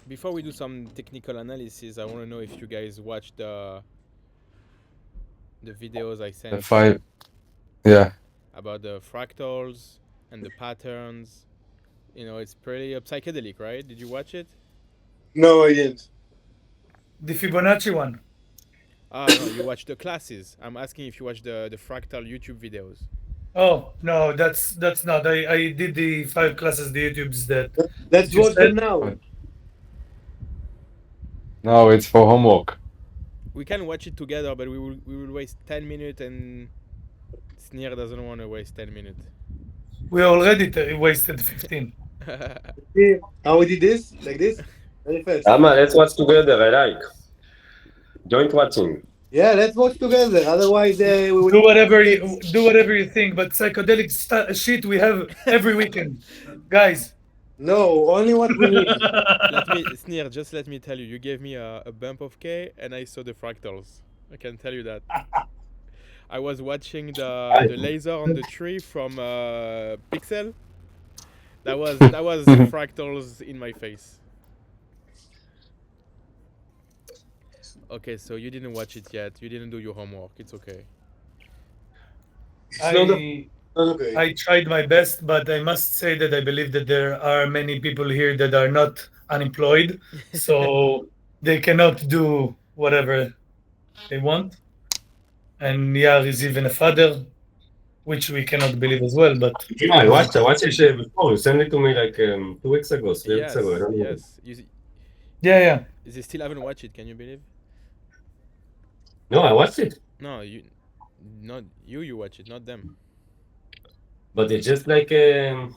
Before we do some technical analysis, I want to know if you guys watched the videos I The sent five. Yeah. about the fractals and the patterns. You know, it's pretty psychedelic, right? Did you watch it? No, I didn't. The Fibonacci one. Ah, no, you watched the classes. I'm asking if you watched the fractal YouTube videos. Oh no, that's not. I did the 5 classes, the YouTubes that Let's you watch them said. now. But no, it's for homework. We can watch it together, but we will waste 10 minutes, and Sneer doesn't want to waste 10 minutes. We already wasted 15. See how we did this? Like this? Very fast. Let's watch together. I like joint watching. Yeah, let's watch together. Otherwise, we will Do need whatever you updates. do whatever you think, but psychedelic shit we have every weekend, guys. No, only what we need. Let me, Sneer, just let me tell you, you gave me a bump of K, and I saw the fractals. I can tell you that. I was watching the laser on the tree from Pixel. That was fractals in my face. Okay, so you didn't watch it yet. You didn't do your homework. It's okay. It's not I okay. I tried my best, but I must say that I believe that there are many people here that are not unemployed, so they cannot do whatever they want. And Yar is even a father, which we cannot believe as well. But Yeah, I watched it before. You sent it to me like 2 weeks ago, 3 weeks ago. I Yes, don't know. yes. yeah, They still haven't watched it. Can you believe? No, I watched it, No, not you. You watch it, not them. but it's just like You know,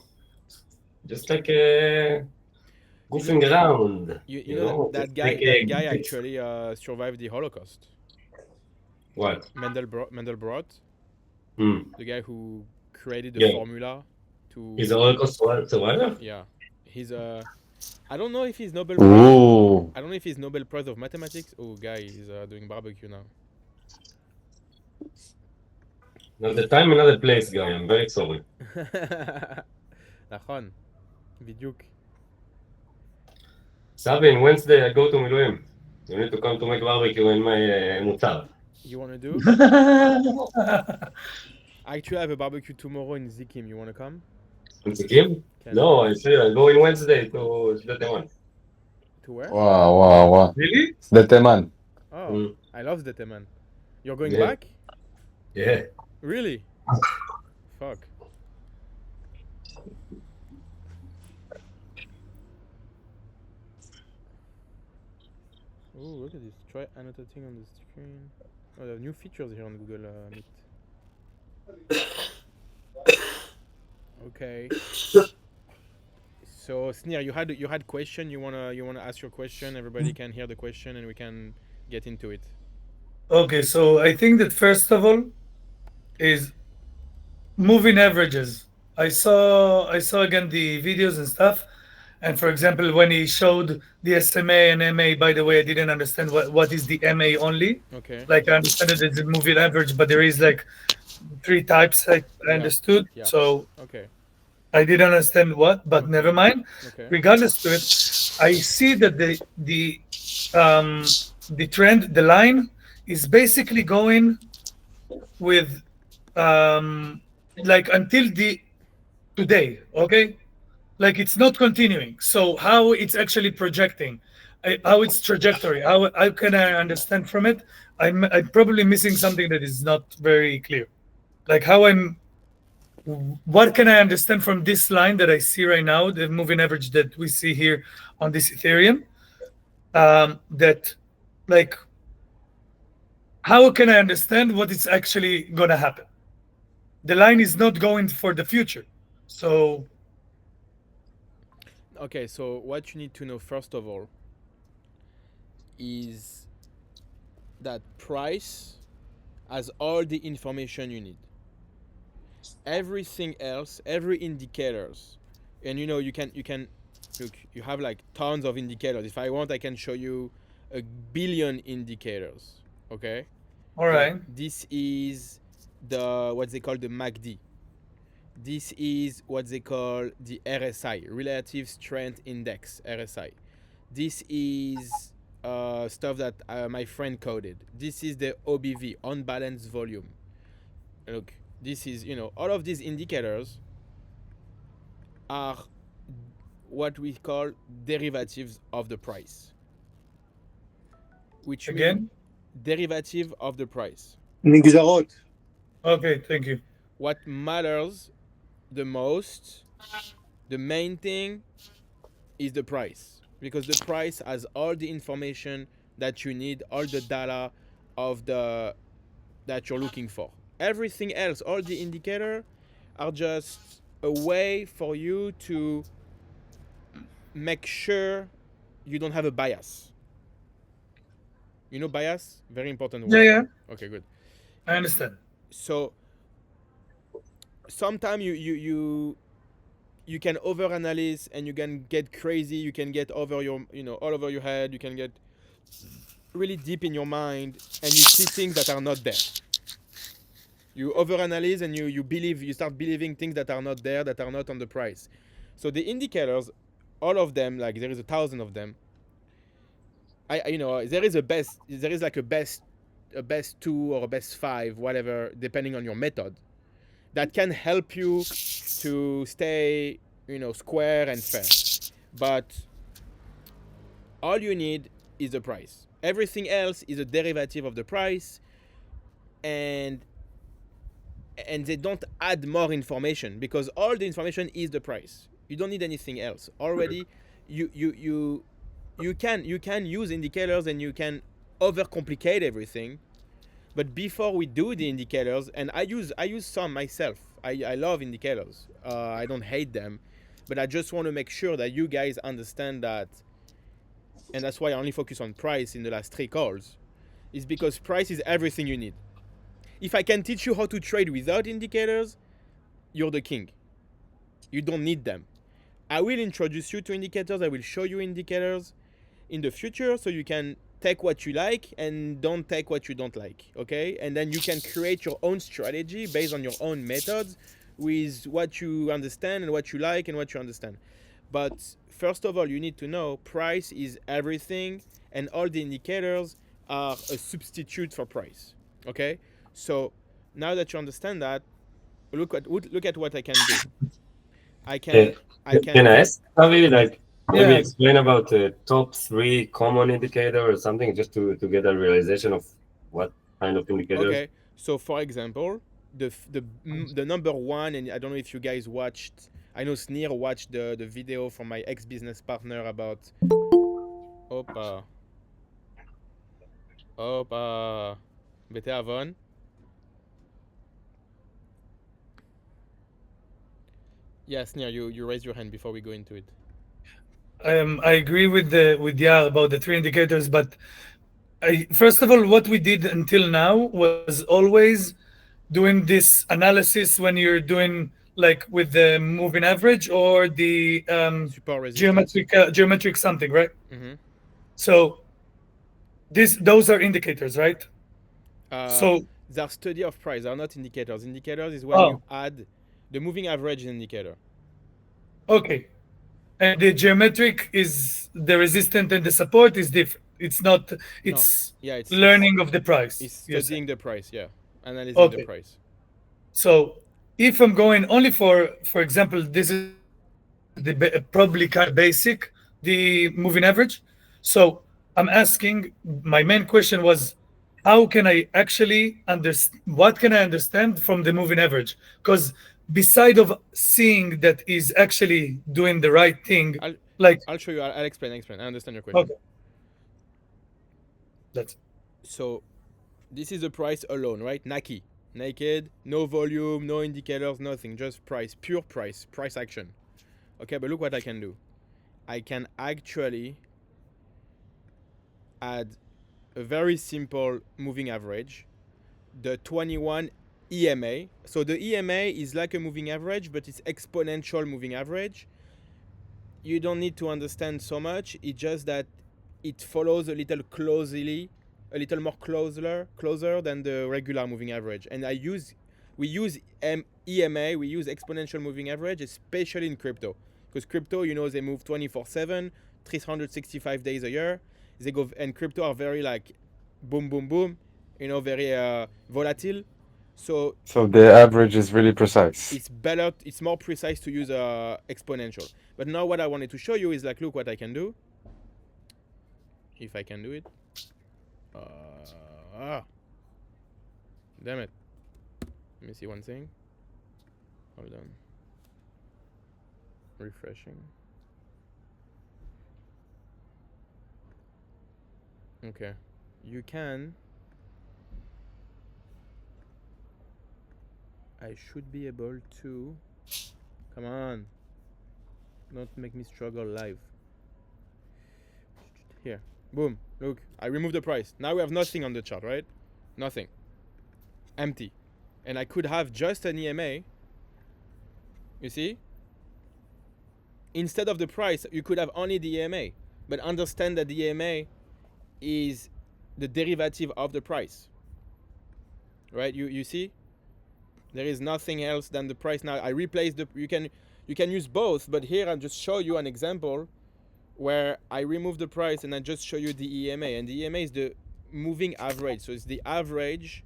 goofing around. you You know know, that it's guy. like That guy it's actually survived the Holocaust. what? Mandelbrot, Hmm. the guy who created the Yeah, formula he's a to. Holocaust survivor. Yeah, he's a. I don't know if he's Nobel Prize. Ooh. I don't know if he's Nobel Prize of Mathematics. Oh, guy, he's doing barbecue now. Another time, another place, guy. I'm very sorry. נכון, בדיוק. Sabin, Wednesday I go to Miluim. You need to come to make barbecue in my mutar. You wanna do? yeah. I actually have a barbecue tomorrow in Zikim. You wanna come? In Sikkim? Can No, I say I go in Wednesday to Shdeteman. to where? Wow. Really? The Teman. Oh, Mm. I love the man. You're going Yeah. back? Yeah. Really? Fuck. Oh, look at this. Try annotating on the screen. Oh, there are new features here on Google Meet. Okay. So Sneer, you had question. You wanna ask your question. Everybody can hear the question, and we can get into it. Okay, so I think that first of all is moving averages. I saw again the videos and stuff. And for example, when he showed the SMA and MA, by the way, I didn't understand what is the MA only. Okay. Like I understand that it's a moving average, but there is like 3 types I Yeah. understood. Yeah. So Okay. I didn't understand what, but never mind. Okay. Regardless to it, I see that um the trend, the line is basically going with like until the today, okay? Like it's not continuing. So how it's actually projecting, how its trajectory, how can I understand from it? I'm probably missing something that is not very clear. Like what can I understand from this line that I see right now, the moving average that we see here on this Ethereum? That like how can I understand what is actually gonna happen? The line is not going for the future. So Okay. So what you need to know first of all is that price has all the information you need. Everything else, every indicators, and you can look. You have like tons of indicators. If I want, I can show you a billion indicators. Okay. all Like right. this is the what they call the MACD. This is what they call the RSI, Relative Strength Index, RSI. This is stuff that my friend coded. This is the OBV, unbalanced volume. Look, this is, all of these indicators are what we call derivatives of the price, which means Again? derivative of the price. נגזרות. Okay, thank you. What matters the most, the main thing, is the price, because the price has all the information that you need, all the data of the that you're looking for. Everything else, all the indicators, are just a way for you to make sure you don't have a bias. You know bias? Very important word. Yeah, Okay, good. I understand. So sometimes you can overanalyze and you can get crazy. You can get over your all over your head. You can get really deep in your mind, and you see things that are not there. You overanalyze and you start believing things that are not there, that are not on the price. So the indicators, all of them, like there is 1,000 of them. There is like a best 2 or a best 5, whatever, depending on your method, that can help you to stay, square and fair. But all you need is the price. Everything else is a derivative of the price, and they don't add more information, because all the information is the price. You don't need anything else. Already, you can use indicators and you can overcomplicate everything. But before we do the indicators, and I use some myself. I love indicators. I don't hate them, but I just want to make sure that you guys understand that. And that's why I only focus on price in the last 3 calls, is because price is everything you need. If I can teach you how to trade without indicators, you're the king. You don't need them. I will introduce you to indicators. I will show you indicators in the future, so you can take what you like and don't take what you don't like, okay? And then you can create your own strategy based on your own methods with what you understand and what you like and what you understand. But first of all, you need to know price is everything, and all the indicators are a substitute for price, okay? So now that you understand that, look at what I can do. I can Can I ask, Avi, like maybe Yeah. explain about the top 3 common indicator or something, just to get a realization of what kind of indicators? Okay, so for example, the number one, and I don't know if you guys watched. I know Sneer watched the video from my ex business partner about. Opa. Opa. Bete Avon. Yeah, Sneer, you raise your hand before we go into it. I agree with Yar about the 3 indicators, but first of all, what we did until now was always doing this analysis when you're doing like with the moving average or the Support resistance. geometric something, right? Mm-hmm. So those are indicators, right? So They're study of price. They're not indicators. Indicators is when you add the moving average indicator. Okay. And the geometric is the resistance and the support is different. It's not. It's it's learning of the price. It's you're studying saying. the price. Yeah, analyzing the Okay. price. So if I'm going only for example, this is probably kind of basic, the moving average. So I'm asking, my main question was, how can I actually understand, what can I understand from the moving average? Because beside of seeing that is actually doing the right thing, I'll show you. I'll explain. I understand your question. Okay. That's so this is the price alone, right? Naked, no volume, no indicators, nothing, just price, pure price action. Okay, but look what I can do. I can actually add a very simple moving average, the 21 EMA. So the EMA is like a moving average, but it's exponential moving average. You don't need to understand so much. It's just that it follows a little more closer than the regular moving average. And we use EMA, we use exponential moving average, especially in crypto, because crypto, they move 24/7. 365 days a year. They go, and crypto are very like boom, boom, boom, very volatile. So the average is really precise. it's better, it's more precise to use exponential. But now what I wanted to show you is like, look what I can do. If I can do it. Damn it. Let me see one thing. Hold on. Refreshing. Okay. You can. I should be able to. Come on. Don't make me struggle live. Here. Boom. Look. I removed the price. Now we have nothing on the chart, right? Nothing. Empty. And I could have just an EMA. You see? Instead of the price, you could have only the EMA. But understand that the EMA is the derivative of the price. Right? You see? There is nothing else than the price. Now I replace the you can use both, but here I'll just show you an example where I remove the price and I just show you the EMA. And the EMA is the moving average. So it's the average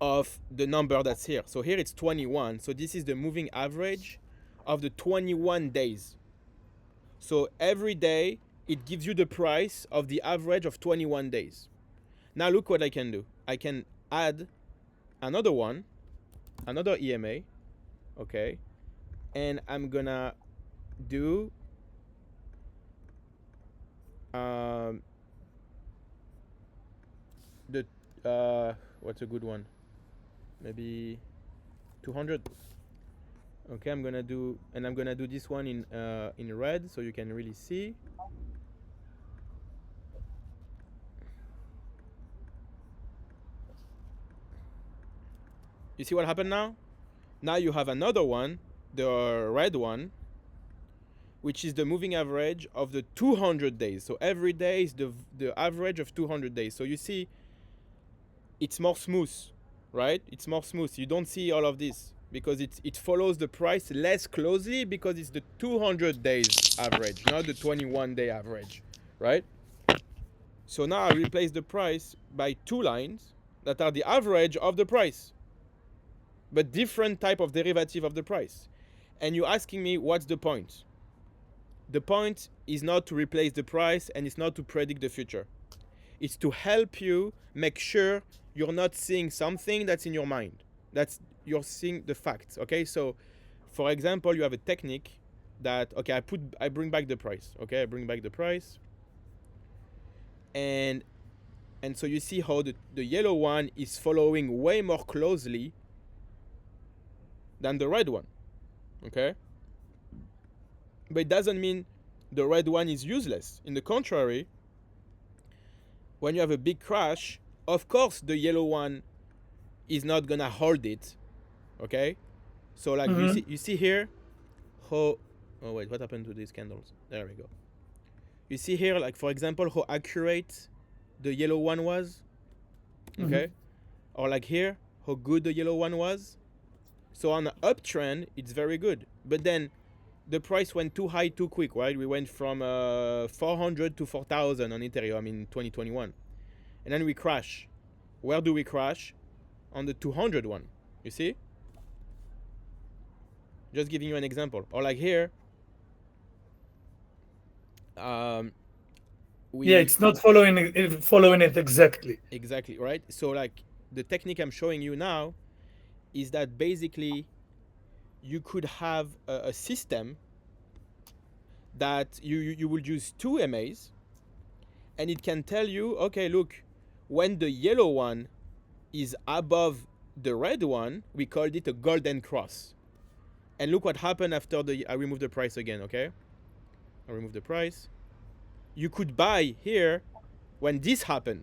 of the number that's here. So here it's 21. So this is the moving average of the 21 days. So every day it gives you the price of the average of 21 days. Now look what I can do. I can add another one, another EMA, okay? And I'm gonna do what's a good one? Maybe 200. Okay, I'm gonna do this one in red so you can really see. You see what happened now? Now you have another one, the red one, which is the moving average of the 200 days. So every day is the average of 200 days. So you see, it's more smooth, right? It's more smooth. You don't see all of this because it follows the price less closely because it's the 200 days average, not the 21-day average, right? So now I replace the price by two lines that are the average of the price, but different type of derivative of the price. And you're asking me, what's the point? The point is not to replace the price and it's not to predict the future. It's to help you make sure you're not seeing something that's in your mind. You're seeing the facts, okay? So, for example, you have a technique that, okay, I bring back the price, okay? I bring back the price. And so you see how the yellow one is following way more closely than the red one, okay? But it doesn't mean the red one is useless. In the contrary, when you have a big crash, of course the yellow one is not gonna hold it, okay? So like you see here how, oh wait, what happened to these candles? There we go. You see here, like for example, how accurate the yellow one was, okay? Or like here, how good the yellow one was. So on the uptrend, it's very good. But then the price went too high too quick, right? We went from 400 to 4,000 on Ethereum in 2021. And then we crash. Where do we crash? On the 200 one, you see? Just giving you an example. Or like here, it's not following it exactly. Exactly, right? So like the technique I'm showing you now is that basically you could have a system that you will use two EMAs and it can tell you, okay, look, when the yellow one is above the red one, we called it a golden cross. And look what happened after I remove the price again, okay? I remove the price. You could buy here when this happened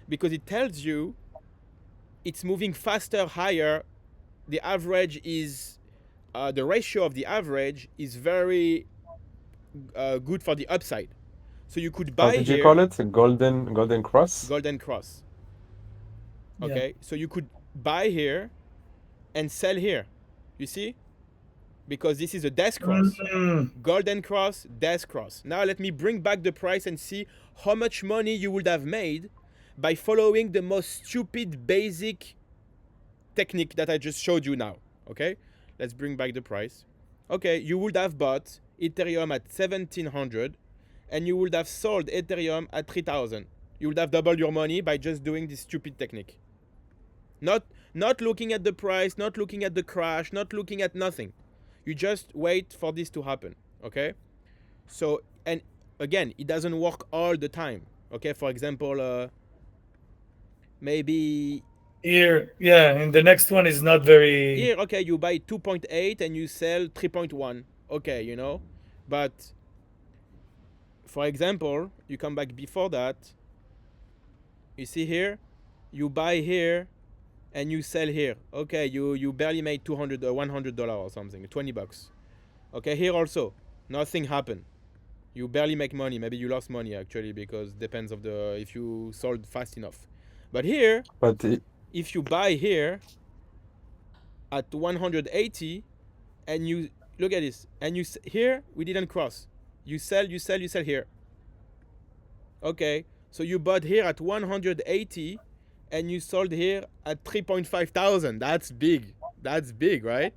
because it tells you it's moving faster, higher. The average is, the ratio of the average is very good for the upside. So you could buy How did you call it? A golden cross? Golden cross. Okay, Yeah. so you could buy here and sell here. You see? because this is a death cross. Mm. Golden cross, death cross. Now let me bring back the price and see how much money you would have made by following the most stupid basic technique that I just showed you now. Okay, let's bring back the price. Okay, you would have bought Ethereum at 1700 and you would have sold Ethereum at 3000. You would have doubled your money by just doing this stupid technique. Not looking at the price, not looking at the crash, not looking at nothing. You just wait for this to happen, okay? So, and again, it doesn't work all the time, okay? For example, maybe Here, yeah, and the next one is not very. here, okay, you buy 2.8 and you sell 3.1, okay, you know? But, for example, you come back before that, you see here, you buy here, and you sell here. Okay, you barely made $200 or $100 or something, $20. Okay, here also, nothing happened. You barely make money. Maybe you lost money actually, because depends of the if you sold fast enough. But here, But it, if you buy here at 180, and you look at this, and here we didn't cross. You sell here. Okay, so you bought here at 180. And you sold here at 3.5 thousand. That's big. That's big, right?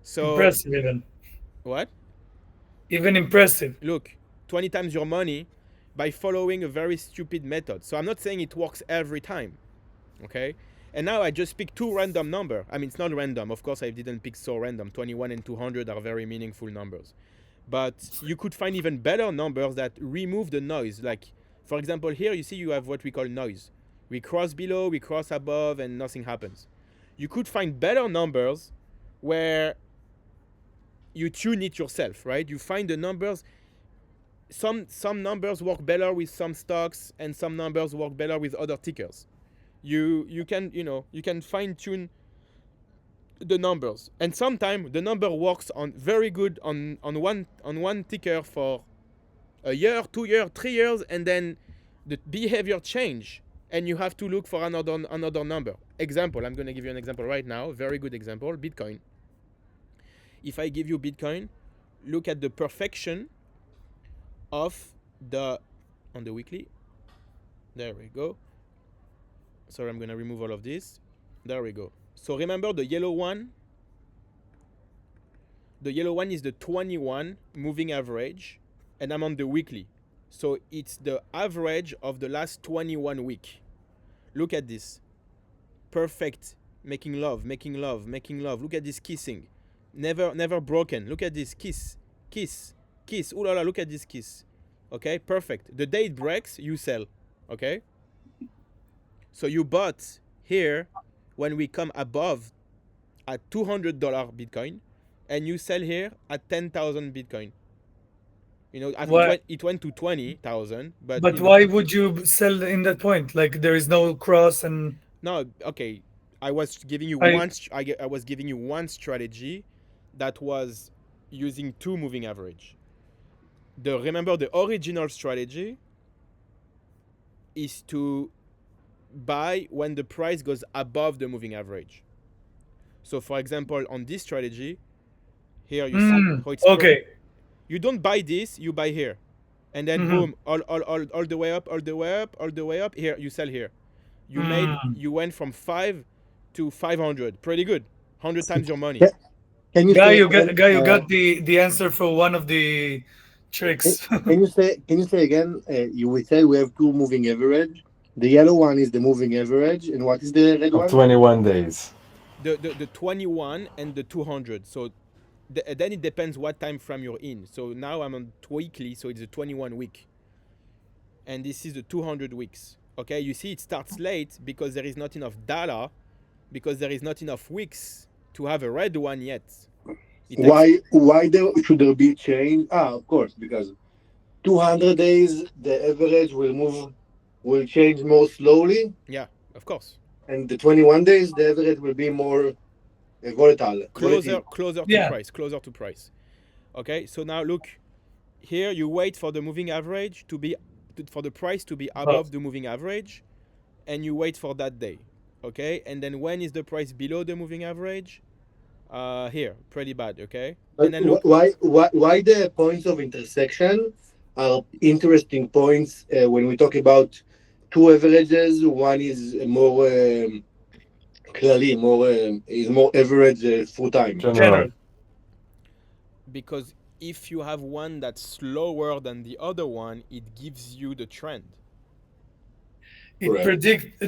So Impressive, even. what? Even impressive. Look, 20 times your money by following a very stupid method. So I'm not saying it works every time, okay? And now I just picked two random numbers. I mean, it's not random. Of course, I didn't pick so random. 21 and 200 are very meaningful numbers. But you could find even better numbers that remove the noise. Like, for example, here you see you have what we call noise. We cross below, we cross above, and nothing happens. You could find better numbers where you tune it yourself, right? You find the numbers. Some numbers work better with some stocks, and some numbers work better with other tickers. You can fine tune the numbers, and sometimes the number works on very good on one ticker for a year, 2 years, 3 years, and then the behavior change. And you have to look for another number. Example, I'm going to give you an example right now. Very good example, Bitcoin. If I give you Bitcoin, look at the perfection of on the weekly. There we go. Sorry, I'm going to remove all of this. There we go. So remember the yellow one? The yellow one is the 21 moving average, and I'm on the weekly. So it's the average of the last 21 weeks. Look at this. Perfect. Making love, making love, making love. Look at this kissing. Never broken. Look at this. Kiss, kiss, kiss. Ooh la la, look at this kiss. Okay, perfect. The day it breaks, you sell. Okay? So you bought here when we come above at $200 Bitcoin, and you sell here at 10,000 Bitcoin. You know, it went to 20,000, but why would you sell in that point? Like there is no cross and. No, okay. I was giving you I was giving you one strategy that was using two moving average. Remember the original strategy is to buy when the price goes above the moving average. So for example, on this strategy, here you see how it's okay. You don't buy this, you buy here. And then boom, all the way up, all the way up, all the way up. Here, you sell here. You went from 5 to 500. Pretty good. 100 times your money. Can you you got got the answer for one of the tricks. Can you say again? We say we have two moving average. The yellow one is the moving average, and what is the red one? 21 days. The 21 and the 200. So then it depends what time frame you're in. So now I'm on weekly, so it's a 21 week. And this is the 200 weeks. Okay, you see it starts late because there is not enough data, because there is not enough weeks to have a red one yet. Why should there be change? Of course, because 200 days the average will change more slowly. Yeah, of course. And the 21 days the average will be more volatile. Closer to price. Okay, so now look, here you wait for the moving average for the price to be above the moving average, and you wait for that day. Okay, and then when is the price below the moving average? Here, pretty bad. Okay, But and then look. why the points of intersection are interesting points when we talk about two averages? One is more clearly more is more average through time. General. General. Because if you have one that's slower than the other one, it gives you the trend. It Correct. predict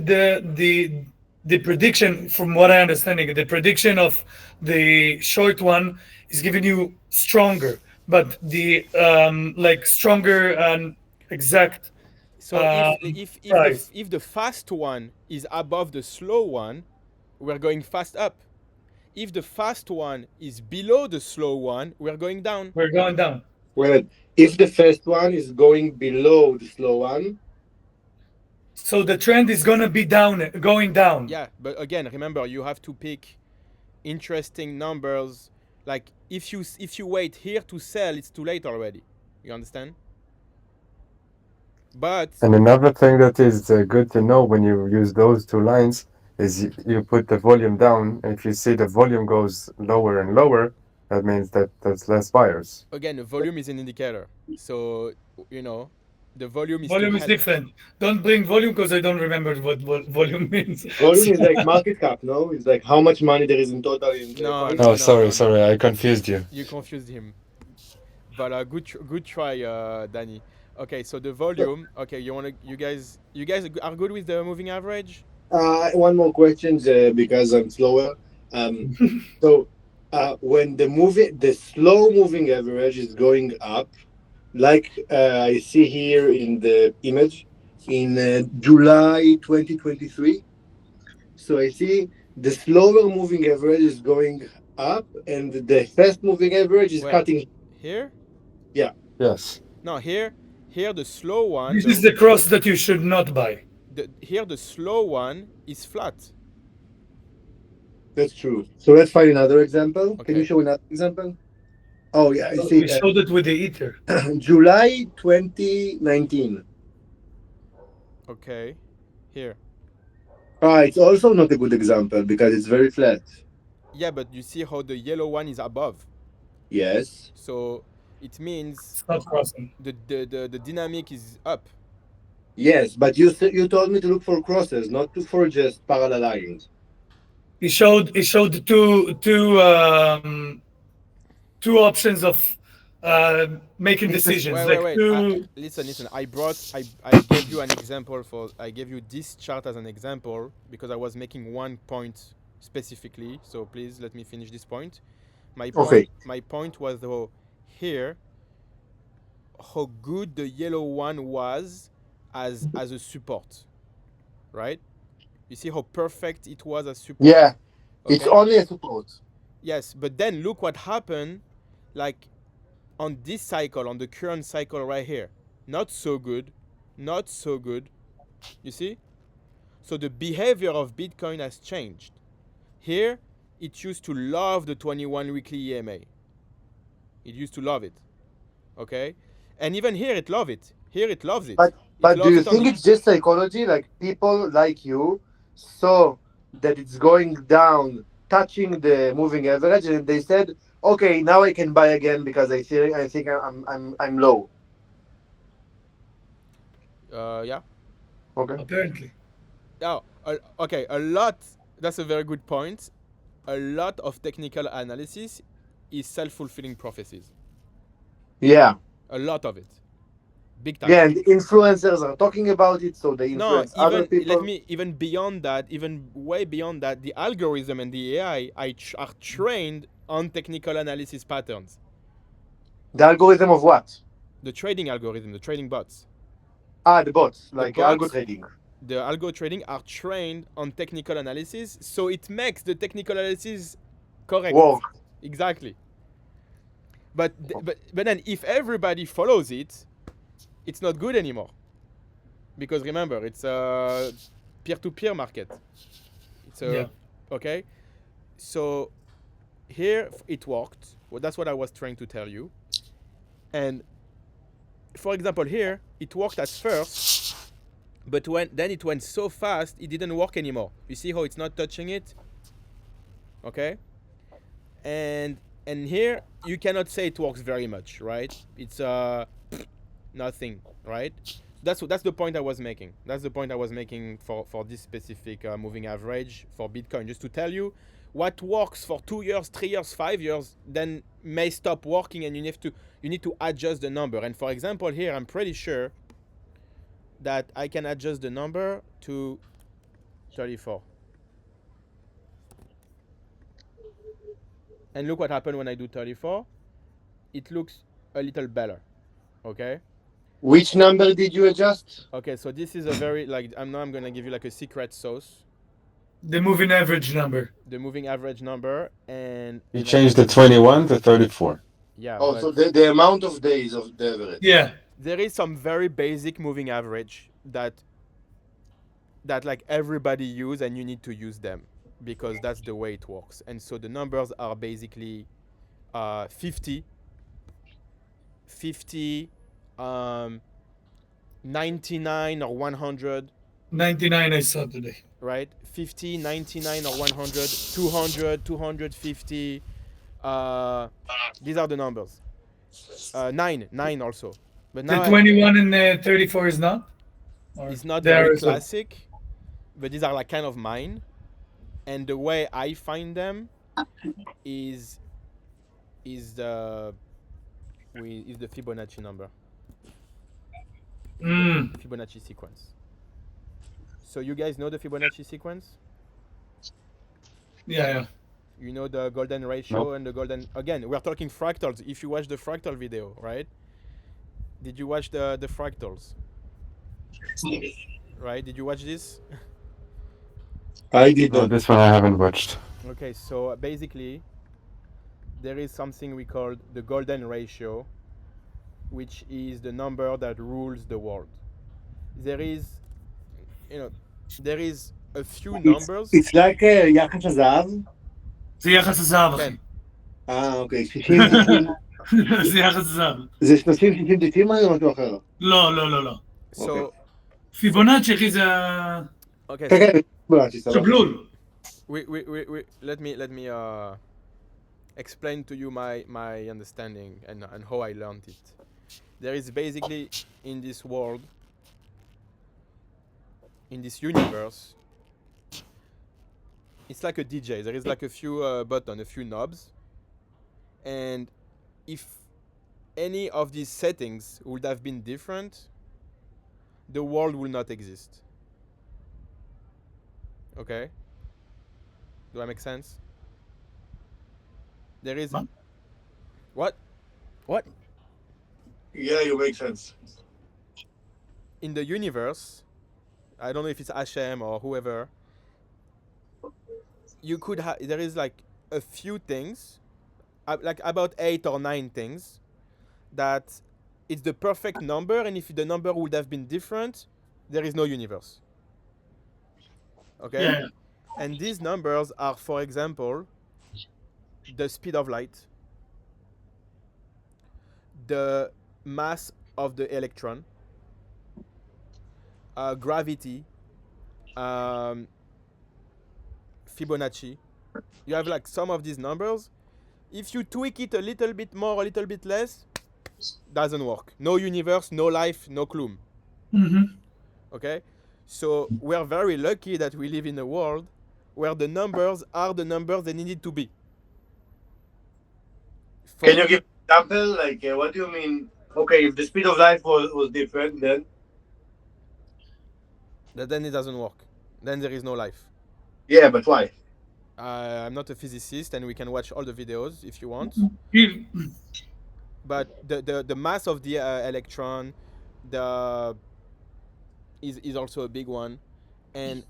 the prediction, from what I understanding, the prediction of the short one is giving you stronger, but the like stronger and exact So price. if the fast one is above the slow one, we're going fast up. If the fast one is below the slow one, we're going down. We're going down. Well, if the first one is going below the slow one, So the trend is gonna be down, going down. Yeah, but again, remember you have to pick interesting numbers. Like if you wait here to sell, it's too late already. You understand? But And another thing that is good to know when you use those two lines is you put the volume down. And if you see the volume goes lower and lower, that means that there's less buyers. again, the volume is an indicator. So you know, the volume is to Volume is different. Don't bring volume because I don't remember what volume means. volume is like market cap, no? It's like how much money there is in total in the No, coin. no, Oh, sorry, I confused you. You confused him. But good try, Danny. Okay, so the volume. Okay, you guys are good with the moving average. One more question because I'm slower. So when the slow moving average is going up, like I see here in the image in July 2023. So I see the slower moving average is going up, and the fast moving average is Where? cutting. Here? Yes. No, here the slow one. This is the cross that you should not buy. Here the slow one is flat. That's true. So let's find another example. Can you Okay. show another example? Oh yeah, I see. We showed it with the ether. July 2019. Okay. Here. It's also not a good example because it's very flat. Yeah, but you see how the yellow one is above. Yes. So it means It's not crossing. the dynamic is up. Yes, but you told me to look for crosses, not for just parallel lines. He showed two options of making decisions. Wait. Listen. I gave you an example I gave you this chart as an example because I was making one point specifically. So please let me finish this point. Okay. My point was though here how good the yellow one was as a support, right? You see how perfect it was as support. Yeah, Okay? it's only a support. Yes, but then look what happened, like on this cycle, on the current cycle right here. Not so good, not so good. You see? So the behavior of Bitcoin has changed. Here, it used to love the 21 weekly EMA. It used to love it. Okay? And even here, it loves it. Here, it loves it. But do you think it's just psychology? Like people like you saw that it's going down, touching the moving average, and they said, "Okay, now I can buy again because I think I'm low." Yeah. Okay. apparently. Now, okay, a lot. That's a very good point. A lot of technical analysis is self-fulfilling prophecies. Yeah. A lot of it, big time. Yeah, and influencers are talking about it, so they No, influence other people. even beyond that, even way beyond that, the algorithm and the AI are trained on technical analysis patterns. The algorithm of what? The trading algorithm, the trading bots, The bots, like bots- algo trading. the algo trading are trained on technical analysis, so it makes the technical analysis correct. Work. Exactly. But then if everybody follows it, it's not good anymore. Because remember, it's a peer-to-peer market. It's a, okay. So here it worked. Well, that's what I was trying to tell you. And for example, here it worked at first, but then it went so fast it didn't work anymore. You see how it's not touching it? Okay. and here you cannot say it works very much, right? It's nothing, right? That's the point I was making. That's the point I was making for this specific moving average for Bitcoin, just to tell you what works for 2 years, 3 years, 5 years, then may stop working, and you need to adjust the number. And for example, here I'm pretty sure that I can adjust the number to 34. And look what happened when I do 34. It looks a little better. Okay. Which number did you adjust? Okay, so this is a very I'm gonna give you like a secret sauce. The moving average number. The moving average number, and You changed the 21 to 34. yeah. Oh, so the amount of days of the average. Yeah. There is some very basic moving average that like everybody use, and you need to use them because that's the way it works. And so the numbers are basically 50, 99 or 100, 99 I saw today. right? 50, 99 or 100, 200, 250. These are the numbers. 9 also. But The now 21 and 34 is not? Or it's not there very is a- classic, but these are like kind of mine. And the way I find them is the Fibonacci number, Fibonacci sequence. So you guys know the Fibonacci sequence? Yeah. You know the golden ratio and the golden. Again, we're talking fractals. If you watch the fractal video, right? Did you watch the fractals? Right? Did you watch this? I did No, not. this one I haven't watched. Okay, so basically, there is something we call the golden ratio, which is the number that rules the world. There is a few numbers. It's like יחס הזהב. זה יחס הזהב, אחי. כן. אוקיי, 60, 60. זה יחס הזהב. זה 30, 60, 90 או משהו אחר? לא. So פיבונאצ'י, אחי, זה ה... okay, כן, so כן, פיבונאצ'י, סבבה. שבלול. let me explain to you my understanding and how I learned it. There is basically in this world, in this universe, it's like a DJ. There is like a few buttons, a few knobs, and if any of these settings would have been different, the world will not exist. Okay? Do I make sense? There is... What? What? Yeah, you make sense. In the universe, I don't know if it's Hashem or whoever, you could have... There is like a few things, like about 8 or 9 things, that it's the perfect number, and if the number would have been different, there is no universe. Okay? Yeah. And these numbers are, for example, the speed of light, the mass of the electron, gravity, Fibonacci. You have like some of these numbers. If you tweak it a little bit more, a little bit less, doesn't work. No universe, no life, no clue. Okay? So we're very lucky that we live in a world where the numbers are the numbers they needed to be. Can you give an example? Like, what do you mean? Okay, if the speed of light was different, then? Then it doesn't work. Then there is no life. Yeah, but why? I'm not a physicist, and we can watch all the videos if you want. But the mass of the electron, is also a big one, and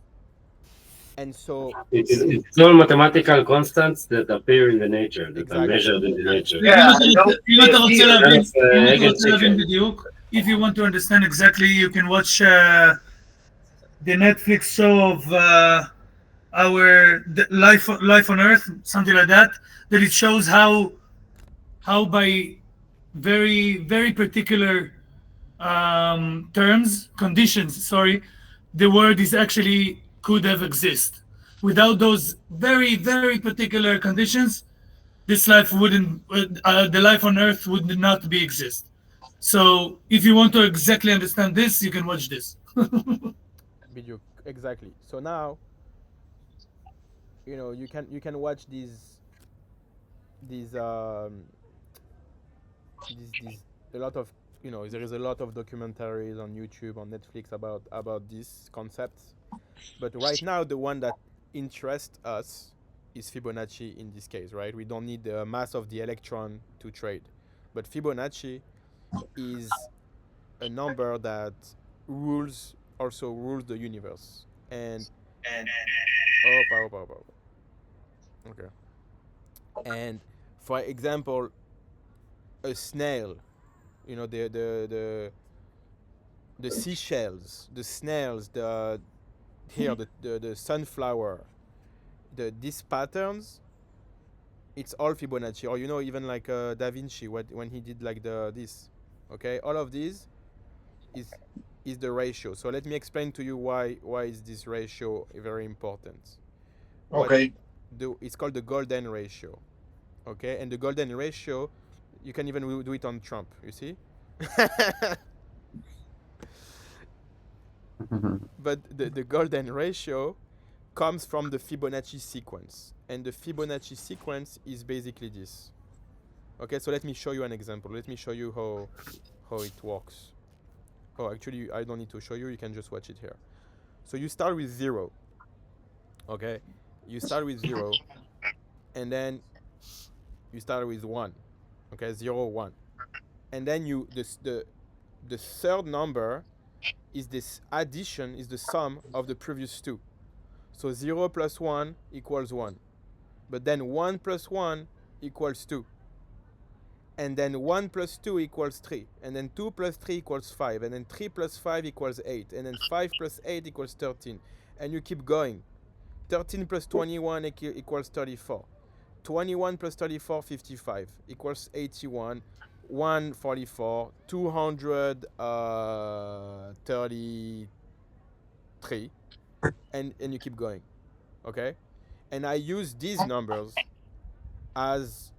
so It's all mathematical constants that appear in the nature, that are Exactly. measured in the nature. אם אתה רוצה להבין, That's, אם אתה רוצה Hegel להבין chicken. בדיוק, if you want to understand exactly, you can watch the Netflix show of the life on Earth, something like that. That it shows how by very very particular conditions, the world is actually could have exist. Without those very very particular conditions, this life wouldn't, the life on Earth would not be exist. So if you want to exactly understand this, you can watch this. Video exactly. So now you can watch these these a lot of there is a lot of documentaries on YouTube, on Netflix about these concepts. But right now, the one that interests us is Fibonacci in this case, right? We don't need the mass of the electron to trade. But Fibonacci is a number that also rules the universe. And oh, okay. And for example, a snail, the seashells, the snails, the sunflower, these patterns, it's all Fibonacci, or even like Da Vinci, when he did like this, okay, all of these is the ratio. So let me explain to you why is this ratio very important. What Okay. it's called the golden ratio, okay, and the golden ratio, you can even do it on Trump, you see. But the golden ratio comes from the Fibonacci sequence, and the Fibonacci sequence is basically this. Okay, so let me show you an example. Let me show you how it works. Oh, actually, I don't need to show you. You can just watch it here. So you start with 0. Okay, you start with 0, and then you start with 1. Okay, 0, 1, and then the third number is this addition, is the sum of the previous two. So 0 plus 1 equals 1. But then 1 plus 1 equals 2. And then 1 plus 2 equals 3. And then 2 plus 3 equals 5. And then 3 plus 5 equals 8. And then 5 plus 8 equals 13. And you keep going. 13 plus 21 equals 34. 21 plus 34, 55, equals 81. 144, 233, and you keep going, okay? And I use these numbers as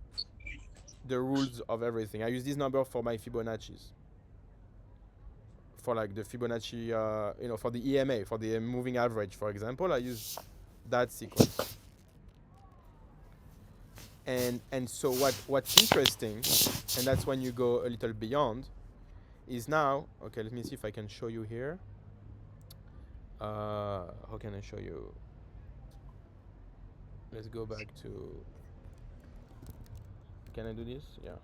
the rules of everything. I use this number for my Fibonacci's, for like the Fibonacci, for the EMA, for the moving average, for example. I use that sequence. And so what's interesting, and that's when you go a little beyond, is now, okay, let me see if I can show you here. How can I show you? Let's go back to, can I do this? Yeah.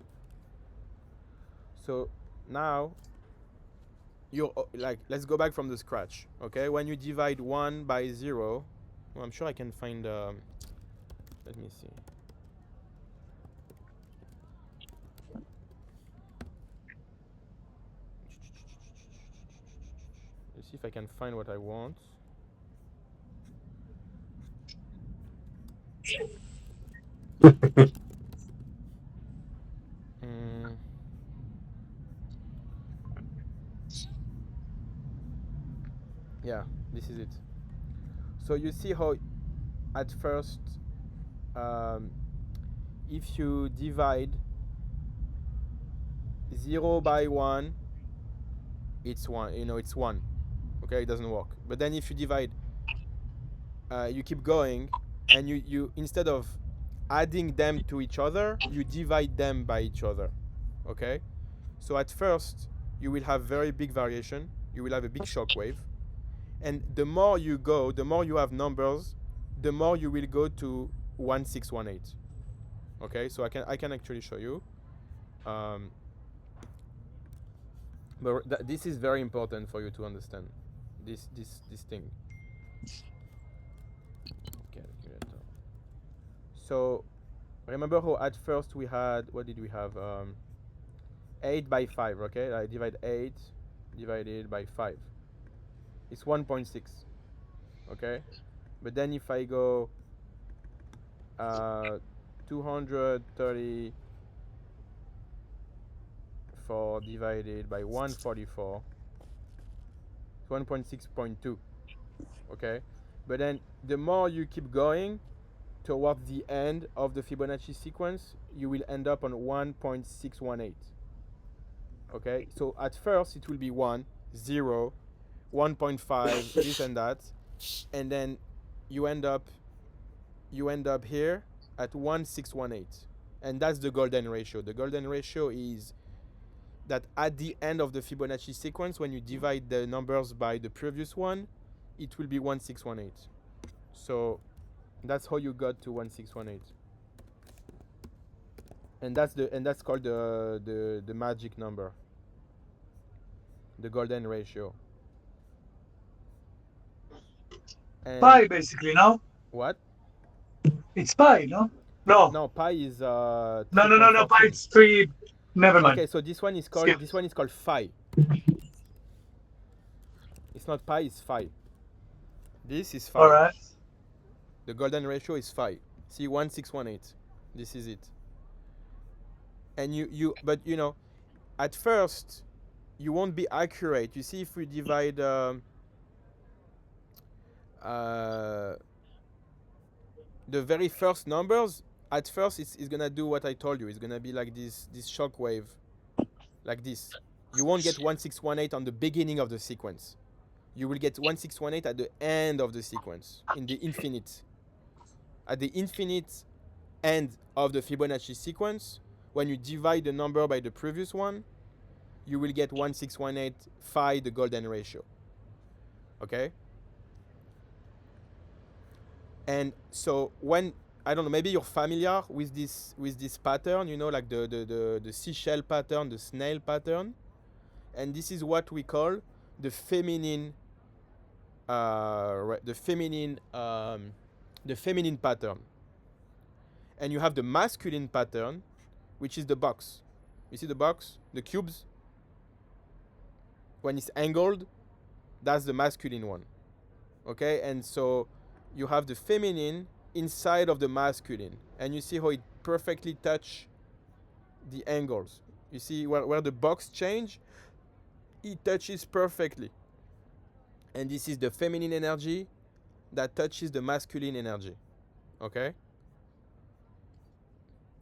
So now you're like, let's go back from the scratch, okay? When you divide 1 by 0, well, I'm sure I can find, let me see. Let's see if I can find what I want. Mm. Yeah, this is it. So you see how at first, if you divide 0 by 1, it's 1, it's 1. Okay, it doesn't work. But then if you divide, you keep going, and you instead of adding them to each other, you divide them by each other. Okay? So at first, you will have very big variation. You will have a big shock wave. And the more you go, the more you have numbers, the more you will go to 1618. Okay? So I can actually show you. But this is very important for you to understand. This thing. Calculator. So remember how at first we had, what did we have? 8 by 5, okay? I divide 8 divided by 5. It's 1.6, okay? But then if I go 234 divided by 144, it's 1.6.2, okay? But then the more you keep going, towards the end of the Fibonacci sequence, you will end up on 1.618. Okay, so at first it will be 1, 0, 1.5, this and that, and then you end up here at 1618, and that's the golden ratio. The golden ratio is that at the end of the Fibonacci sequence, when you divide the numbers by the previous one, it will be 1618. So that's how you got to 1618, and that's called the magic number, the golden ratio. And Pi, basically, no? what? It's pi, no? No. No, pi is No, 3.14. pi, it's 3. Never mind. Okay, so this one is Skip. called phi. It's not pi, it's phi. This is phi. All right. The golden ratio is phi. See, 1618. This is it. And but you know, at first, you won't be accurate. You see, if we divide the very first numbers, at first it's gonna do what I told you. It's gonna be like this shock wave, like this. You won't get 1618 on the beginning of the sequence. You will get 1618 at the end of the sequence, in the infinite. At the infinite end of the Fibonacci sequence, when you divide the number by the previous one, you will get 1618 phi, the golden ratio. Okay? And so when, I don't know, maybe you're familiar with this pattern, you know, like the seashell pattern, the snail pattern. And this is what we call the feminine the feminine pattern. And you have the masculine pattern, which is the box. You see the box, the cubes? When it's angled, that's the masculine one. Okay, and so you have the feminine inside of the masculine, and you see how it perfectly touch the angles. You see where the box change, it touches perfectly. And this is the feminine energy that touches the masculine energy. Okay?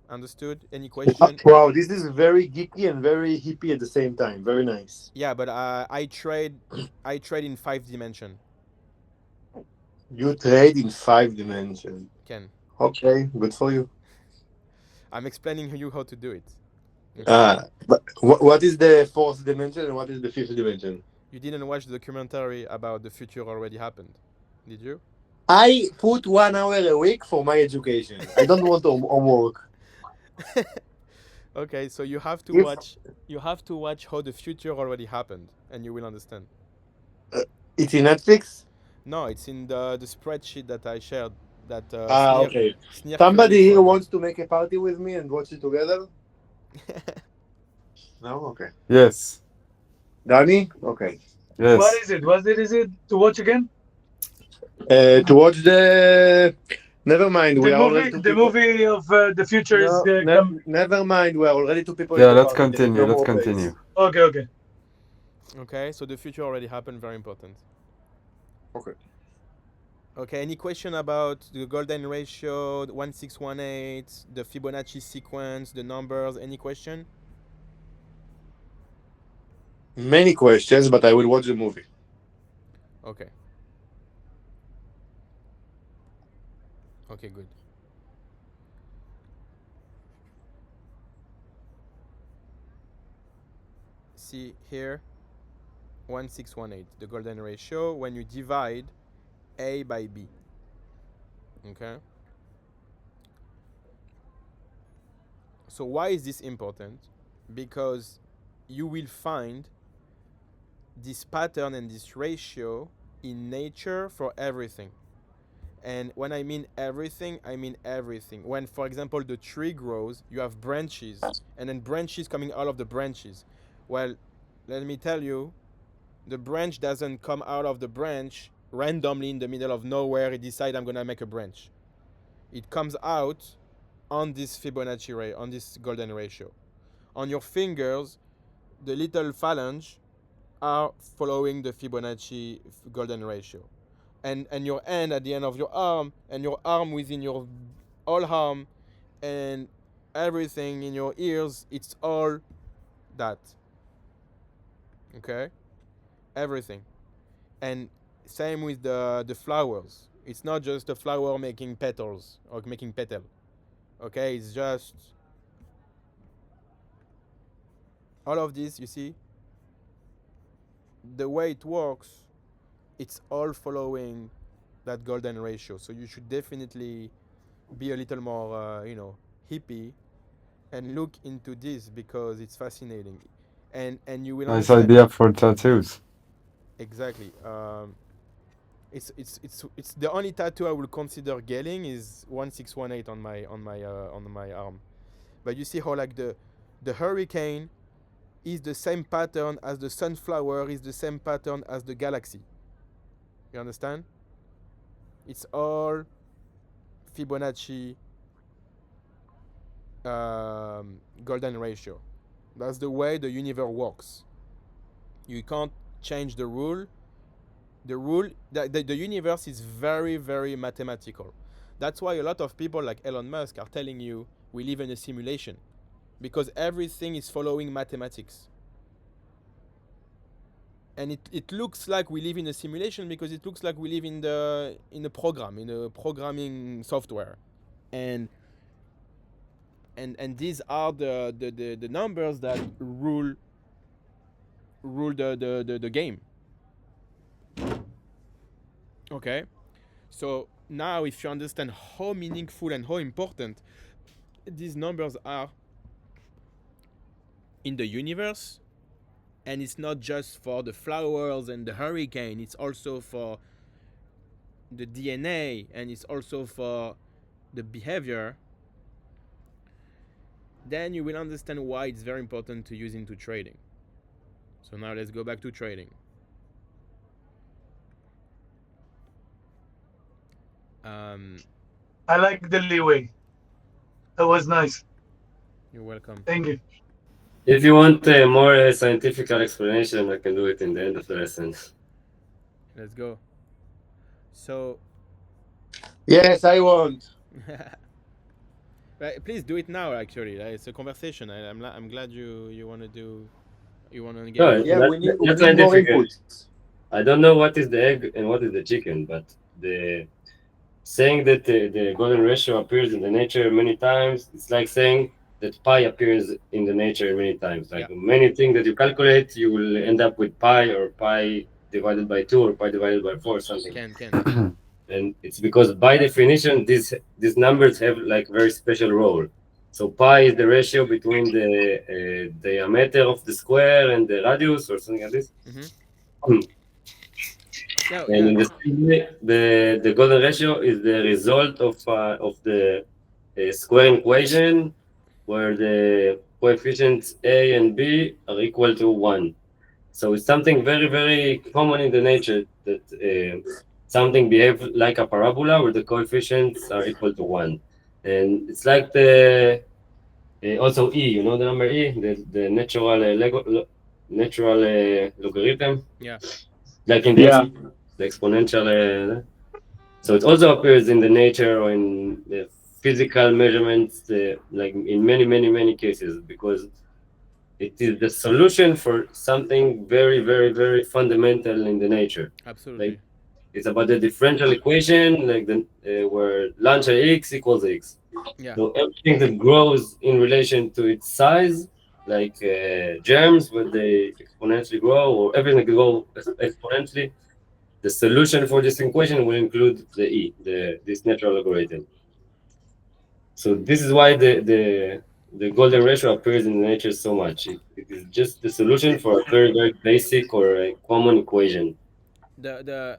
Understood? Any question? Wow, this is very geeky and very hippie at the same time. Very nice. Yeah, but I trade in 5 dimension. You trade in 5 dimensions. Ken, Okay, good for you. I'm explaining you how to do it. Okay? But what is the 4th dimension and what is the 5th dimension? You didn't watch the documentary about the future already happened, did you? I put 1 hour a week for my education. I don't want homework. Okay, so you have to If- watch how the future already happened, and you will understand. It's in Netflix? No, it's in the spreadsheet that I shared. That Okay. Sneer Somebody created here for me. wants to make a party with me and watch it together? No? Okay. Yes. Danny? Okay. Yes. What is it? What is it to watch again? To watch the... Never mind. We The are already movie, two the people. movie of the future is No, never mind. We are already 2 people. Yeah, in the let's party. There is continue. no Let's more place. continue. Okay. Okay, so the future already happened. Very important. Okay. Okay, any question about the golden ratio, 1618, the Fibonacci sequence, the numbers? Any question? Many questions, but I will watch the movie. Okay. Okay, good. See here, 1618, the golden ratio when you divide A by B. Okay? So why is this important? Because you will find this pattern and this ratio in nature for everything. And when I mean everything, I mean everything. When, for example, the tree grows, you have branches, and then branches coming out of the branches. Well, let me tell you, the branch doesn't come out of the branch randomly in the middle of nowhere. It decides I'm gonna make a branch. It comes out on this Fibonacci ray, on this golden ratio. On your fingers, the little phalange are following the Fibonacci golden ratio. and your hand at the end of your arm, and your arm within your whole arm, and everything in your ears. It's all that. Okay, everything. And same with the flowers. It's not just a flower making petals or making petal. Okay, it's just all of this. You see, the way it works, it's all following that golden ratio. So you should definitely be a little more, hippie and look into this because it's fascinating, and you will Nice understand idea for tattoos. exactly. It's the only tattoo I will consider getting is 1618 on my arm. But you see how like the hurricane is the same pattern as the sunflower is the same pattern as the galaxy. You understand? It's all Fibonacci golden ratio. That's the way the universe works. You can't change the rule. The universe is very, very mathematical. That's why a lot of people like Elon Musk are telling you we live in a simulation because everything is following mathematics. And it looks like we live in a simulation because it looks like we live in a program, in a programming software. And these are the numbers that rule the game. Okay? So now if you understand how meaningful and how important these numbers are in the universe, and it's not just for the flowers and the hurricane, it's also for the DNA and it's also for the behavior, then you will understand why it's very important to use into trading. So now let's go back to trading. I like the leeway. That was nice. You're welcome. Thank you. If you want a more scientific explanation, I can do it in the end of the lesson. Let's go. So Yes, I want. please do it now. Actually, it's a conversation. I'm glad you want to do. You want to get No, involved. Yeah, we need that's more scientific. inputs. I don't know what is the egg and what is the chicken, but the saying that the golden ratio appears in the nature many times, it's like saying that pi appears in the nature many times. Like many things that you calculate, you will end up with pi or pi divided by 2 or pi divided by 4 or something. Can. And it's because by definition, these numbers have like very special role. So pi is the ratio between the diameter of the square and the radius or something like this. No, And in the same way, the golden ratio is the result of the squaring equation, where the coefficients a and b are equal to 1. So it's something very, very common in the nature that something behaves like a parabola where the coefficients are equal to 1. And it's like the also e, you know the number e, the natural logarithm. Yeah. Like in the exponential. So it also appears in the nature or in the physical measurements, like in many, many, many cases, because it is the solution for something very, very, very fundamental in the nature. Absolutely. Like it's about the differential equation, like where lambda x equals x. Yeah. So everything that grows in relation to its size, like germs, when they exponentially grow, or everything that grows exponentially, the solution for this equation will include the e, this natural logarithm. So this is why the golden ratio appears in nature so much. It is just the solution for a very, very basic or a common equation. The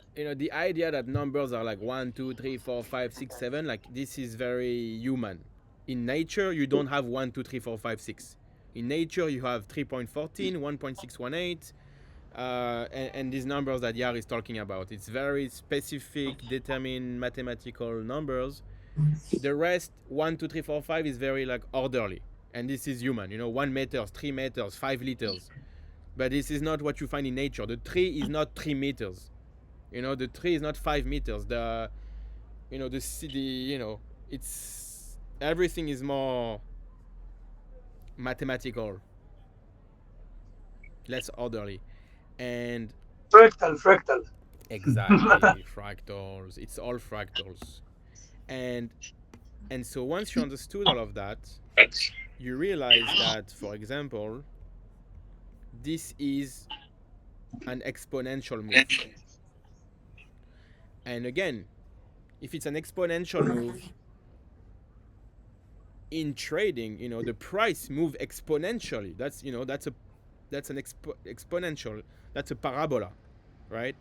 idea that numbers are like 1, 2, 3, 4, 5, 6, 7, like this is very human. In nature, you don't have 1, 2, 3, 4, 5, 6. In nature, you have 3.14, 1.618, and these numbers that Yar is talking about. It's very specific, determined mathematical numbers. The rest, 1, 2, 3, 4, 5, is very like orderly, and this is human. 1 meters, 3 meters, 5 liters. But this is not what you find in nature. The tree is not 3 meters. The tree is not 5 meters. The city, it's everything is more mathematical, less orderly, and Fractal. exactly fractals. It's all fractals, and so once you understood all of that, you realize that, for example, this is an exponential move. And again, if it's an exponential move in trading, the price move exponentially. That's an exponential. That's a parabola, right?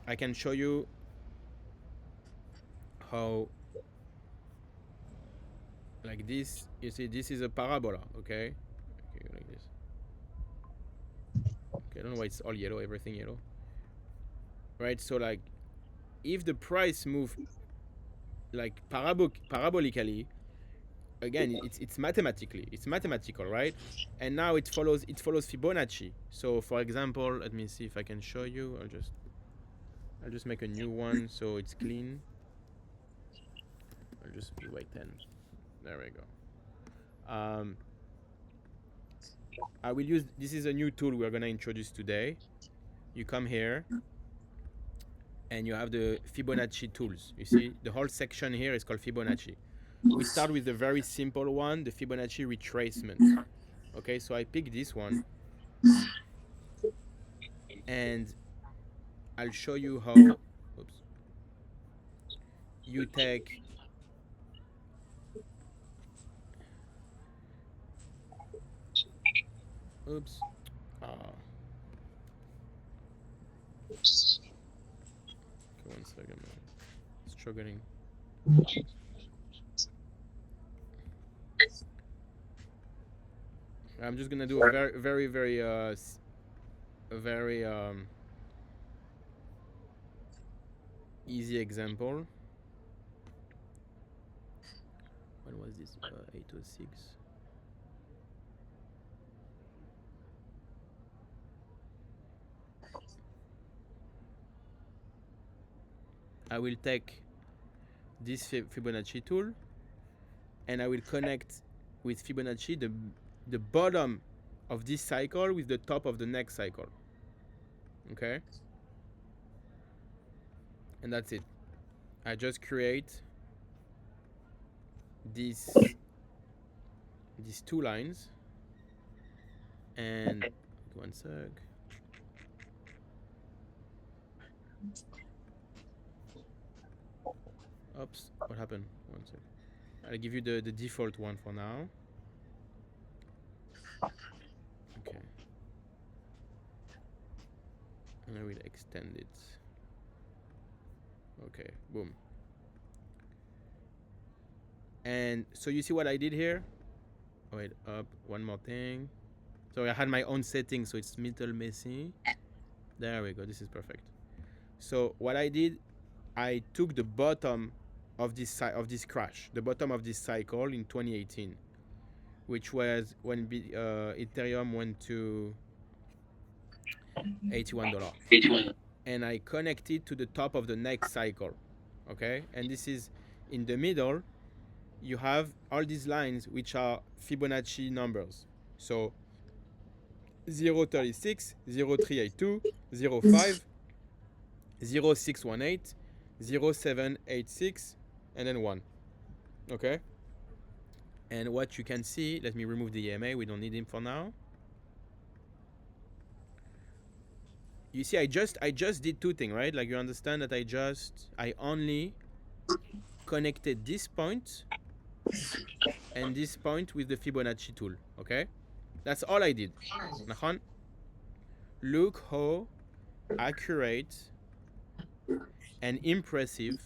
I can show you how, like this. You see, this is a parabola, okay? Okay, like this. Okay, I don't know why it's all yellow, everything yellow, right? So like, if the price move like parabolically, again, it's mathematical, right? And now it follows Fibonacci. So for example, let me see if I can show you. I'll just make a new one so it's clean. I'll just wait 10. There we go. I will use, this is a new tool we're gonna introduce today. You come here and you have the Fibonacci tools. You see, the whole section here is called Fibonacci. We start with the very simple one, the Fibonacci retracement. Okay, so I pick this one and I'll show you how, oops, you take, oops, okay, 1 second, I'm struggling. I'm just gonna do a very easy example. When was this? 806. I will take this Fibonacci tool and I will connect with Fibonacci the bottom of this cycle with the top of the next cycle. Okay? And that's it. I just create these two lines, and 1 sec. Oops, what happened? 1 sec. I'll give you the default one for now. Okay. And I will extend it. Okay, boom. And so you see what I did here? Oh, wait, up, one more thing. So I had my own setting, so it's little messy. There we go, this is perfect. So what I did, I took the bottom of this crash, the bottom of this cycle in 2018, which was when Ethereum went to $81. And I connected to the top of the next cycle, okay? And this is in the middle. You have all these lines which are Fibonacci numbers. So 036, 0382, 05, 0618, 0786, and then 1. Okay? And what you can see, let me remove the EMA, we don't need him for now. You see, I just did two things, right? Like, you understand that I only connected this point and this point with the Fibonacci tool, okay? That's all I did. Nahan? Look how accurate and impressive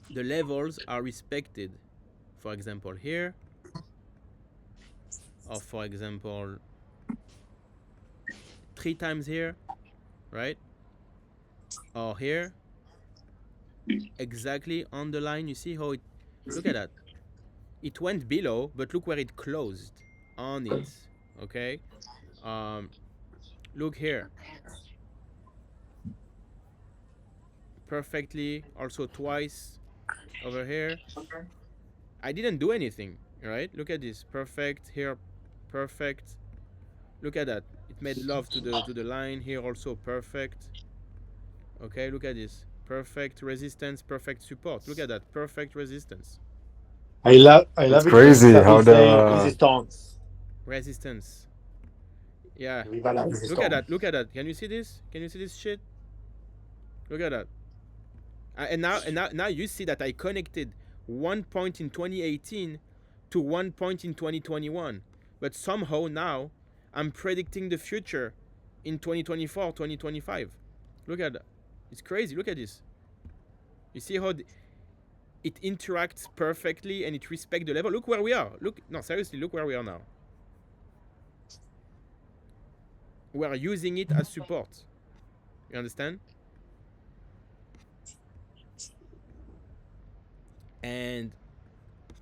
the levels are respected. For example, here, or for example, 3 times here, right? Or here, exactly on the line. You see how it, look at that. It went below, but look where it closed on it, okay? Look here. perfectly. Also twice over here. I didn't do anything, right? Look at this. Perfect here, perfect. Look at that. It made love to the line here. Also perfect. Okay, look at this. Perfect resistance, perfect support. Look at that. Perfect resistance. I It's love it when crazy Sami how say the resistance. Resistance. Yeah. Viva la Look at resistance. that. Look at that. Can you see this? Can you see this shit? Look at that. And now you see that I connected one point in 2018 to one point in 2021. But somehow now I'm predicting the future in 2024, 2025. Look at that. It's crazy. Look at this. You see how it interacts perfectly and it respects the level. Look where we are. Look, no, seriously, look where we are now. We are using it as support. You understand? And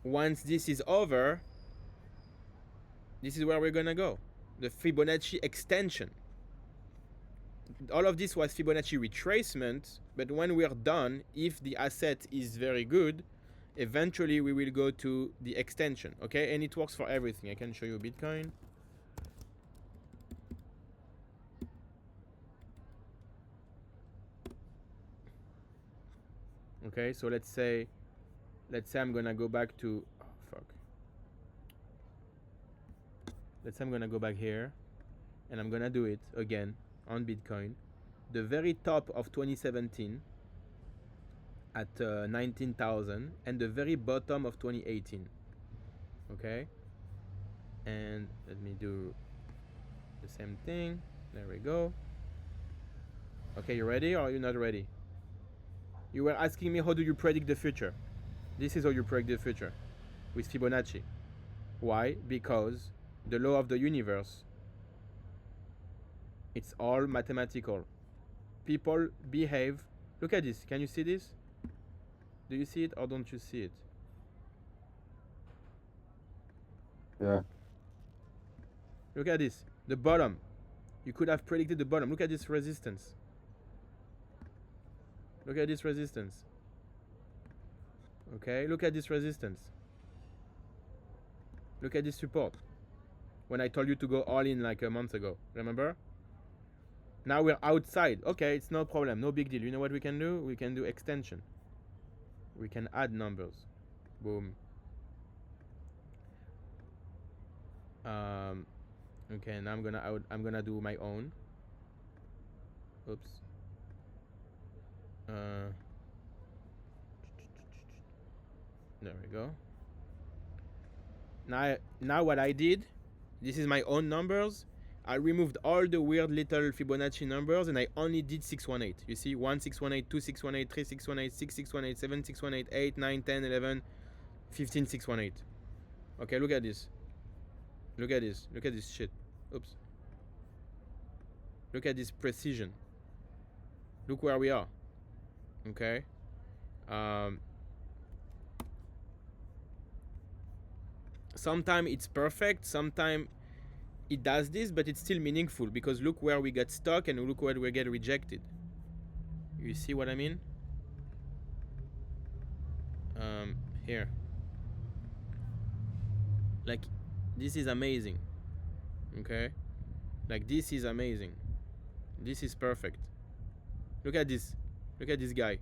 once this is over, this is where we're gonna go. The Fibonacci extension. All of this was Fibonacci retracement, but when we're done, if the asset is very good, eventually we will go to the extension, okay? And it works for everything. I can show you Bitcoin. Okay, so let's say I'm gonna go back to, oh fuck. Let's say I'm gonna go back here, and I'm gonna do it again on Bitcoin. The very top of 2017 at 19,000 and the very bottom of 2018. Okay, and let me do the same thing. There we go. Okay, you ready or are you not ready? You were asking me how do you predict the future. This is how you predict the future with Fibonacci. Why? Because the law of the universe, it's all mathematical. People behave. Look at this. Can you see this? Do you see it or don't you see it? yeah. Look at this. The bottom. You could have predicted the bottom. Look at this resistance. Look at this resistance. Okay, look at this resistance. Look at this support. When I told you to go all in like a month ago. Remember? Now we're outside. Okay, it's no problem. No big deal. You know what we can do? We can do extension. We can add numbers. Boom. Okay, now I'm gonna do my own. Oops. There we go. Now what I did, this is my own numbers. I removed all the weird little Fibonacci numbers and I only did 618. You see, 1618, 2618, 3618, 6618, 7618, 8, 9, 10, 11, 15, 618. Okay, look at this. Look at this. Look at this shit. Oops. Look at this precision. Look where we are. Okay. Sometimes it's perfect, sometimes it does this, but it's still meaningful because look where we get stuck and look where we get rejected. You see what I mean? Here. Like, this is amazing. Okay? Like, this is amazing. This is perfect. Look at this. Look at this guy.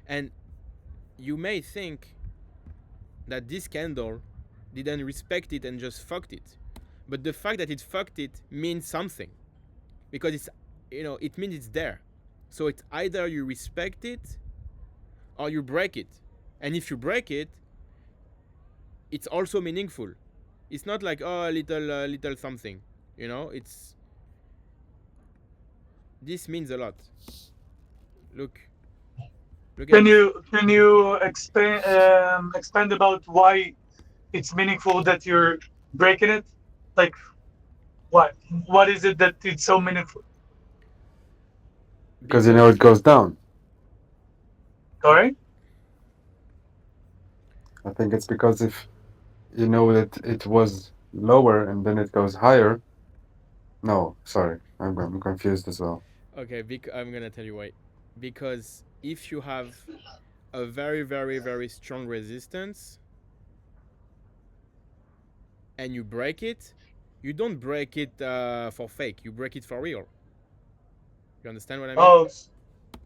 And you may think that this candle didn't respect it and just fucked it. But the fact that it fucked it means something. Because it's, it means it's there. So it's either you respect it or you break it. And if you break it, it's also meaningful. It's not like, oh, little something. It's, this means a lot. Look at Can this. you expand about why it's meaningful that you're breaking it? Like, what is it that it's so meaningful? Because you know it goes down. Sorry? I think it's because if you know that it was lower and then it goes higher. No, sorry, I'm confused as well. Okay, I'm gonna tell you why. Because if you have a very, very, very strong resistance and you break it, you don't break it for fake. You break it for real. You understand what I mean? Oh,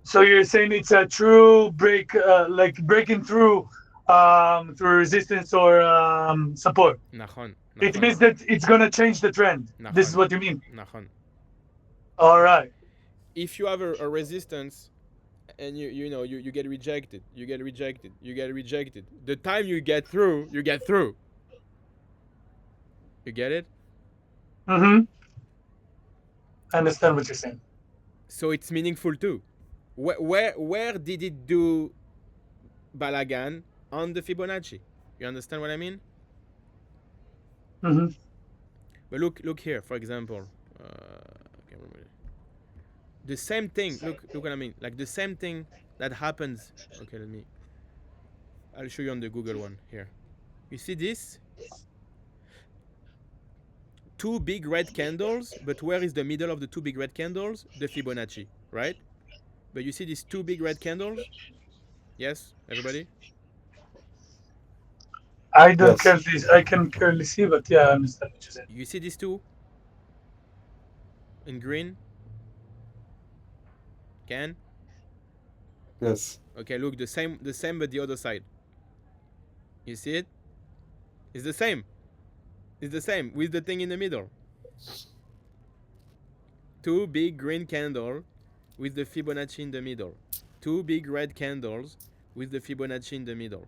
so you're saying it's a true break, like breaking through resistance or support. Nachon. It Nachon. means that it's gonna change the trend. This is Nachon. what you mean. Nachon. All right. If you have a resistance and you get rejected, you get rejected, you get rejected. The time you get through, you get through. You get it? Mm-hmm. I understand what you're saying. So it's meaningful too. Where did it do balagan? On the Fibonacci. You understand what I mean? Mm-hmm. But look here, for example. Okay, the same thing. Look what I mean. Like the same thing that happens. Okay, I'll show you on the Google one here. You see this? Two big red candles, but where is the middle of the two big red candles? The Fibonacci, right? But you see these two big red candles? Yes, everybody? I don't Yes. care this. I can clearly see, but yeah, I understand what you're saying. You see these two in green? Can? Yes. Okay, look, the same, but the other side. You see it? It's the same. It's the same with the thing in the middle. Two big green candles with the Fibonacci in the middle. Two big red candles with the Fibonacci in the middle.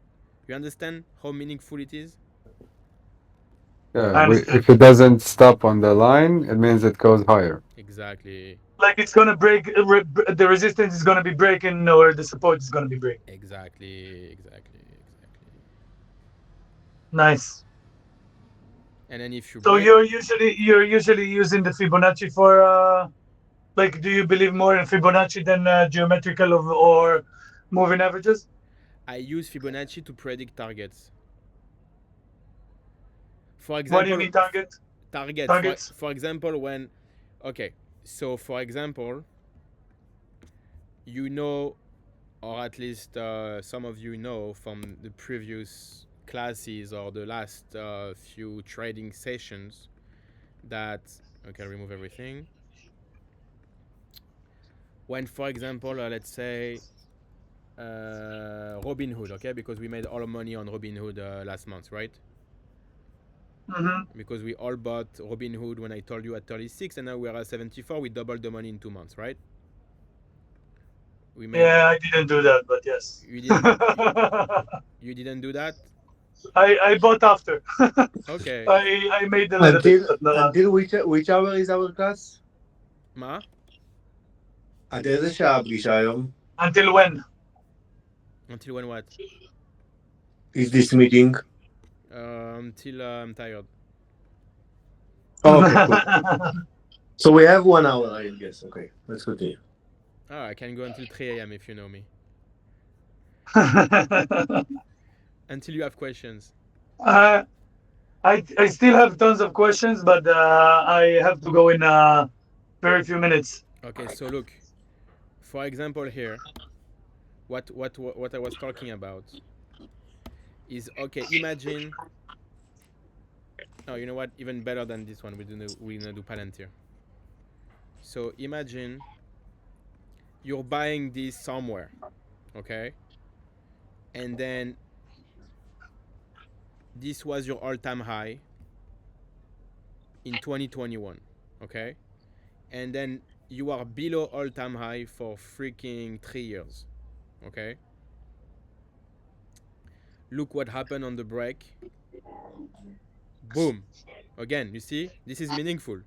You understand how meaningful it is? Yeah. I understand. If it doesn't stop on the line, it means it goes higher. Exactly. Like it's gonna break. The resistance is gonna be breaking, or the support is gonna be breaking. Exactly. Nice. And then if you So break, you're usually using the Fibonacci for like, do you believe more in Fibonacci than geometrical or moving averages? I use Fibonacci to predict targets. For What do you example, mean targets? targets. Targets. For example, when, okay, so for example, you know, or at least some of you know from the previous classes or the last few trading sessions that, okay, remove everything. When, for example, let's say Robinhood, okay, because we made all the money on Robinhood last month, right? Mm-hmm. Because we all bought Robinhood when I told you at 36, and now we're at 74. We doubled the money in 2 months, right? We made. Yeah, I didn't do that, but yes. You didn't. You didn't do that. I bought after. Okay. I made a little bit, Until but until which hour is our class? מה? עד איזה שעה הפגישה היום? until when? Until when what? Is this meeting? Until I'm tired. Oh, okay, cool. So we have 1 hour, I guess. Okay, let's continue. Oh, I can go until 3 a.m. if you know me. Until you have questions. I still have tons of questions, but I have to go in very few minutes. Okay, so look. For example, here, what I was talking about is, okay. Imagine. Oh, you know what? Even better than this one, we're gonna do Palantir. So imagine you're buying this somewhere, okay? And then this was your all-time high in 2021, okay? And then you are below all-time high for freaking 3 years, okay? Look what happened on the break. Boom. Again, you see? This is meaningful.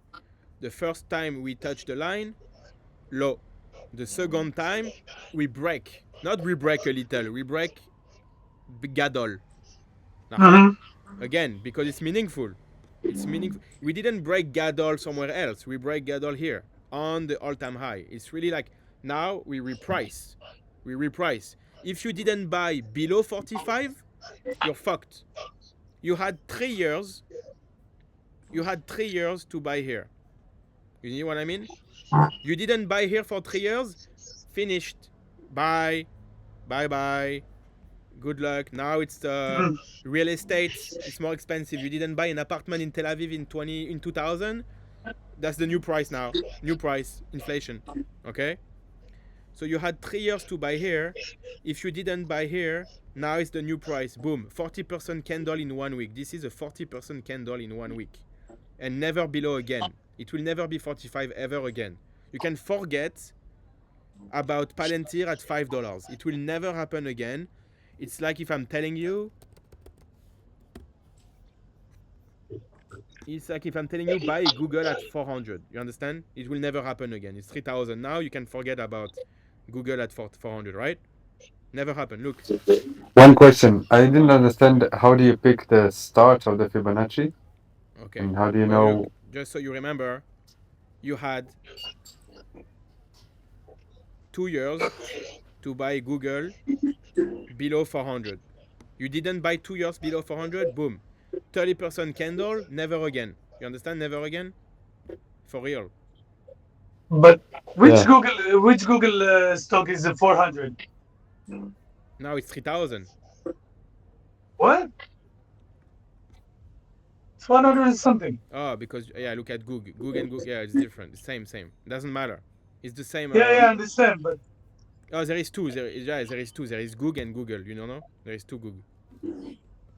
The first time we touch the line, low. The second time, we break. Not we break a little, we break gadol. Mm-hmm. Again, because it's meaningful. It's meaningful. We didn't break gadol somewhere else. We break gadol here on the all-time high. It's really like now we reprice. We reprice. If you didn't buy below 45, you're fucked. You had 3 years. You had 3 years to buy here. You know what I mean? You didn't buy here for 3 years, finished. Bye. Bye bye. Good luck. Now it's the real estate. It's more expensive. You didn't buy an apartment in Tel Aviv in 2000. That's the new price now. New price. Inflation. Okay? So you had 3 years to buy here. If you didn't buy here, now it's the new price. Boom. 40% candle in 1 week. This is a 40% candle in 1 week. And never below again. It will never be 45 ever again. You can forget about Palantir at $5. It will never happen again. It's like if I'm telling you, buy Google at 400. You understand? It will never happen again. It's 3,000 now. You can forget about Google at 400, right? Never happen. Look. One question. I didn't understand. How do you pick the start of the Fibonacci? Okay. And how do you Well, know? look, just so you remember, you had 2 years to buy Google below 400. You didn't buy 2 years below 400, boom. 30% candle, never again. You understand? Never again? For real. But Yeah. which Google stock is the 400? Now it's 3,000. What? It's 100 and something. Oh, because, yeah, look at Google. Google and Google, yeah, it's different. Same. Doesn't matter. It's the same. Yeah, I understand, but Oh, there is two. There is two. There is Google and Google. You don't know? There is two Google.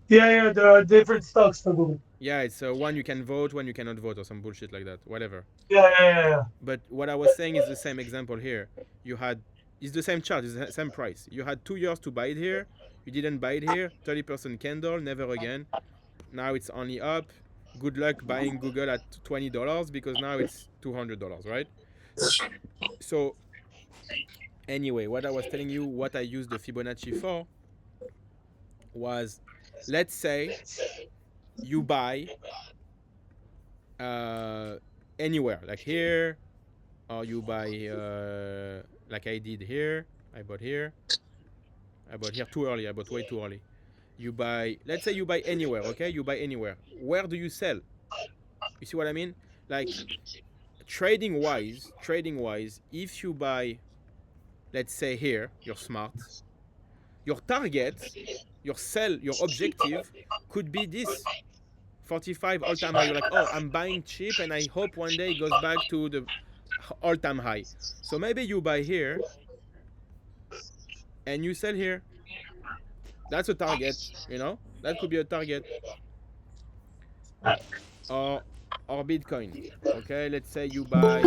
yeah, there are different stocks for Google. Yeah, it's one you can vote, one you cannot vote, or some bullshit like that. Whatever. Yeah. But what I was saying is the same example here. It's the same chart, it's the same price. You had 2 years to buy it here. You didn't buy it here. 30% candle, never again. Now it's only up. Good luck buying Google at $20 because now it's $200, right? So, anyway, what I was telling you, what I used the Fibonacci for was, let's say you buy anywhere, like here, or you buy like I did here. I bought here too early. I bought way too early. You buy, let's say you buy anywhere, okay? You buy anywhere. Where do you sell? You see what I mean? Like trading wise, if you buy, let's say here, you're smart. Your target, your objective could be this 45 all-time high. You're like, oh, I'm buying cheap and I hope one day it goes back to the all-time high. So maybe you buy here and you sell here. That's a target, you know? That could be a target. Or Bitcoin. Okay, let's say you buy.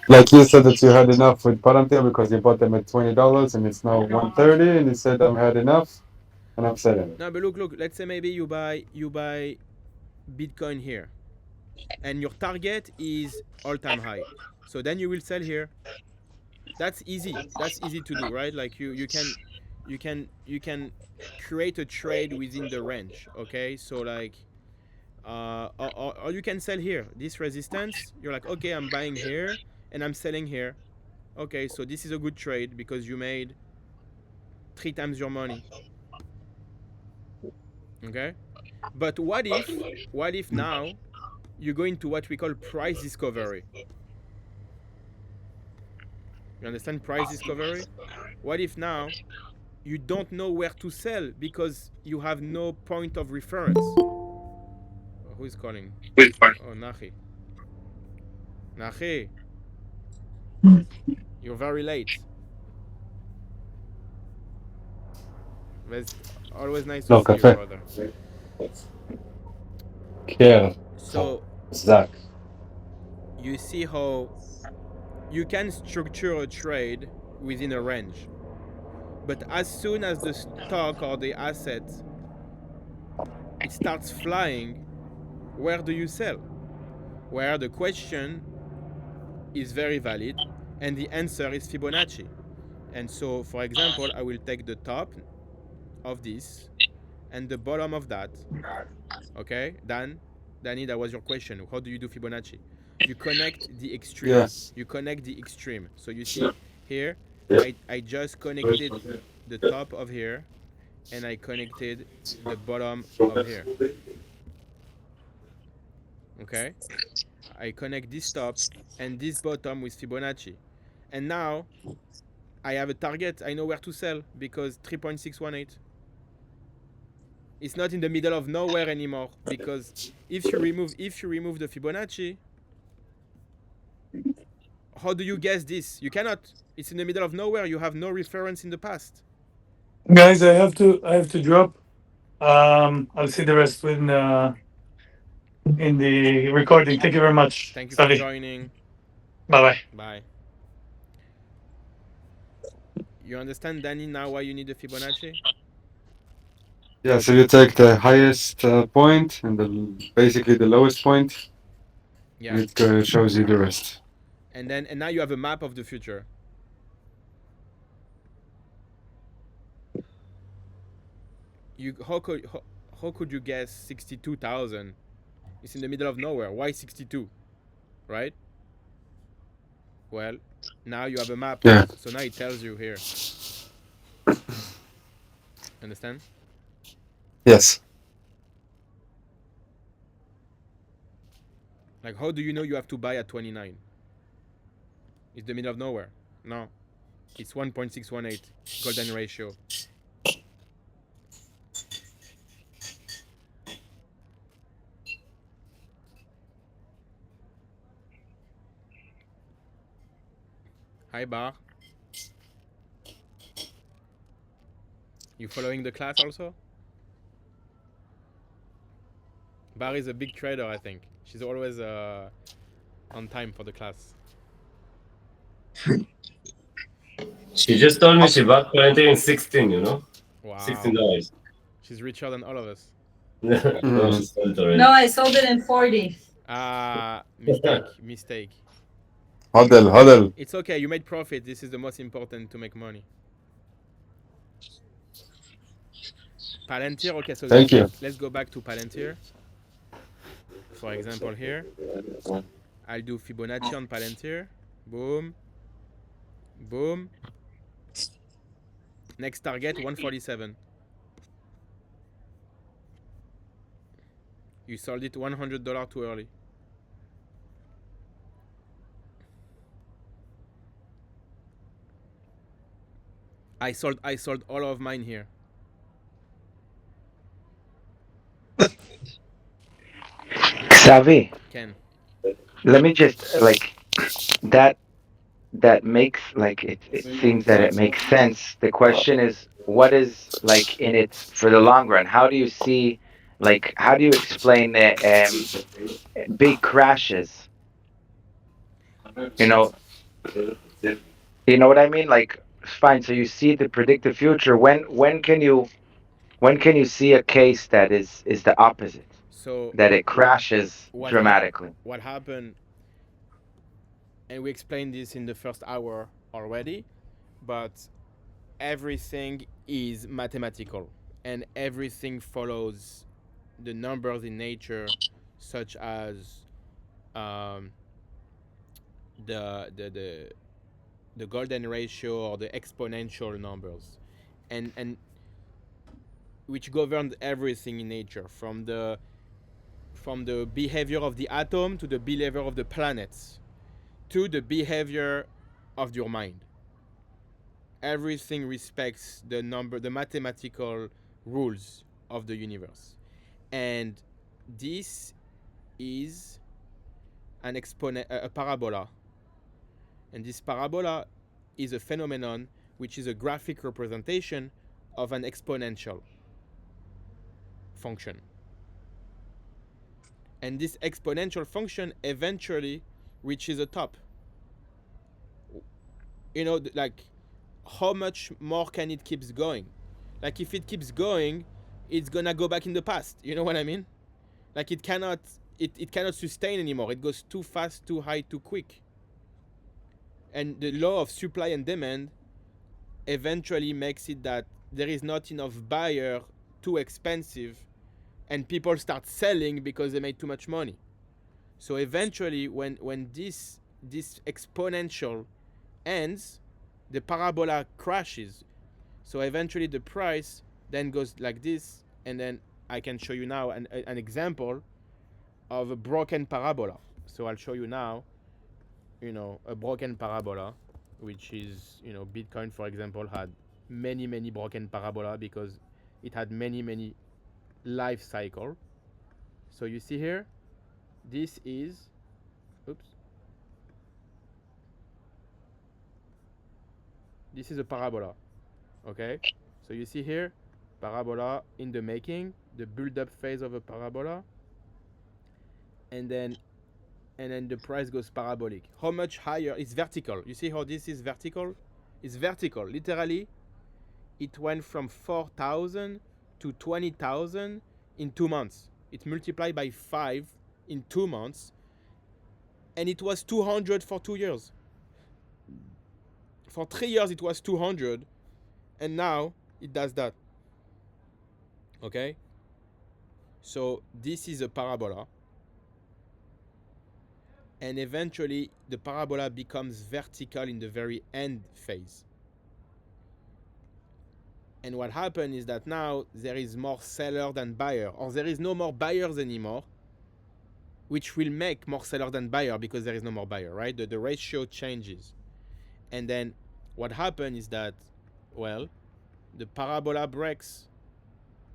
Like you said that you had enough with Palantir because you bought them at $20 and it's now 130, and you said I had enough and I'm selling it. No, but look. Let's say maybe you buy Bitcoin here, and your target is all-time high. So then you will sell here. That's easy. That's easy to do, right? Like you can create a trade within the range. Okay, so like or you can sell here. This resistance, you're like, okay, I'm buying here and I'm selling here. Okay, so this is a good trade because you made 3 times your money. Okay, but what if now you go into what we call price discovery? You understand price discovery? What if now you don't know where to sell because you have no point of reference? Oh, who is calling? Oh, Nahi. You're very late. It's always nice to No, see you, cafe. brother. Care. So Zach. you see how you can structure a trade within a range, but as soon as the stock or the asset it starts flying, where do you sell? Where the question is very valid and the answer is Fibonacci. And so, for example, I will take the top of this and the bottom of that. Okay, Danny, that was your question. How do you do Fibonacci? You connect the extreme. Yes. You connect the extreme. So you see here, Yeah. I just connected the top of here and I connected the bottom of here. Okay, I connect this top and this bottom with Fibonacci. And now I have a target. I know where to sell because 3.618. It's not in the middle of nowhere anymore because if you remove the Fibonacci, how do you guess this? You cannot. It's in the middle of nowhere. You have no reference in the past. Guys, I have to drop. I'll see the rest in the recording. Thank you very much. Thank you for Sorry. joining. Bye bye. Bye. You understand, Danny, now why you need the Fibonacci? Yeah, so you take the highest point and basically the lowest point, Yeah. and it shows you the rest. And now you have a map of the future. How could you guess 62,000? It's in the middle of nowhere. Why 62? Right? Well, now you have a map. Yeah. So now it tells you here. Understand? Yes. Like, how do you know you have to buy at 29? It's the middle of nowhere. No. It's 1.618 golden ratio. Hi, Bar. You following the class also? Bar is a big trader, I think. She's always on time for the class. She just told me she bought planter in 16, you know? Wow. $16. She's richer than all of us. No, she sold it already. No, I sold it in 40. Mistake. Huddle. It's okay, you made profit. This is the most important to make money. Palantir, okay, so Thank you. let's go back to Palantir. For example, here, I'll do Fibonacci on Palantir. Boom. Boom. Next target, 147. You sold it $100 too early. I sold all of mine here. Xavi, Ken. let me just that makes it seems that it makes sense. The question is what is in it for the long run? How do you see how do you explain the big crashes? You know you know what I mean? Fine, so you see the predictive future. When can you see a case that is the opposite? So That it crashes dramatically. What happened, and we explained this in the first hour already, but everything is mathematical and everything follows the numbers in nature, such as um, the golden ratio or the exponential numbers, and which governed everything in nature, from the behavior of the atom to the behavior of the planets to the behavior of your mind. Everything respects the mathematical rules of the universe, and this is a parabola, and this parabola is a phenomenon which is a graphic representation of an exponential function. And this exponential function eventually reaches a top. How much more can it keeps going? If it keeps going, it's gonna go back in the past. You know what I mean? It cannot sustain anymore. It goes too fast, too high, too quick. And the law of supply and demand eventually makes it that there is not enough buyer, too expensive, and people start selling because they made too much money. So eventually, when this exponential ends, the parabola crashes. So eventually the price then goes like this, and then I can show you now an example of a broken parabola. So I'll show you now, a broken parabola. which is, Bitcoin, for example, had many broken parabola because it had many life cycle. So you see here, this is, oops, this is a parabola. Okay, so you see here, parabola in the making, the build-up phase of a parabola, and then the price goes parabolic. How much higher? It's vertical. You see how this is vertical? It's vertical. Literally, it went from 4,000 to 20,000 in 2 months. It multiplied by 5 in 2 months, and it was 200 for 2 years. For 3 years, it was 200, and now it does that. Okay? So this is a parabola, and eventually the parabola becomes vertical in the very end phase. And what happened is that now there is more seller than buyer, or there is no more buyers anymore, which will make more seller than buyer because there is no more buyer, right? The ratio changes. And then what happened is that, well, the parabola breaks.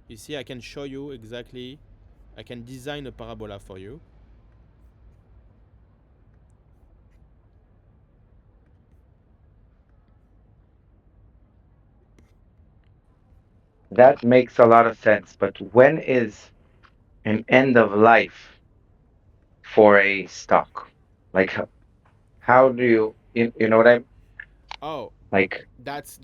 You see, I can show you exactly, I can design a parabola for you. That makes a lot of sense. But when is an end of life for a stock? Like, how do you know what I'm Oh, like? that's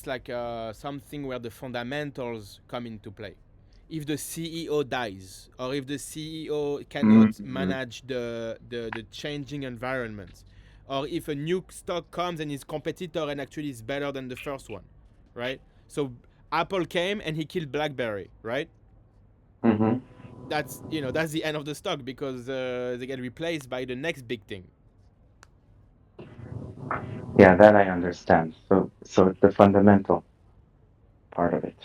like something where the fundamentals come into play. If the CEO dies, or if the CEO cannot Mm-hmm. manage the changing environment, or if a new stock comes and his competitor and actually is better than the first one, right? So Apple came and he killed BlackBerry, right? Mm-hmm. That's the end of the stock because they get replaced by the next big thing. Yeah, that I understand. So it's the fundamental part of it.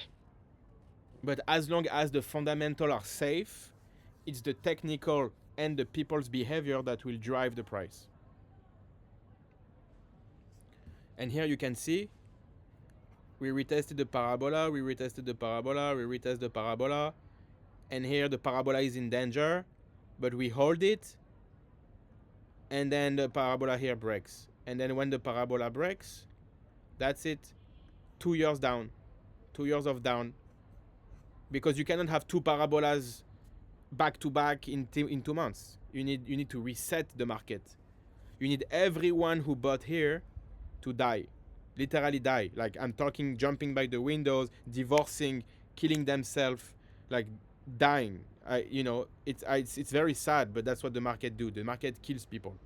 But as long as the fundamentals are safe, it's the technical and the people's behavior that will drive the price. And here you can see we retested the parabola, we retested the parabola, we retest the parabola, and here the parabola is in danger, but we hold it, and then the parabola here breaks. And then when the parabola breaks, that's it. 2 years down, 2 years of down, because you cannot have two parabolas back to back in 2 months. You need to reset the market. You need everyone who bought here to die, literally die. Like I'm talking, jumping by the windows, divorcing, killing themselves, like dying. It's very sad, but that's what the market do. The market kills people.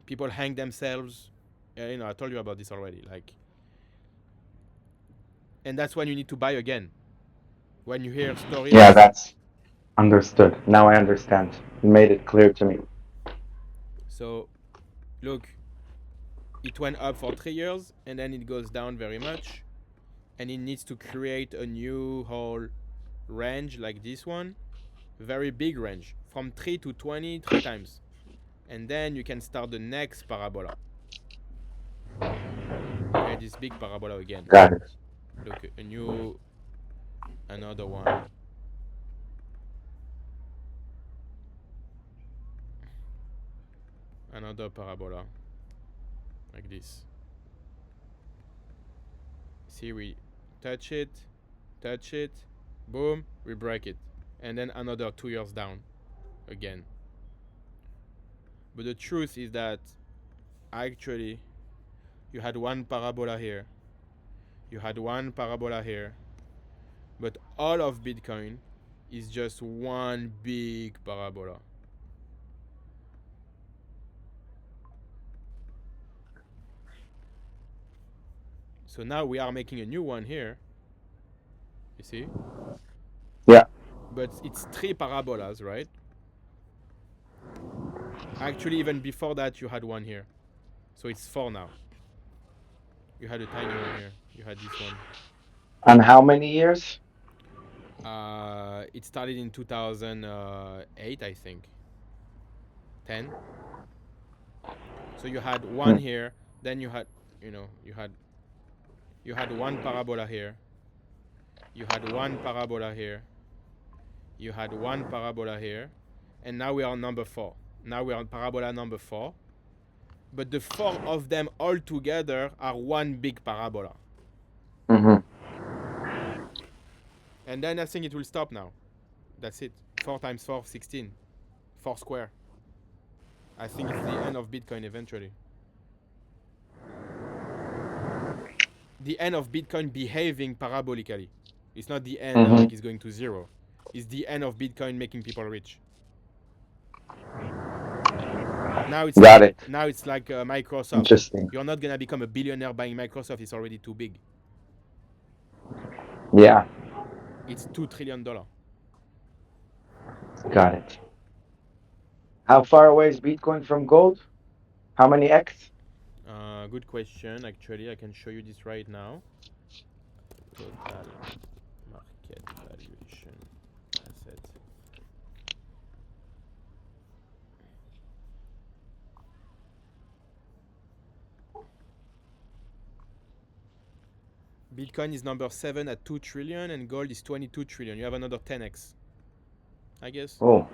People hang themselves. I told you about this already. Like, and that's when you need to buy again. When you hear Yeah, stories. that's understood. Now I understand. You made it clear to me. So look, it went up for 3 years and then it goes down very much, and it needs to create a new whole range like this one, very big range from 3 to 20 3 times, and then you can start the next parabola. Okay, this big parabola again. Got it. Look, another one, another parabola like this. See, we touch it, boom, we break it, and then another 2 years down again. But the truth is that actually you had one parabola here, you had one parabola here, but all of Bitcoin is just one big parabola. So now we are making a new one here, you see? Yeah. But it's three parabolas, right? Actually, even before that, you had one here. So it's four now. You had a tiny one here. You had this one. And how many years? It started in 2008, I think. 10. So you had one here, then you had, you had one parabola here, you had one parabola here, you had one parabola here, and now we are on number 4. Now we are on parabola number 4, but the 4 of them all together are one big parabola. Mm-hmm. And then I think it will stop now. That's it. 4 times 4, 16. 4 square. I think it's the end of Bitcoin eventually. The end of Bitcoin behaving parabolically. It's not the end like it's going to 0. It's the end of Bitcoin making people rich. Now it's Got like, it. now it's like Microsoft. Interesting. You're not gonna become a billionaire buying Microsoft. It's already too big. Yeah, It's $2 trillion. got it. How far away is Bitcoin from gold? How many X? Good question. Actually, I can show you this right now. Total market valuation asset. Bitcoin is number 7 at 2 trillion and gold is 22 trillion. You have another 10x, I guess. Oh,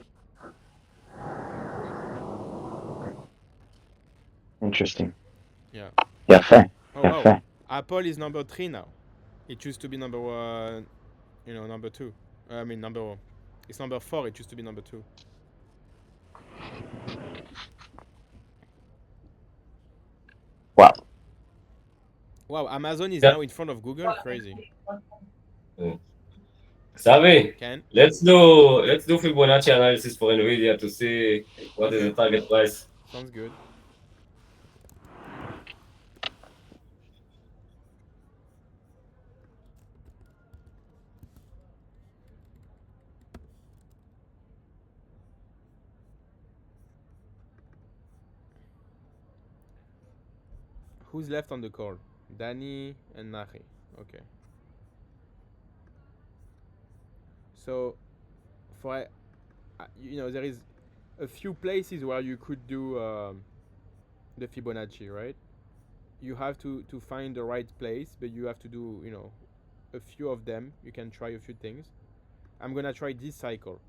interesting. Yeah. Yeah, fair. Oh, Yeah, wow. fair. Apple is number 3 now. It used to be number 1, number 2. It's number 4. It used to be number 2. Wow. Wow, Amazon is Yeah. now in front of Google. Crazy. Savi, Can? let's do Fibonacci analysis for Nvidia to see what is Okay. the target price. Sounds good. Who's left on the call? Danny and Nahi. Okay. So, there is a few places where you could do the Fibonacci, right? You have to find the right place, but you have to do, a few of them. You can try a few things. I'm gonna try this cycle,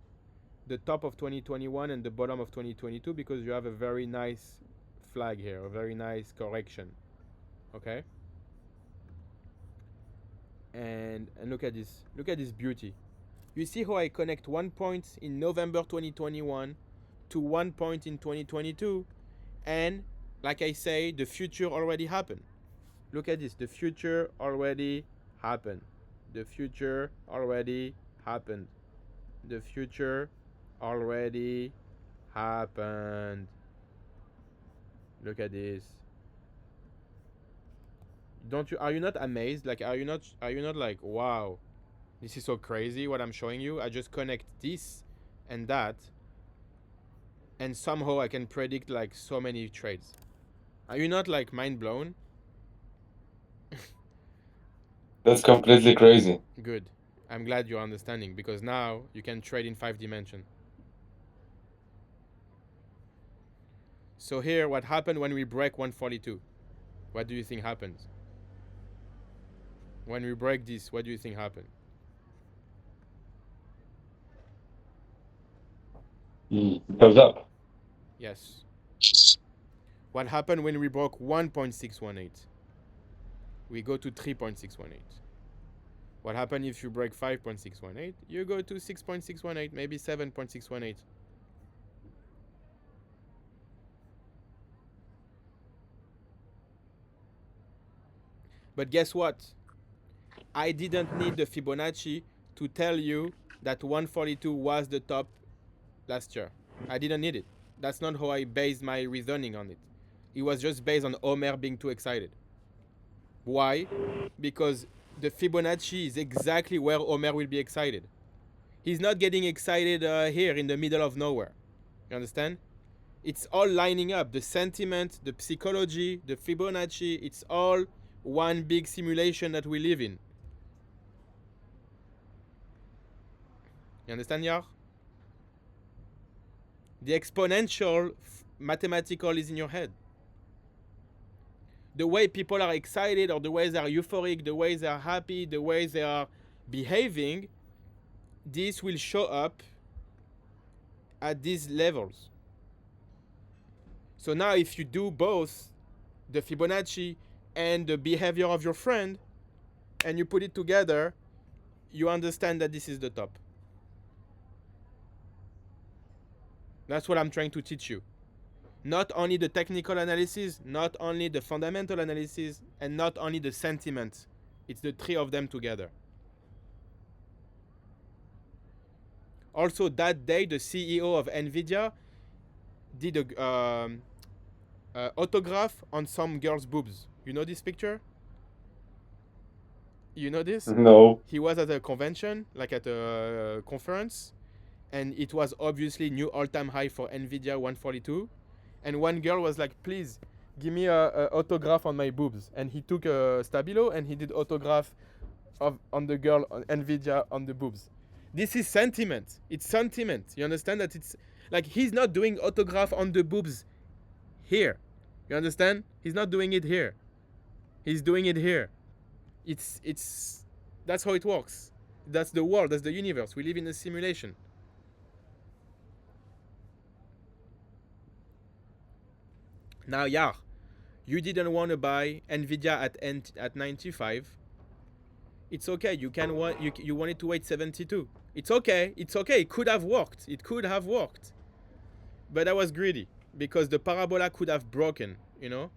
the top of 2021 and the bottom of 2022, because you have a very nice flag here, a very nice correction. Okay. And look at this beauty. You see how I connect one point in November 2021 to one point in 2022, and like I say, the future already happened. Look at this, the future already happened. The future already happened. The future already happened. Look at this. Are you not amazed? Like, are you not like, wow, this is so crazy what I'm showing you? I just connect this and that, and somehow I can predict like so many trades. Are you not like mind blown? That's completely crazy. Good. I'm glad you're understanding, because now you can trade in 5 dimensions. So here, what happened when we break 142? What do you think happens? When we break this, what do you think happened? It goes up. Yes. What happened when we broke 1.618? We go to 3.618. What happened if you break 5.618? You go to 6.618, maybe 7.618. But guess what? I didn't need the Fibonacci to tell you that 142 was the top last year. I didn't need it. That's not how I based my reasoning on it. It was just based on Omer being too excited. Why? Because the Fibonacci is exactly where Omer will be excited. He's not getting excited here in the middle of nowhere. You understand? It's all lining up. The sentiment, the psychology, the Fibonacci, it's all one big simulation that we live in. You understand, Yar? The exponential mathematical is in your head. The way people are excited, or the way they are euphoric, the way they are happy, the way they are behaving, this will show up at these levels. So now if you do both the Fibonacci and the behavior of your friend, and you put it together, you understand that this is the top. That's what I'm trying to teach you. Not only the technical analysis, not only the fundamental analysis, and not only the sentiment. It's the three of them together. Also, that day, the CEO of NVIDIA did a autograph on some girl's boobs. You know this picture? You know this? No. He was at a convention, like at a conference, and it was obviously new all-time high for NVIDIA 142. And one girl was like, please, give me a autograph on my boobs. And he took a Stabilo and he did autograph on the girl on NVIDIA on the boobs. This is sentiment. It's sentiment. You understand that it's like he's not doing autograph on the boobs here. You understand? He's not doing it here. He's doing it here. It's that's how it works. That's the world. That's the universe. We live in a simulation. Now, yeah, you didn't want to buy NVIDIA at 95. It's okay. You wanted to wait 72. It's okay. It's okay. It could have worked. It could have worked. But I was greedy because the parabola could have broken. You know,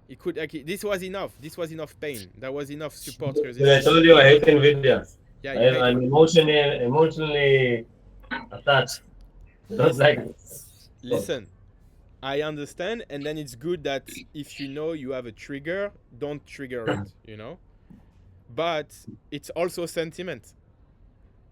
it could. Like, this was enough. This was enough pain. That was enough support I resistance. told you I hate NVIDIA. Yeah, you hate I'm it. emotionally attached. Don't like it. Listen, I understand, and then it's good that if you know you have a trigger, don't trigger it. You know, but it's also sentiment.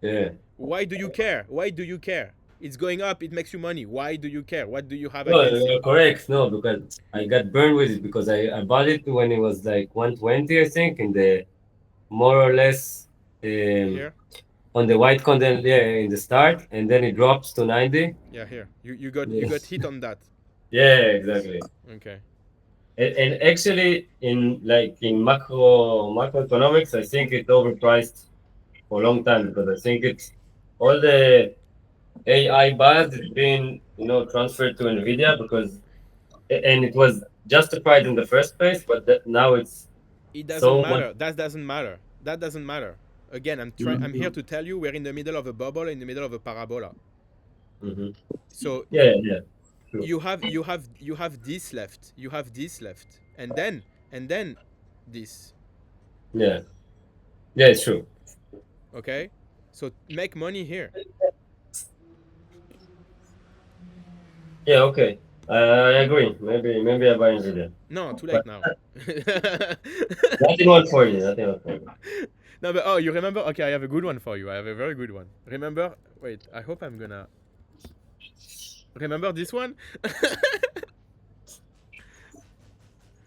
Yeah. Why do you care? Why do you care? It's going up. It makes you money. Why do you care? What do you have No, against you're it? correct. No, because I got burned with it because I bought it when it was like 120, I think, in the more or less Here, on the white content there in the start, and then it drops to 90. yeah, here. You got hit on that. Yeah, exactly. Okay. And actually, in macroeconomics, I think it's overpriced for a long time because I think it's all the AI buzz is being transferred to NVIDIA and it was justified in the first place, but now it's It doesn't so matter. much. That doesn't matter. That doesn't matter. Again, I'm here to tell you we're in the middle of a bubble, in the middle of a parabola. Mm-hmm. So Yeah. True. you have this left. You have this left, and then this. Yeah, it's true. Okay. So make money here. Yeah, okay. I agree. Maybe I buy NVIDIA. No, too late now. Nothing one for you. No, but you remember? Okay, I have a good one for you. I have a very good one. Remember? Wait, I hope I'm gonna. Remember this one?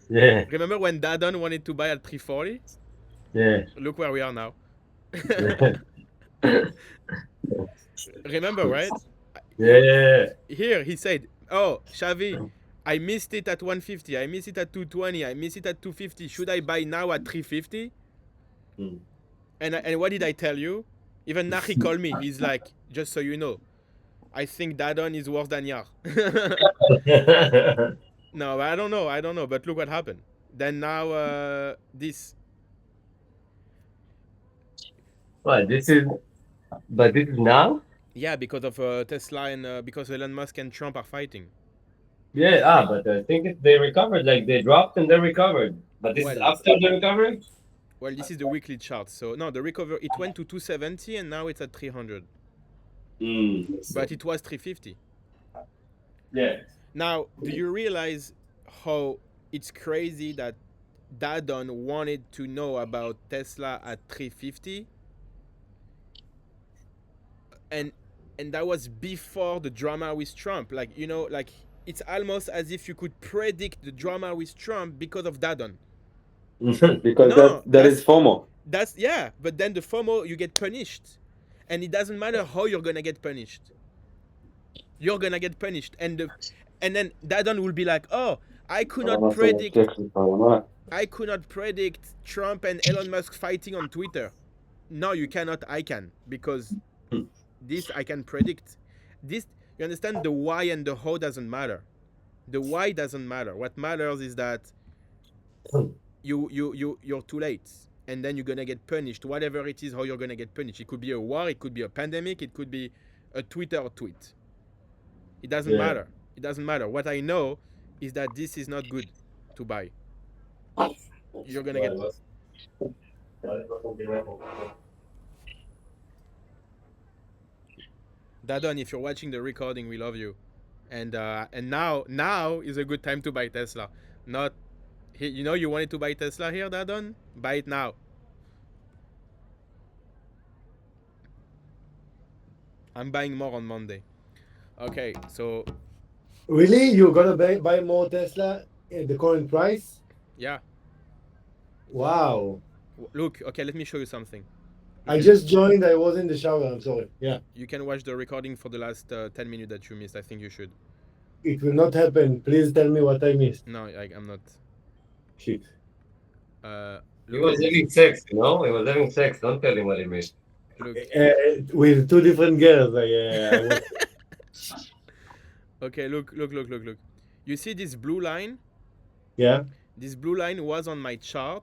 Yeah. Remember when Dadon wanted to buy at 340? Yeah. Look where we are now. Remember, right? Yeah. Here he said, "Oh, Xavi, I missed it at 150. I missed it at 220. I missed it at 250. Should I buy now at 350?" Hmm. And what did I tell you? Even Nahi called me. He's like, "Just so you know, I think Dadon is worse than Yar." No, I don't know. But look what happened. Then now this. What? This is now? Yeah, because of Tesla and because Elon Musk and Trump are fighting. Yeah. But I think they recovered. Like they dropped and they recovered. But this is Well, after the recovery. Well, this is the weekly chart. So no, the recovery it went to 270 and now it's at 300. But it was 350. Yeah. Now, do you realize how it's crazy that Dadon wanted to know about Tesla at 350? And that was before the drama with Trump. Like, like it's almost as if you could predict the drama with Trump because of Dadon. Because No, that is FOMO. That's yeah, but then the FOMO you get punished. And it doesn't matter how you're gonna get punished. You're gonna get punished. And And then Dadon will be like, "Oh, I could not خلاص أنا predict. شكلي طالما. I could not predict Trump and Elon Musk fighting on Twitter." No, you cannot. I can, because this I can predict. This, you understand, the why and the how doesn't matter. The why doesn't matter. What matters is that you're too late, and then you're gonna get punished. Whatever it is, how you're gonna get punished. It could be a war. It could be a pandemic. It could be a Twitter tweet. It doesn't Yeah. matter. It doesn't matter. What I know is that this is not good to buy. You're gonna get. Dadon, if you're watching the recording, we love you, and now is a good time to buy Tesla. Not, you know, you wanted to buy Tesla here, Dadon. Buy it now. I'm buying more on Monday. Okay, so Really? You're gonna buy more Tesla at the current price? yeah, Wow. look. Okay, let me show you something. I just joined. I was in the shower. I'm sorry. Yeah. You can watch the recording for the last 10 minutes that you missed. I think you should. It will not happen. Please tell me what I missed. No, I'm not. Shit. He was having sex, you know? He was having sex. Don't tell him what he missed. Look. With two different girls. Okay, look. You see this blue line? Yeah. This blue line was on my chart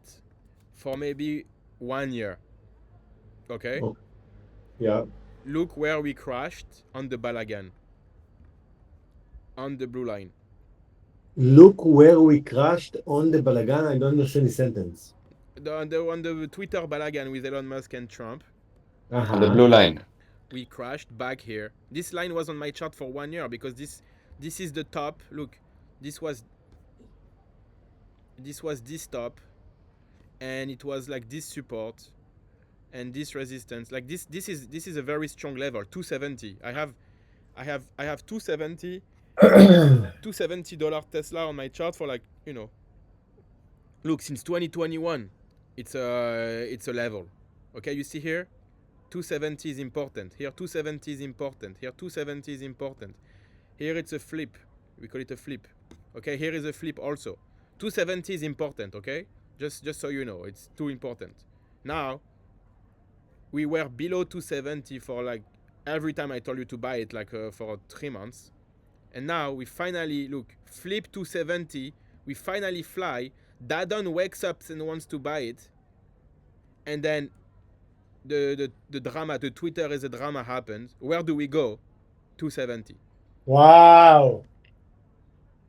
for maybe 1 year. Okay? Oh. Yeah. Look where we crashed on the Balagan. On the blue line. Look where we crashed on the Balagan. I don't understand the sentence. On the Twitter Balagan with Elon Musk and Trump, Uh-huh. The blue line. we crashed back here. This line was on my chart for 1 year because this is the top. Look, this was this top, and it was like this support and this resistance. Like this is a very strong level. 270. I have 270 $270 Tesla on my chart for, like, you know. Look, since 2021, it's a level. Okay, you see here, 270 is important. Here, 270 is important. Here, 270 is important. Here, it's a flip. We call it a flip. Okay, here is a flip also. 270 is important. Okay, just so you know, it's too important. Now, we were below 270 for, like, every time I told you to buy it, like, for 3 months. And now we finally, look, flip 270. We finally fly. Dadon wakes up and wants to buy it. And then the drama, the Twitter is a drama happens. Where do we go? 270. Wow.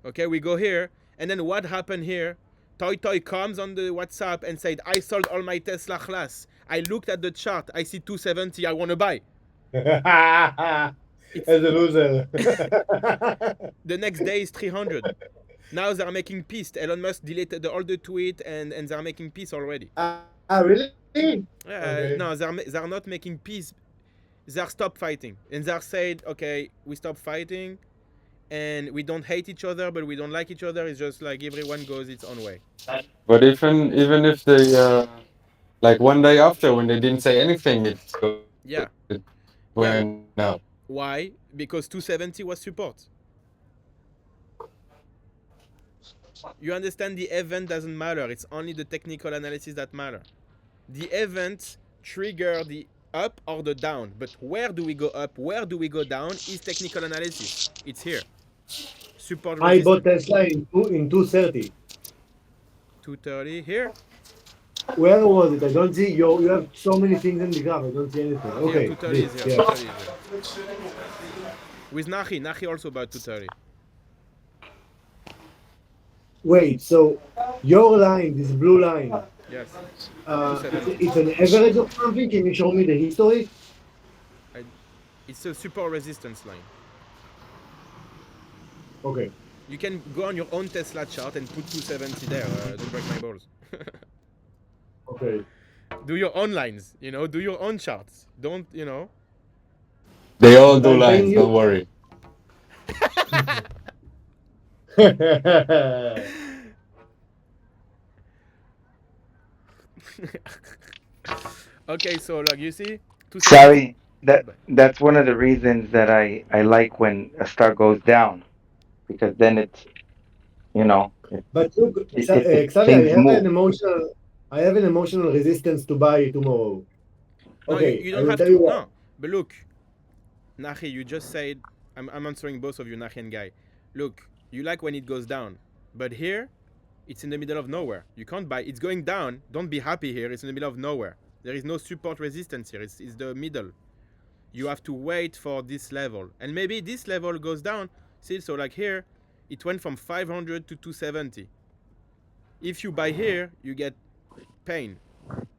Okay, we go here. And then what happened here? Toy comes on the WhatsApp and said, I sold all my Tesla class. I looked at the chart. I see 270. I want to buy. As a loser. The next day is 300. Now they're making peace. Elon Musk deleted all the tweet and they're making peace already. Really? Okay. No, they're not making peace. They're stop fighting. And they're said, okay, we stop fighting and we don't hate each other, but we don't like each other. It's just like everyone goes its own way. But even if they like 1 day after, when they didn't say anything, Yeah. went up. Why? Because 270 was support. You understand, the event doesn't matter. It's only the technical analysis that matter. The event trigger the up or the down. But where do we go up? Where do we go down is technical analysis. It's here. Support I resistance. bought Tesla in 230. 230 here. Where was it? I don't see. You have so many things in the graph. I don't see anything. Okay. Here, 230 is here. Yeah. 230 is here. With Nahi also about 230. Wait. So your line, this blue line, Yes. it's an average of something. Can you show me the history? It's a support resistance line. Okay. You can go on your own Tesla chart and put 270 there. Don't break my balls. Okay. Do your own lines, do your own charts. Don't, They all do Like lines. you- Don't worry. Okay, so like you see, Sally, that's one of the reasons that I like when a star goes down, because then it's, you know, But look, Xavier, things move. I have an emotional resistance to buy tomorrow. No, Okay, you I don't will have tell to. you what. No, but look, Nahi, you just said, I'm answering both of you, Nahi and Guy. Look, you like when it goes down, but here, it's in the middle of nowhere. You can't buy. It's going down. Don't be happy here. It's in the middle of nowhere. There is no support resistance here. It's the middle. You have to wait for this level, and maybe this level goes down. See, so like here, it went from 500 to 270. If you buy here, you get pain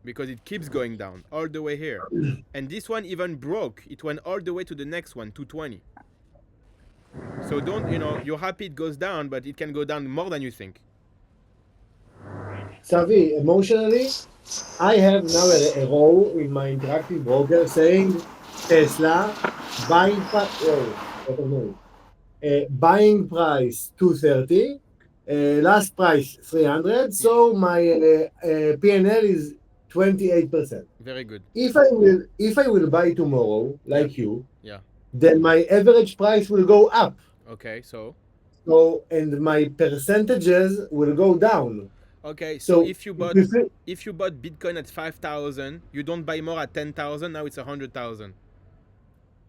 because it keeps going down all the way here. And this one even broke. It went all the way to the next one, 220. So don't, you're happy it goes down, but it can go down more than you think. Xavi, emotionally, I have now a row in my interactive broker saying Tesla buying price. Whoa, what a noise. Buying price 230, last price 300. Yeah, So my P&L is 28%. very good. If I will buy tomorrow, Yeah, like you, yeah. then my average price will go up. Okay, so And my percentages will go down. okay, so So if you if bought you think, if you bought Bitcoin at 5,000, you don't buy more at 10,000. Now it's 100,000.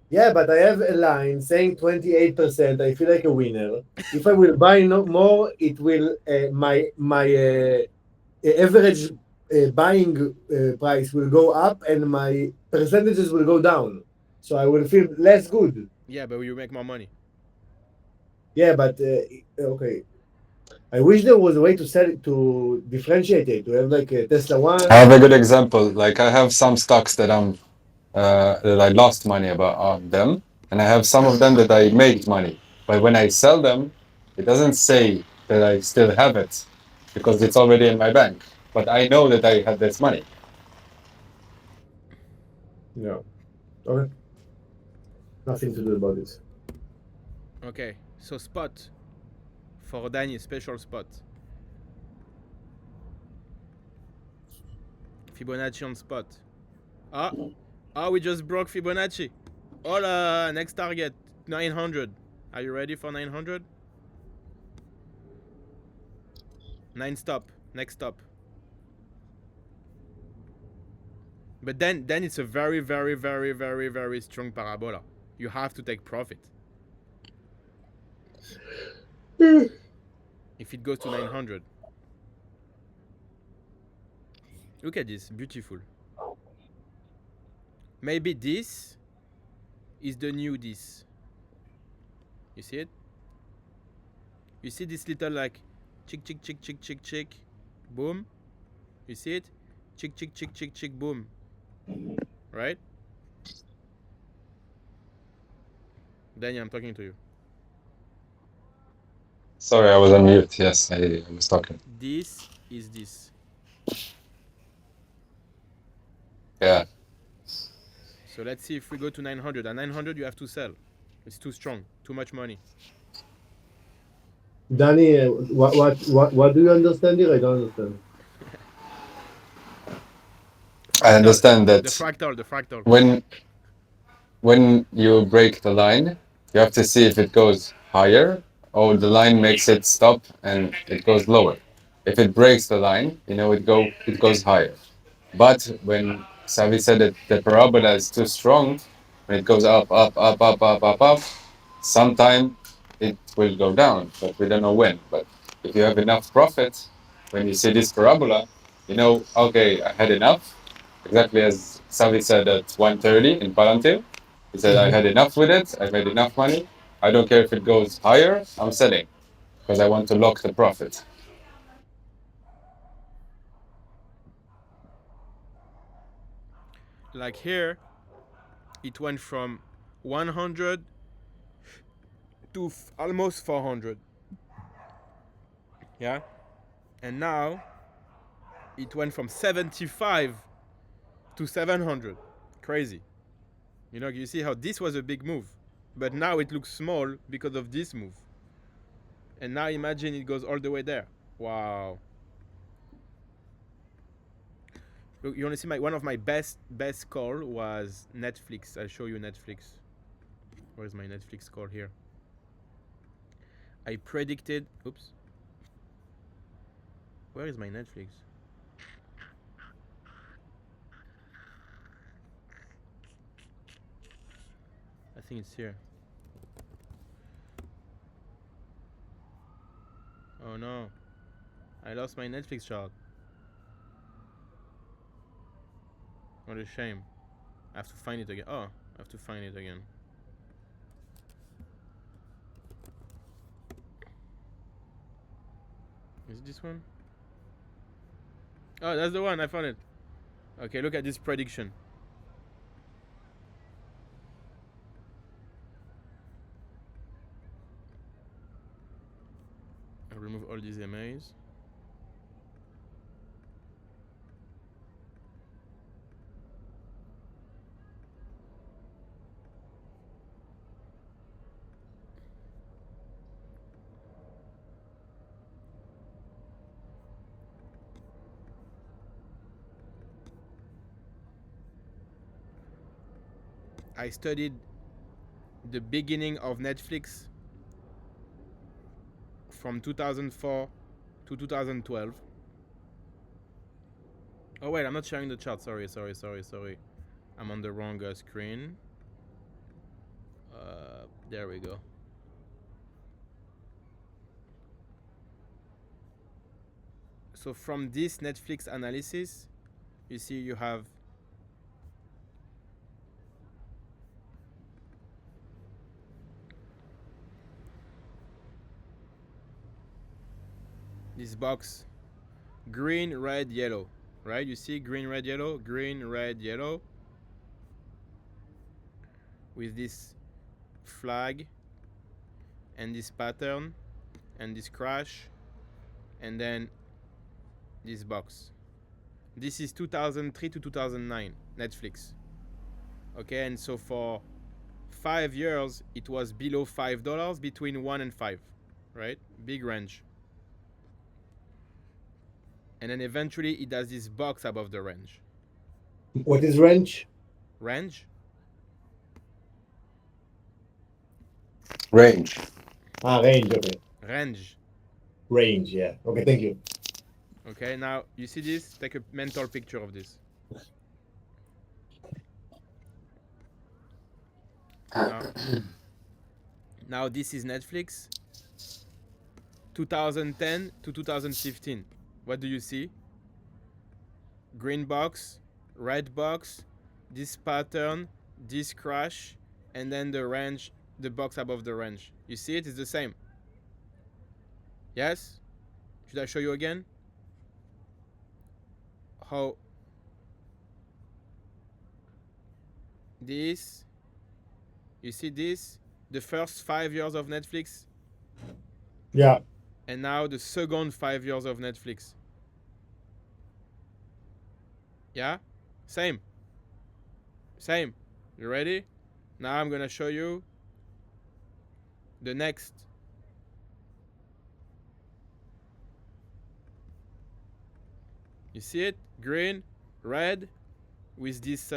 yeah, but I have a line saying 28%. I feel like a winner. If I will buy no more, it will my average buying price will go up and my percentages will go down. So I will feel less good. Yeah, but you make more money. Yeah, but okay. I wish there was a way to sell it, to differentiate it, to have like a Tesla I have a One. good example. Like I have some stocks that I lost money about on them, and I have some of them that I made money. But when I sell them, it doesn't say that I still have it because it's already in my bank. But I know that I had this money. No. Okay. Nothing to do about this. Okay, so spot for Danny, special spot. Fibonacci on spot. Ah, we just broke Fibonacci. Hola, next target 900. Are you ready for 900? 9 stop, next stop. But then it's a very, very, very, very, very strong parabola. You have to take profit. If it goes to 900. Look at this, beautiful. Maybe this is the new this. You see it? You see this little like chick chick chick chick chick chick boom? You see it? Chick chick chick chick chick boom. Right? Danny, I'm talking to you. Sorry, I was on mute. Yes, I was talking. This is this. Yeah. So let's see if we go to 900. At 900, you have to sell. It's too strong, too much money. Danny, what do you understand here? I don't understand. I understand The that fractal, the fractal. when you break the line, you have to see if it goes higher or the line makes it stop and it goes lower. If it breaks the line, it goes higher. But when Savi said that the parabola is too strong, when it goes up, up, up, up, up, up, up, sometime it will go down, but we don't know when. But if you have enough profit, when you see this parabola, okay, I had enough. Exactly as Savi said at 1:30 in Palantir. He said, I had enough with it. I made enough money. I don't care if it goes higher. I'm selling because I want to lock the profit. Like here, it went from 100 to almost 400. Yeah? And now, it went from 75 to 700. Crazy. You see how this was a big move. But now it looks small because of this move. And now imagine it goes all the way there. Wow. Look, you want to see one of my best call was Netflix. I'll show you Netflix. Where's my Netflix call here? I predicted. Oops. Where is my Netflix? I think it's here. Oh no. I lost my Netflix chart. What a shame. I have to find it again. Oh, I have to find it again. Is it this one? Oh, that's the one. I found it. Okay, look at this prediction. I'll remove all these MAs. I studied the beginning of Netflix from 2004 to 2012. Oh wait, I'm not sharing the chart. Sorry. I'm on the wrong screen. There we go. So from this Netflix analysis, you see you have this box, green, red, yellow, right? You see green, red, yellow, with this flag and this pattern and this crash and then this box. This is 2003 to 2009 Netflix. Okay, and so for 5 years it was below $5, between 1 and 5, right? Big range. And then eventually it does this box above the range. What is range? Range? Range. Range, okay. Range. Range, yeah. Okay, thank you. Okay, now you see this? Take a mental picture of this. Now this is Netflix. 2010 to 2015. What do you see? Green box, red box, this pattern, this crash, and then the range, the box above the range. You see it? It's the same. Yes? Should I show you again? How this, you see this? The first 5 years of Netflix? Yeah. And now the second 5 years of Netflix. Yeah? Same. You ready? Now I'm gonna show you the next. You see it? Green, red, with this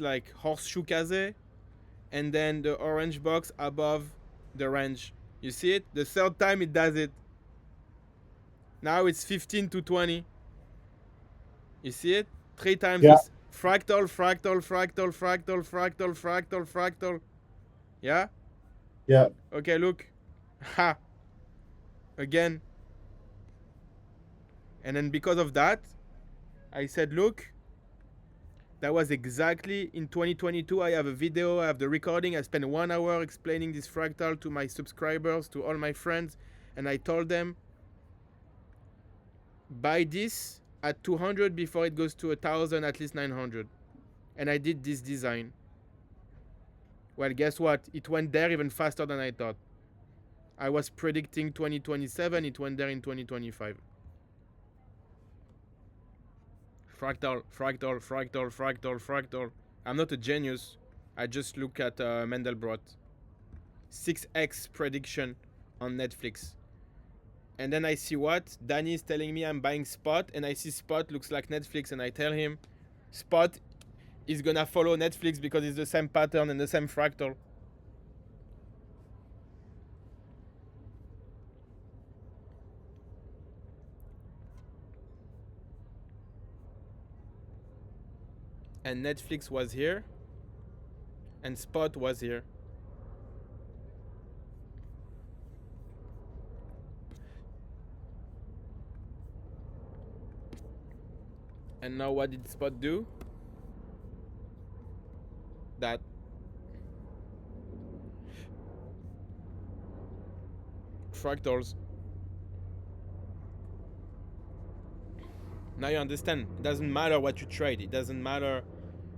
like horseshoe kaze, and then the orange box above the range. You see it? The third time it does it. Now it's 15 to 20. You see it? 3 times. Yeah. Fractal. Yeah? Yeah. Okay, look. Ha! Again. And then because of that, I said, look, that was exactly in 2022. I have a video, I have the recording. I spent 1 hour explaining this fractal to my subscribers, to all my friends. And I told them, buy this at 200 before it goes to 1,000, at least 900. And I did this design. Well, guess what? It went there even faster than I thought. I was predicting 2027. It went there in 2025. Fractal. I'm not a genius. I just look at Mandelbrot. 6x prediction on Netflix. And then I see what? Danny is telling me I'm buying Spot, and I see Spot looks like Netflix, and I tell him Spot is gonna follow Netflix because it's the same pattern and the same fractal. and Netflix was here, and Spot was here. And now what did Spot do? That fractals. Now you understand. It doesn't matter what you trade. It doesn't matter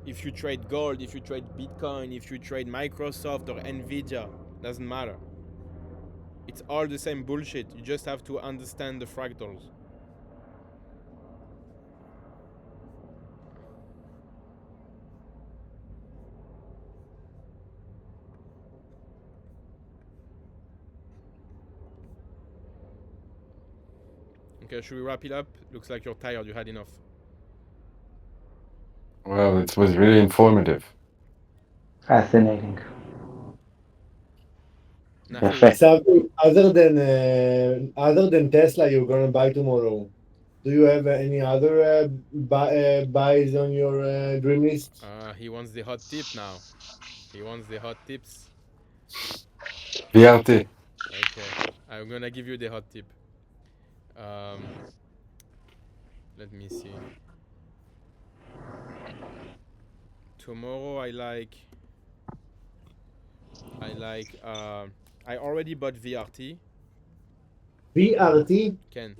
if you trade gold, if you trade Bitcoin, if you trade Microsoft or Nvidia. It doesn't matter. It's all the same bullshit. You just have to understand the fractals. Okay, should we wrap it up? Looks like you're tired. You had enough. Well, it was really informative. Fascinating. Nahi, Perfect. Something other than Tesla, you're gonna buy tomorrow. Do you have any other buys on your dream list? he wants the hot tip now. He wants the hot tips. VRT. Okay, I'm gonna give you the hot tip. Um, let me see. Tomorrow I already bought VRT. VRT. Ken,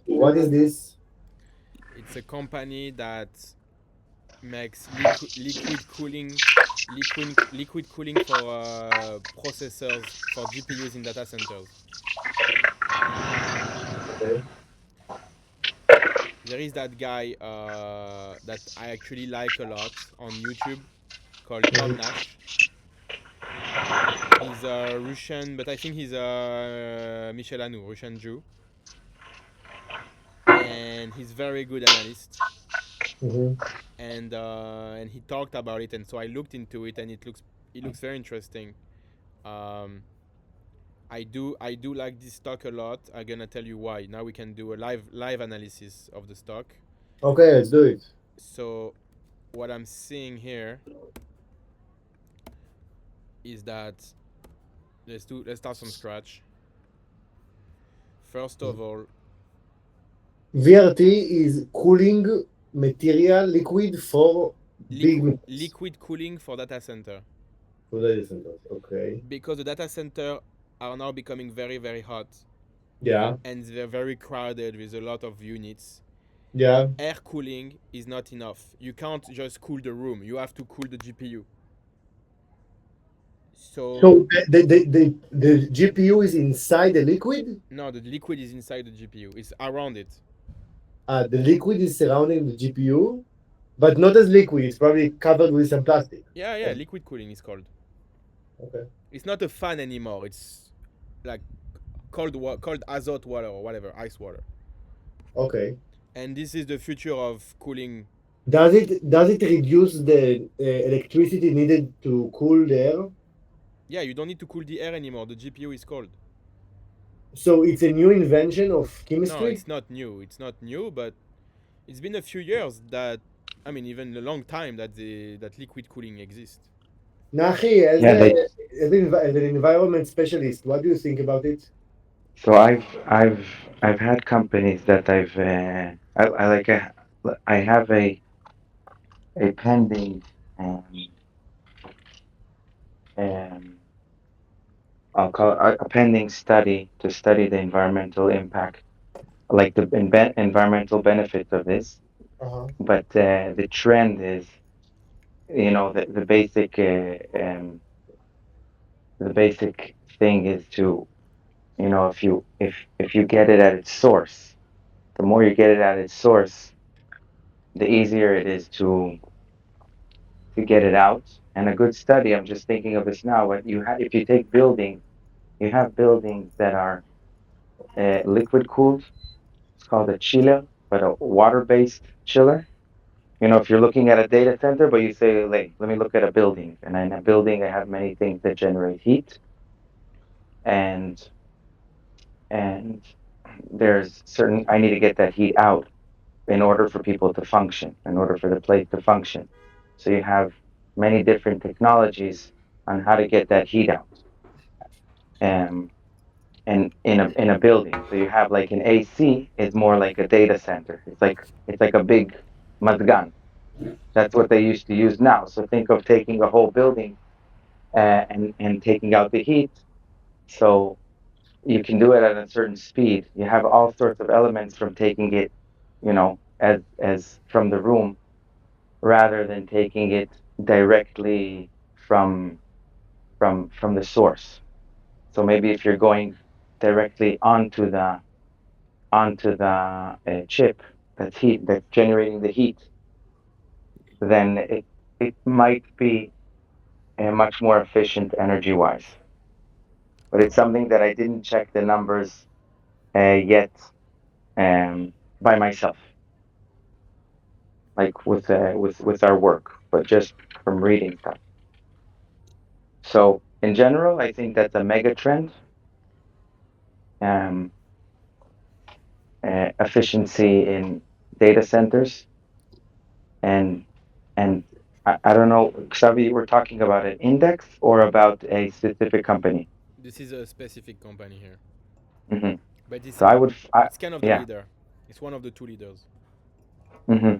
What is this? it's a company that makes liquid cooling for processors for GPUs in data centers. Okay. There is that guy that I actually like a lot on YouTube called Tom Nash. He's a Russian, but I think he's a Michelanu, Russian Jew, and he's very good analyst. Mm-hmm. And he talked about it, and so I looked into it, and it looks very interesting. Um, I do like this stock a lot. I'm gonna tell you why. Now we can do a live analysis of the stock. Okay, let's do it. So what I'm seeing here is that let's start from scratch. First of all, VRT is cooling material, liquid for liquid cooling for data center, for data centers. Okay. because the data center are now becoming very very hot, Yeah. and they're very crowded with a lot of units. Yeah. Air cooling is not enough. You can't just cool the room. You have to cool the GPU. So the GPU is inside the liquid? No, the liquid is inside the GPU. It's around it. The liquid is surrounding the GPU, but not as liquid. It's probably covered with some plastic. Yeah, liquid cooling is called. Okay. It's not a fan anymore. It's like cold azote water or whatever, ice water. Okay. And this is the future of cooling. Does it reduce the electricity needed to cool the air? Yeah, you don't need to cool the air anymore. The GPU is cold. So it's a new invention of No, chemistry? it's not new. It's not new, but it's been a few years that, I mean, even a long time that liquid cooling exists. Nahi, Yeah, as an environment specialist, what do you think about it? so I've had companies that I like I have a pending um I'll call it a pending study to study the environmental impact, like the environmental benefits of this. Uh-huh. But the trend is, the basic thing is to, if you get it at its source, the more you get it at its source, the easier it is to get it out. And a good study, I'm just thinking of this now. What you have, if you take buildings, you have buildings that are liquid cooled. It's called a chiller, but a water-based chiller. If you're looking at a data center, but you say, let me look at a building. And in a building, I have many things that generate heat. And there's certain, I need to get that heat out. in order for people to function, in order for the place to function. So you have many different technologies on how to get that heat out. And in a building. So you have like an AC is more like a data center. It's like a big mazgan. That's what they used to use now. So think of taking a whole building and taking out the heat. So you can do it at a certain speed. You have all sorts of elements from taking it, as from the room rather than taking it directly from from the source. So maybe if you're going directly onto the chip that's generating the heat, then it might be much more efficient energy wise. But it's something that I didn't check the numbers yet by myself, like with our work, but just from reading stuff. So in general, I think that's a mega trend. Um, Efficiency in data centers, and and I don't know, Xavi, we're talking about an index or about a specific company. This is a specific company here, Hmm. but So I would, it's kind of the yeah. leader. It's one of the two leaders. Hmm.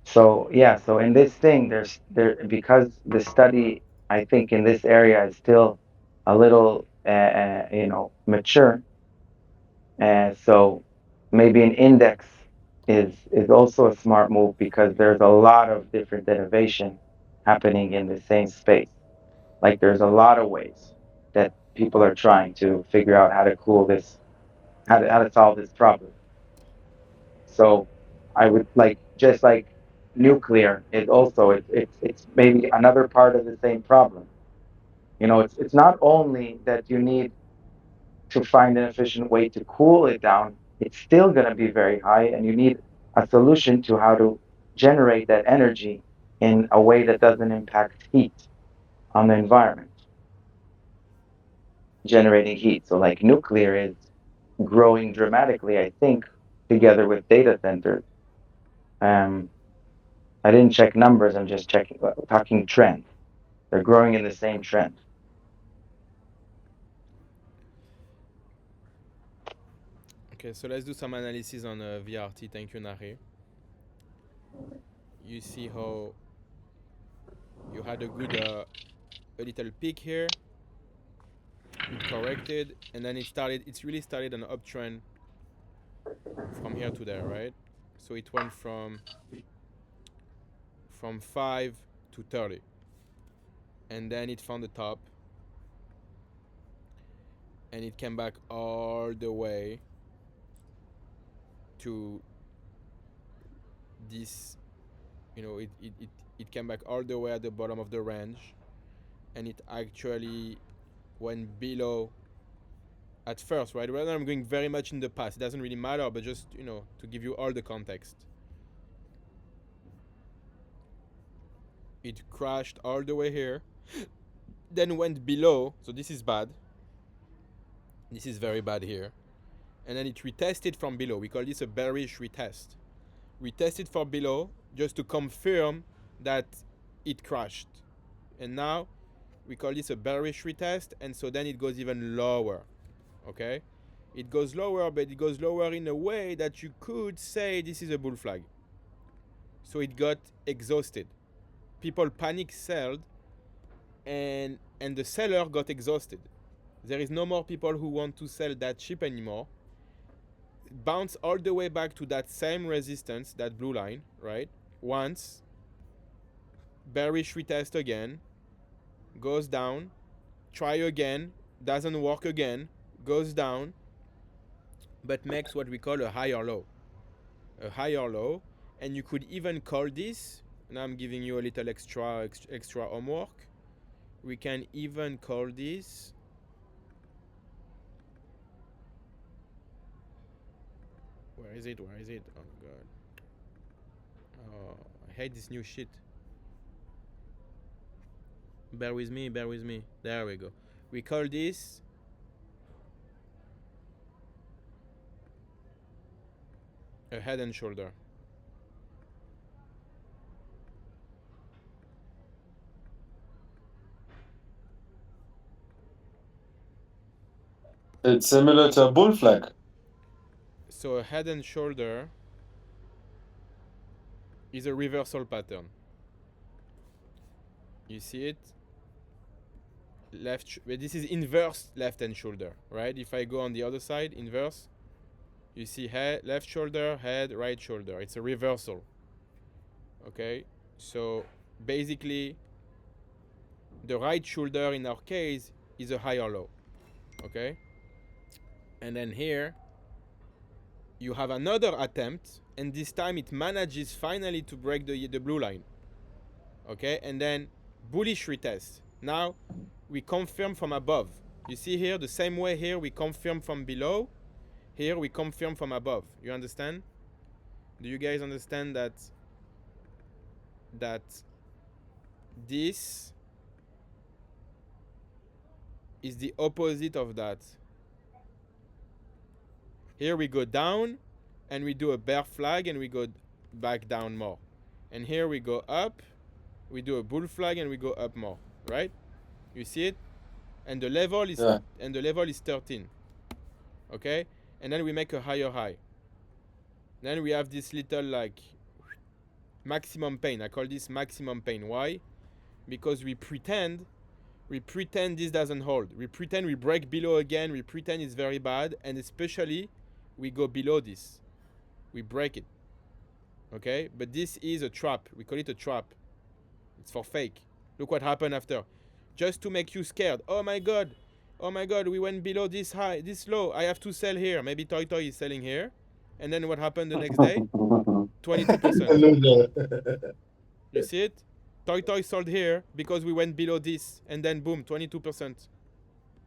So yeah, so in this thing, there because the study, I think in this area is still a little, mature. So maybe an index is also a smart move because there's a lot of different innovation happening in the same space. Like there's a lot of ways that people are trying to figure out how to cool this, how to solve this problem. So I would like just like nuclear is also it's maybe another part of the same problem. It's not only that you need to find an efficient way to cool it down, it's still going to be very high, and you need a solution to how to generate that energy in a way that doesn't impact heat on the environment, generating heat. So, like nuclear is growing dramatically, I think, together with data centers. Um, I didn't check numbers. I'm just talking trend. They're growing in the same trend. Okay, so let's do some analysis on VRT. Thank you, Nari. You see how you had a little peak here. It corrected, and then it's really started an uptrend from here to there, right? So it went from 5 to 30, and then it found the top, and it came back all the way to this. It came back all the way at the bottom of the range, and it actually went below at first, right? Rather, I'm going very much in the past. It doesn't really matter, but just to give you all the context. It crashed all the way here, then went below. So this is bad. This is very bad here. And then it retested from below. We call this a bearish retest. Retested from below just to confirm that it crashed. And now we call this a bearish retest, and so then it goes even lower. Okay? It goes lower, but it goes lower in a way that you could say this is a bull flag. So it got exhausted. People panic sold, and the seller got exhausted. There is no more people who want to sell that cheap anymore. Bounce all the way back to that same resistance, that blue line, right? Once, bearish retest again, goes down, try again, doesn't work again, goes down, but makes what we call a higher low. A higher low, and you could even call this, now I'm giving you a little extra homework. We can even call this where is it? Where is it? Oh god. Oh, I hate this new shit. Bear with me, bear with me. There we go. We call this a head and shoulder. It's similar to a bull flag. So a head and shoulder is a reversal pattern. You see it? This is inverse left and shoulder, right? If I go on the other side, inverse, you see head, left shoulder, head, right shoulder. It's a reversal. Okay? So basically, the right shoulder in our case is a higher low. Okay? And then here, you have another attempt, and this time it manages finally to break the blue line. Okay? And then bullish retest. Now, we confirm from above. You see here, the same way here, we confirm from below. Here, we confirm from above. You understand? Do you guys understand that this is the opposite of that? Here we go down, and we do a bear flag, and we go back down more. And here we go up, we do a bull flag, and we go up more, right? You see it? And the level is Yeah. 13. Okay? And then we make a higher high. Then we have this little like maximum pain. I call this maximum pain. Why? Because we pretend this doesn't hold. We pretend we break below again. We pretend it's very bad, and especially we go below this. We break it. Okay? But this is a trap. We call it a trap. It's for fake. Look what happened after. Just to make you scared. Oh my god, we went below this high, this low. I have to sell here. Maybe Toy Toy is selling here. And then what happened the next day? 22%. You see it? Toy Toy sold here because we went below this. And then boom, 22%.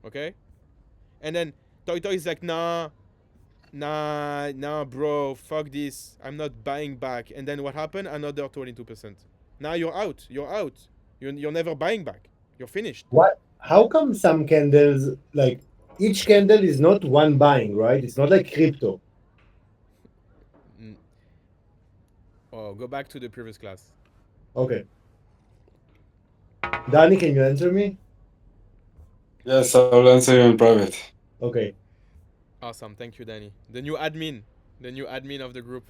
Okay? And then Toy Toy is like, nah, bro, fuck this. I'm not buying back. And then what happened? Another 22%. Now you're out. You're never buying back. You're finished. What? How come some candles, like each candle is not one buying, right? It's not like crypto. Oh, go back to the previous class. Okay. Danny, can you answer me? Yes, I'll answer you in private. Okay. Awesome. Thank you, Danny. The new admin of the group.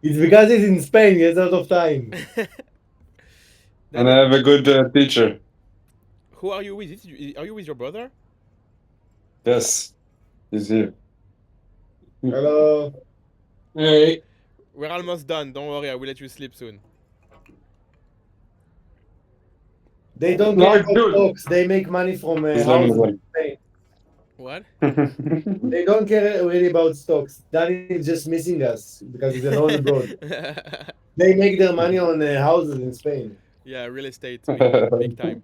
It's because he's in Spain. He has a lot of time. And I have a good teacher. Who are you with? Are you with your brother? Yes, he's here. Hello. Hey. We're almost done. Don't worry. I will let you sleep soon. They don't No, care it's about good. stocks. They make money from He's houses learning in Spain. What? They don't care really about stocks. Danny is just missing us because he's alone abroad. They make their money on houses in Spain. Yeah, real estate, big time.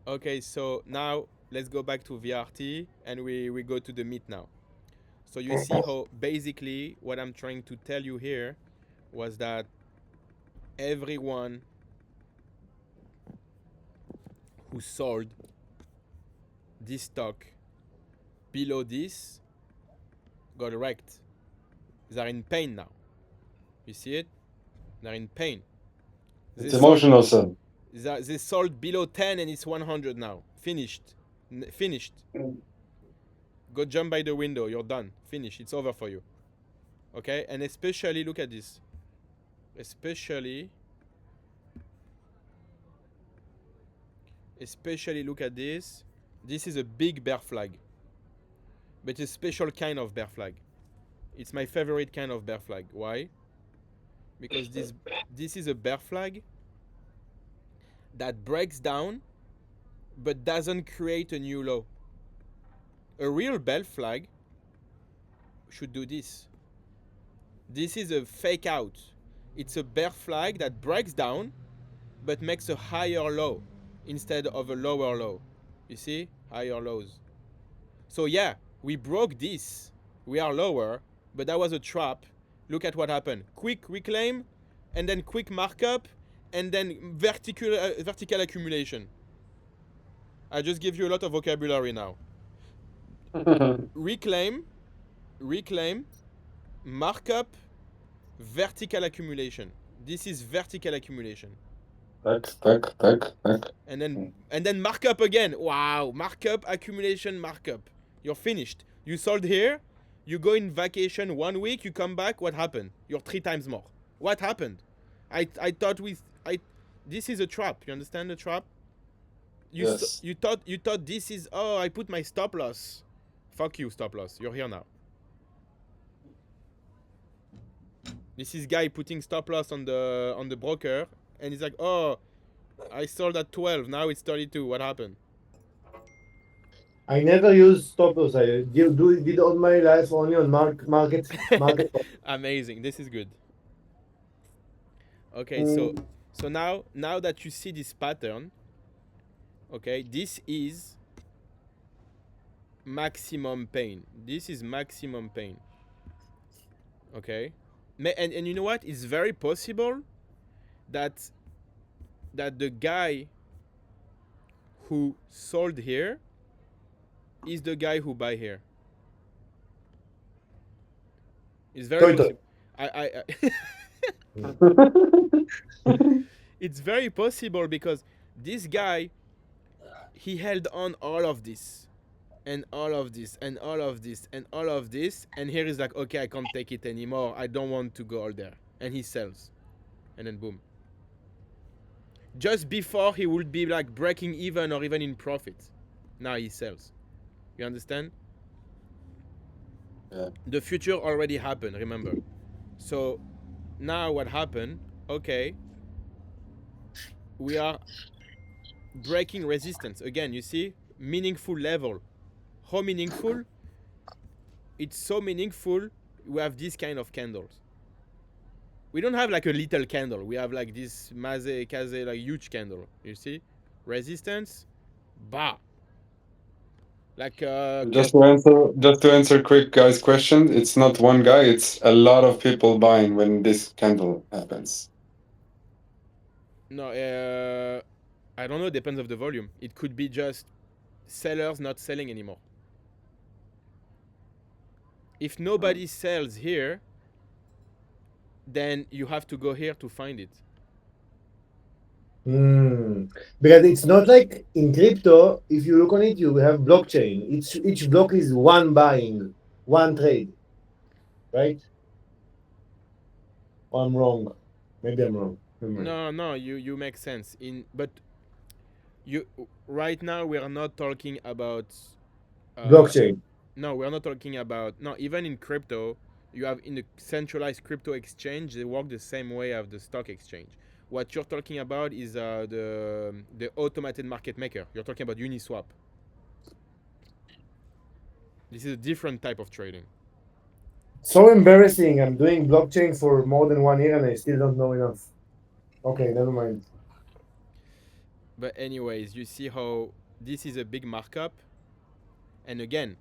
Okay, so now let's go back to VRT and we go to the meat now. So you see how basically what I'm trying to tell you here was that everyone who sold this stock below this got wrecked. They're in pain now. You see it? They're in pain. It's emotional, son. They sold below 10 and it's 100 now. Finished. Finished. Go jump by the window. You're done. Finish. It's over for you. Okay? And especially, look at this. Especially look at this. This is a big bear flag. But it's a special kind of bear flag. It's my favorite kind of bear flag. Why? Because this is a bear flag that breaks down but doesn't create a new low. A real bear flag should do this. This is a fake out. It's a bear flag that breaks down but makes a higher low instead of a lower low. You see? Higher lows. So yeah, we broke this. We are lower, but that was a trap. Look at what happened. Quick reclaim, and then quick markup, and then vertical accumulation. I just give you a lot of vocabulary now. Reclaim, markup, vertical accumulation. This is vertical accumulation. Tac. and then markup again. Wow, markup, accumulation, markup. You're finished. You sold here, you go in vacation 1 week, you come back, what happened? You're 3 times more. What happened? I thought this is a trap. You understand the trap? Yes. You thought this is, oh, I put my stop loss. Fuck you, stop loss. You're here now. This is guy putting stop loss on the broker, and he's like, oh, I sold at 12. Now it's 32. What happened? I never use stop loss. I did all my life only on market. Amazing. This is good. Okay, Mm. so now that you see this pattern, okay, this is maximum pain. This is maximum pain. Okay, and you know what? It's very possible that the guy who sold here is the guy who buy here. It's very Toito. possible. It's very possible because this guy, he held on all of this and all of this and all of this and all of this, and here he's like, okay, I can't take it anymore, I don't want to go all there, and he sells, and then boom, just before he would be like breaking even or even in profit, now he sells. You understand? Yeah. The future already happened, remember. So now what happened? Okay, we are breaking resistance again. You see, meaningful level. How meaningful? It's so meaningful. We have this kind of candles. We don't have like a little candle. We have like this maze kaze, like huge candle. You see, resistance, bah. Like Just to answer quick guy's question, it's not one guy, it's a lot of people buying when this candle happens. no, I don't know. Depends of the volume. It could be just sellers not selling anymore. If nobody sells here, then you have to go here to find it. Because it's not like in crypto. If you look on it, you have blockchain. Each block is one buying, one trade, right? Or I'm wrong. Maybe I'm wrong. No, you make sense. But you right now we are not talking about Blockchain. no, we are not talking about, no, even in crypto, you have in the centralized crypto exchange, they work the same way as the stock exchange. What you're talking about is the automated market maker. You're talking about Uniswap. This is a different type of trading. So embarrassing. I'm doing blockchain for more than 1 year and I still don't know enough. Okay, never mind. But anyways, you see how this is a big markup. And again,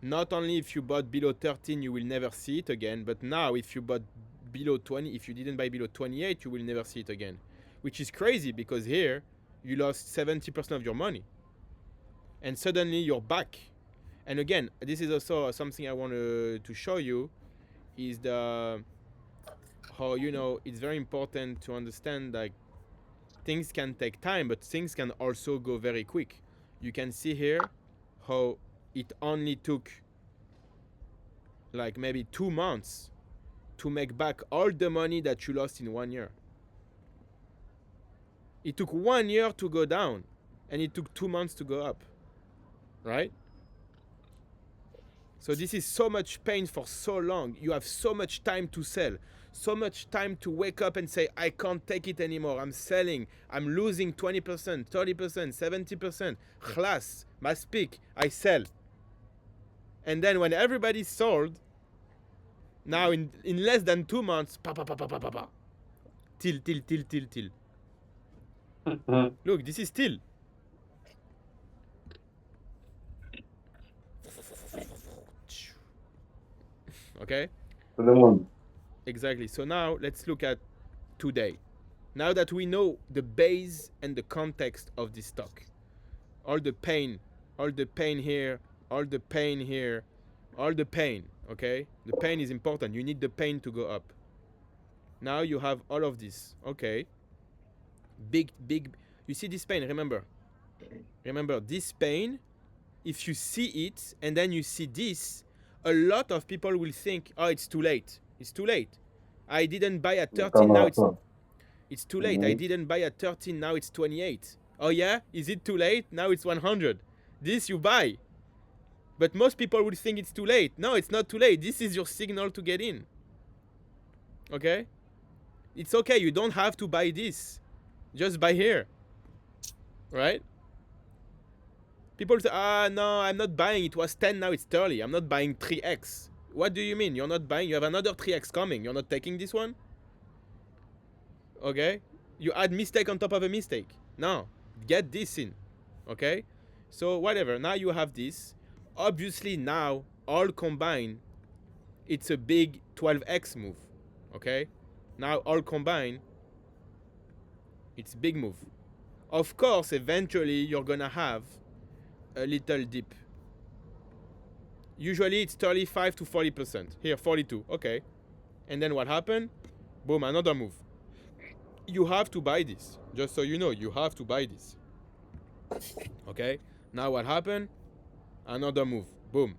not only if you bought below 13, you will never see it again, but now if you bought below 20, if you didn't buy below 28, you will never see it again. Which is crazy because here you lost 70% of your money. And suddenly you're back. And again, this is also something I want to show you is how, you know, it's very important to understand like things can take time, but things can also go very quick. You can see here how it only took like maybe 2 months to make back all the money that you lost in 1 year. It took 1 year to go down and it took 2 months to go up, right? So this is so much pain for so long. You have so much time to sell, so much time to wake up and say, I can't take it anymore. I'm selling. I'm losing 20%, 30%, 70%. Khlas, maspik, I sell. And then when everybody sold, now in less than 2 months, pa pa pa pa pa pa pa. Till. Look, this is till. Okay? Exactly. So now let's look at today. Now that we know the base and the context of this stock, all the pain here, all the pain here, all the pain, okay? The pain is important. You need the pain to go up. Now you have all of this, okay? Big. You see this pain, remember this pain. If you see it and then you see this, a lot of people will think, oh, it's too late. I didn't buy at 13, now it's too late. I didn't buy at 13, now it's 28. Oh yeah, is it too late? Now it's 100. This you buy. But most people will think it's too late. No, it's not too late. This is your signal to get in. Okay? It's okay, you don't have to buy this. Just buy here. Right? People say, no, I'm not buying. It was 10, now it's 30. I'm not buying 3x. What do you mean? You're not buying? You have another 3x coming. You're not taking this one? Okay? You add mistake on top of a mistake. No. Get this in. Okay? So, whatever. Now you have this. Obviously, now, all combined, it's a big 12x move. Okay? Now, all combined, it's big move. Of course, eventually, you're gonna have a little dip. Usually it's 35 to 40%. Here, 42. Okay. And then what happened? Boom, another move. You have to buy this. Just so you know, you have to buy this. Okay. Now what happened? Another move. Boom.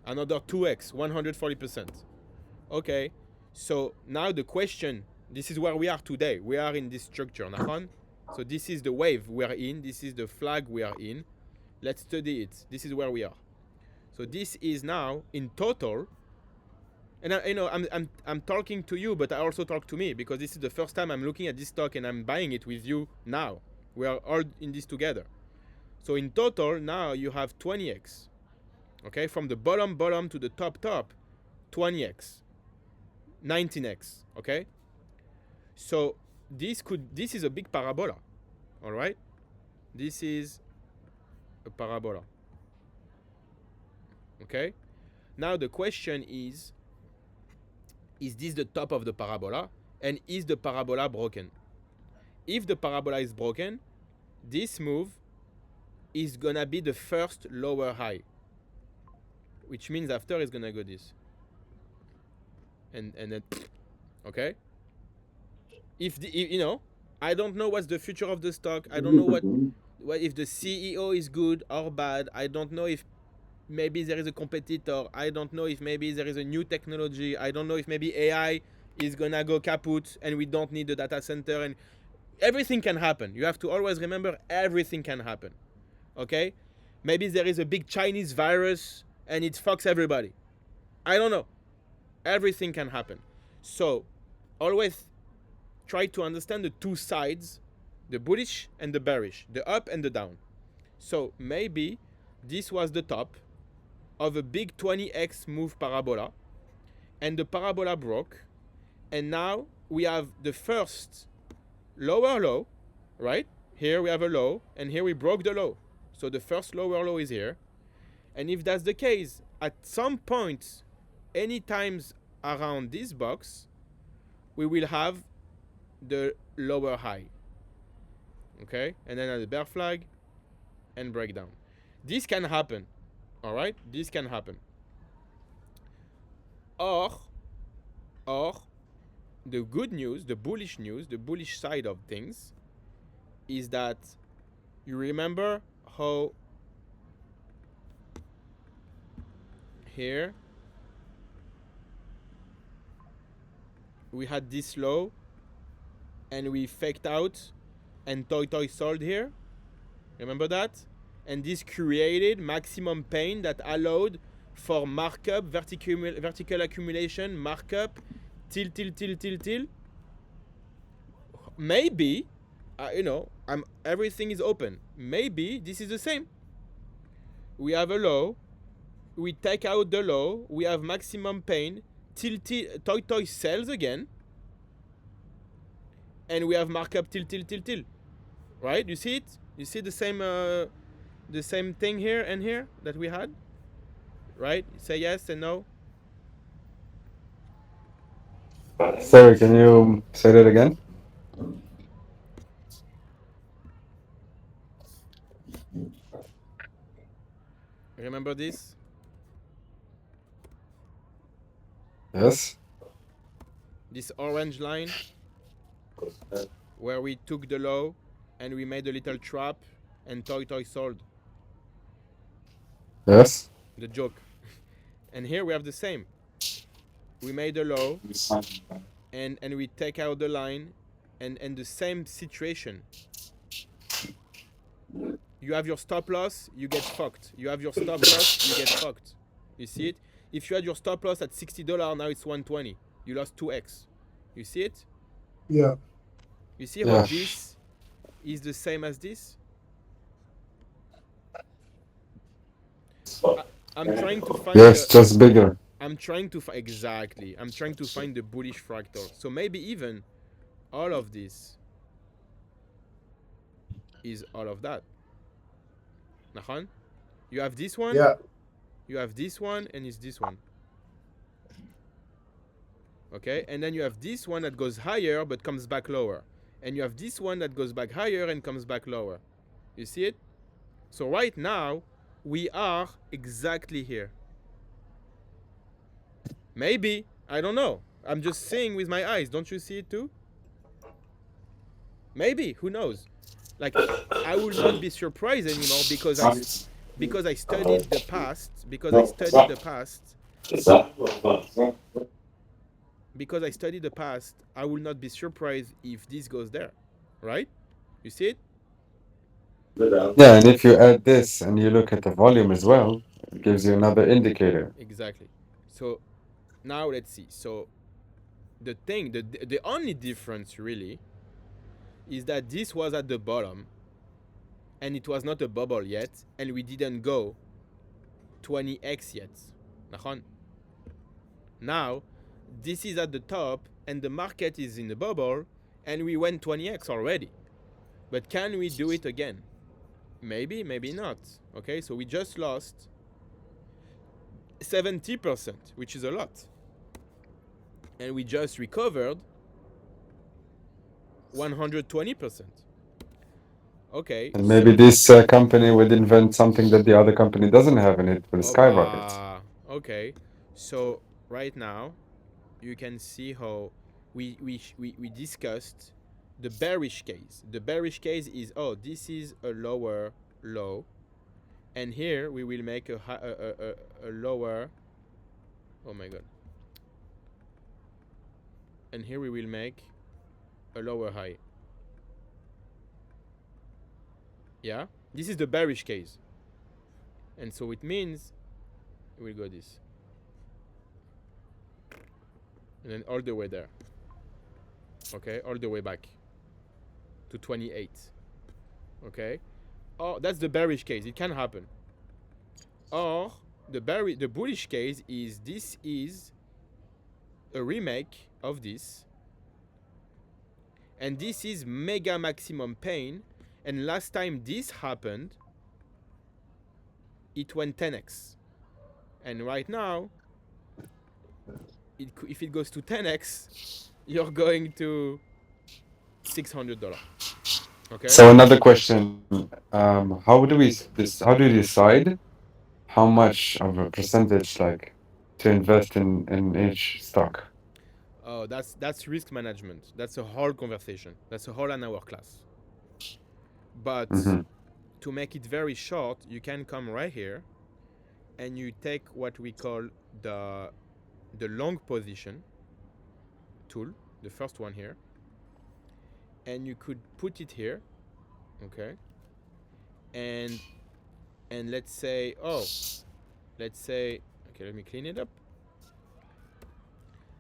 Another 2x, 140%. Okay. So now the question, this is where we are today. We are in this structure, Nahon. So this is the wave we are in. This is the flag we are in. Let's study it. This is where we are. So this is now in total, and I'm talking to you, but I also talk to me because this is the first time I'm looking at this stock and I'm buying it with you now. We are all in this together. So in total now you have 20x. Okay, from the bottom to the top, 20x, 19x. Okay. So this is a big parabola. All right. This is a parabola. Okay? Now the question is this the top of the parabola? And is the parabola broken? If the parabola is broken, this move is gonna be the first lower high. Which means after it's gonna go this. And then, okay? If I don't know what's the future of the stock. I don't know what if the CEO is good or bad. I don't know if maybe there is a competitor. I don't know if maybe there is a new technology. I don't know if maybe AI is gonna go kaput and we don't need the data center, and everything can happen. You have to always remember everything can happen. Okay? Maybe there is a big Chinese virus and it fucks everybody. I don't know. Everything can happen. So always try to understand the two sides, the bullish and the bearish, the up and the down. So maybe this was the top of a big 20x move parabola, and the parabola broke, and now we have the first lower low, right? Here we have a low, and here we broke the low. So the first lower low is here. And if that's the case, at some point, any times around this box, we will have the lower high. Okay? And then the bear flag and breakdown. This can happen. All right, this can happen. Or the good news, the bullish side of things is that you remember how here we had this low and we faked out and Toy sold here. Remember that? And this created maximum pain that allowed for markup, vertical accumulation, markup, till. Maybe, everything is open. Maybe this is the same. We have a low, we take out the low, we have maximum pain, till, Toy sells again, and we have markup till. Right? You see it? You see the same thing here and here that we had, right? Say yes and no. Sorry, can you say that again? Remember this? Yes. This orange line? where we took the low and we made a little trap and Toy sold Yes. the joke. And here we have the same. We made a low and we take out the line and the same situation. You have your stop loss, you get fucked. You have your stop loss, you get fucked. You see it? If you had your stop loss at $60, now it's 120. You lost 2x. You see it? Yeah. You see how this is the same as this? I'm trying to find Yes, just bigger. I'm trying to exactly. I'm trying to find the bullish fractal. So maybe even all of this is all of that. Nahan? You have this one, Yeah. you have this one, and it's this one. Okay, and then you have this one that goes higher but comes back lower. And you have this one that goes back higher and comes back lower. You see it? So right now, we are exactly here. Maybe. I don't know. I'm just seeing with my eyes. Don't you see it too? Maybe. Who knows? Like, I will not be surprised anymore because I studied the past. Because I studied the past, I will not be surprised if this goes there. Right? You see it? Yeah, and if you add this and you look at the volume as well, it gives you another indicator. Exactly. So now let's see. So the only difference really is that this was at the bottom and it was not a bubble yet and we didn't go 20x yet. Now this is at the top and the market is in the bubble and we went 20x already. But can we do it again? Maybe, maybe not. Okay, so we just lost 70%, which is a lot. And we just recovered 120%. Okay. And maybe this company would invent something that the other company doesn't have and it will skyrocket. Okay. So right now, you can see how we discussed the bearish case. The bearish case is, oh, this is a lower low. And here we will make a lower, oh my god. And here we will make a lower high. Yeah, this is the bearish case. And so it means we'll go this. And then all the way there. Okay, all the way back to 28. Okay? Oh, that's the bearish case. It can happen. Or the bullish case is this is a remake of this. And this is mega maximum pain. And last time this happened, it went 10x. And right now, if it goes to 10x, you're going to $600. Okay. So another question: how do you decide how much of a percentage like to invest in each stock? Oh, that's risk management. That's a whole conversation. That's a whole an hour class. But to make it very short, you can come right here and you take what we call the long position tool, the first one here, and you could put it here, okay? And let's say, okay, let me clean it up.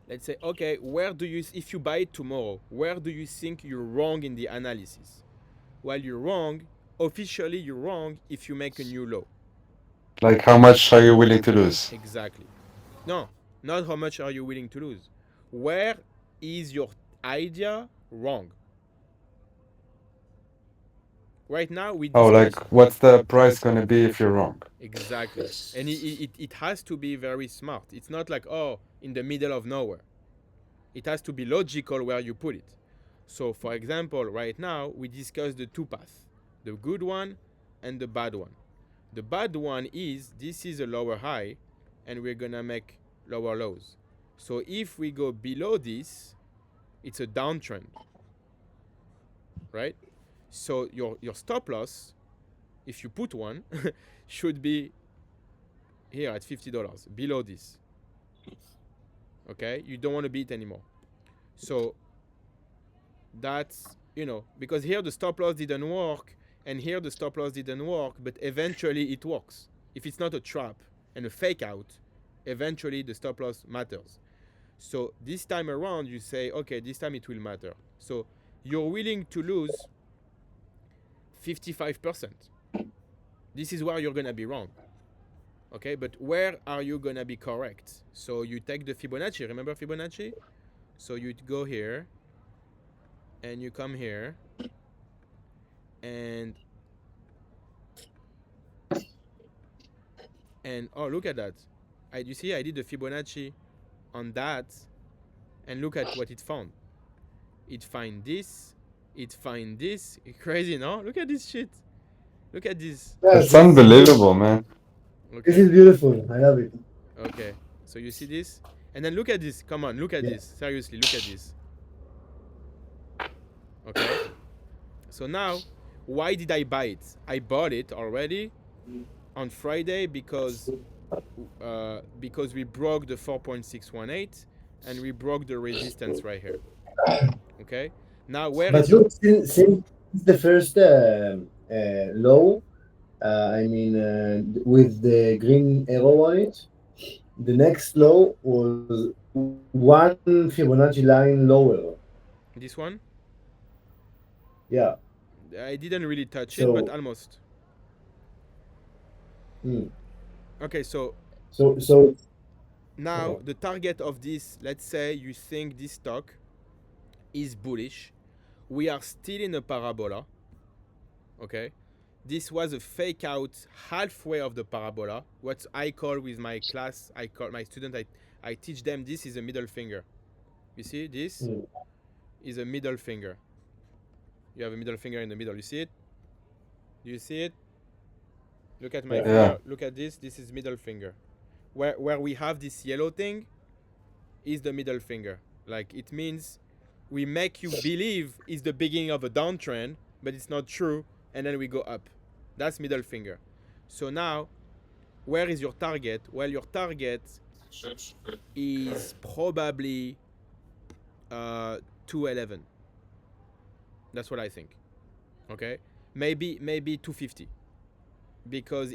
Let's say, okay, if you buy it tomorrow, where do you think you're wrong in the analysis? Well, you're wrong. Officially, you're wrong if you make a new low. Like, how much are you willing to lose? Exactly. No, not how much are you willing to lose. Where is your idea wrong? Right now, we discuss. Like, what's the price going to be if you're wrong? Exactly. And it has to be very smart. It's not like, in the middle of nowhere. It has to be logical where you put it. So, for example, right now, we discuss the two paths. The good one and the bad one. The bad one is, this is a lower high, and we're going to make lower lows. So if we go below this, it's a downtrend. right? So your stop loss, if you put one, should be here at $50 below this. Okay, you don't want to beat anymore. So that's, because here the stop loss didn't work and here the stop loss didn't work, but eventually it works. If it's not a trap and a fake out, eventually the stop loss matters. So this time around you say, okay, this time it will matter. So you're willing to lose 55%. This is where you're gonna be wrong. Okay, but where are you gonna be correct? So you take the Fibonacci. Remember Fibonacci? So you go here and you come here and oh, look at that. You see I did the Fibonacci on that, and look at what it found. It find this, it find this. Crazy, no? Look at this shit. Look at this. Yes, It's unbelievable, man. This Okay. is beautiful. I love it. Okay. So you see this? And then look at this. Come on, look at Yeah. this. Seriously, look at this. Okay. So now, why did I buy it? I bought it already on Friday because we broke the 4.618 and we broke the resistance right here. Okay. Now where But is look, since the first low, with the green arrow on it, the next low was one Fibonacci line lower. this one? Yeah. I didn't really touch it, but So, almost. hmm. Okay, so So now okay. the target of this, let's say you think this stock is bullish. We are still in a parabola. Okay. This was a fake out halfway of the parabola. What I call with my class, I call my student, I teach them this is a middle finger. You see, this Hmm. is a middle finger. You have a middle finger in the middle. You see it? Do you see it? Look at my Yeah. finger. Yeah. Look at this. This is middle finger. Where we have this yellow thing is the middle finger. Like it means we make you believe it's the beginning of a downtrend, but it's not true, and then we go up. That's middle finger. So now, where is your target? Well, your target is probably 211. That's what I think. Okay, maybe 250, because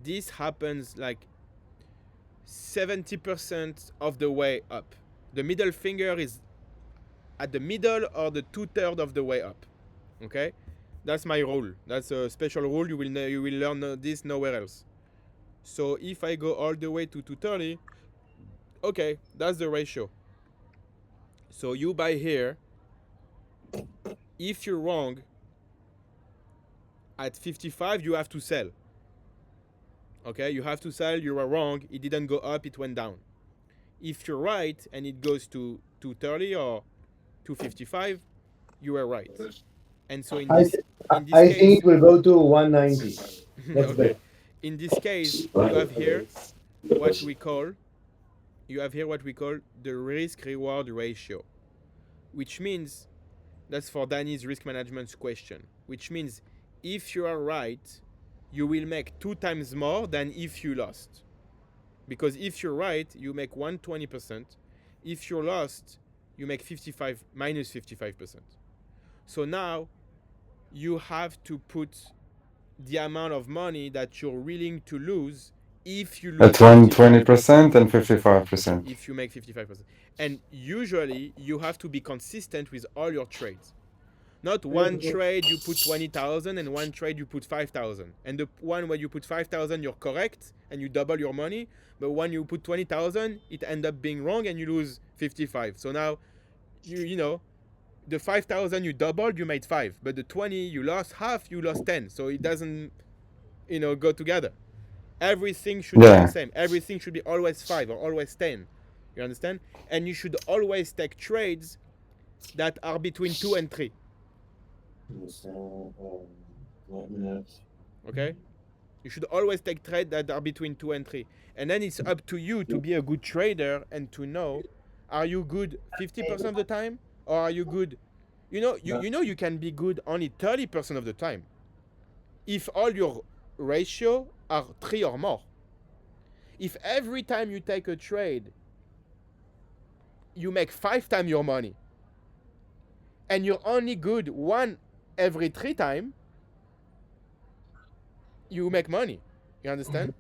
this happens like 70% of the way up. The middle finger is at the middle or the 2/3 of the way up. Okay, that's my rule. That's a special rule. You will learn this nowhere else. So if I go all the way to 230, okay, that's the ratio. So you buy here. If you're wrong at 55, you have to sell. Okay, you have to sell. You are wrong. It didn't go up. It went down. If you're right and it goes to 230 or 255, you are right. And so in this I case, think it will go to 190. Let's okay. bet. In this case, you have here what we call the risk reward ratio, which means that's for Danny's risk management question, which means if you are right, you will make 2 times more than if you lost. Because if you're right, you make 120%. If you're lost, you make minus 55%. So now you have to put the amount of money that you're willing to lose if you lose At 120% and 55%. if you make 55%. And usually you have to be consistent with all your trades. Not one trade you put 20,000 and one trade you put 5,000. And the one where you put 5,000 you're correct and you double your money, but when you put 20,000 it end up being wrong and you lose 55. So now you know the 5,000 you doubled, you made 5, but the 20 you lost half, you lost 10. So it doesn't go together. Everything should be the same. Everything should be always 5 or always 10. You understand? And you should always take trades that are between 2 and 3. Okay? You should always take trades that are between 2 and 3. And then it's up to you to be a good trader and to know, are you good 50% of the time or are you good You can be good only 30% of the time if all your ratio are 3 or more. If every time you take a trade you make 5 times your money and you're only good 1 every 3 times, you make money. You understand?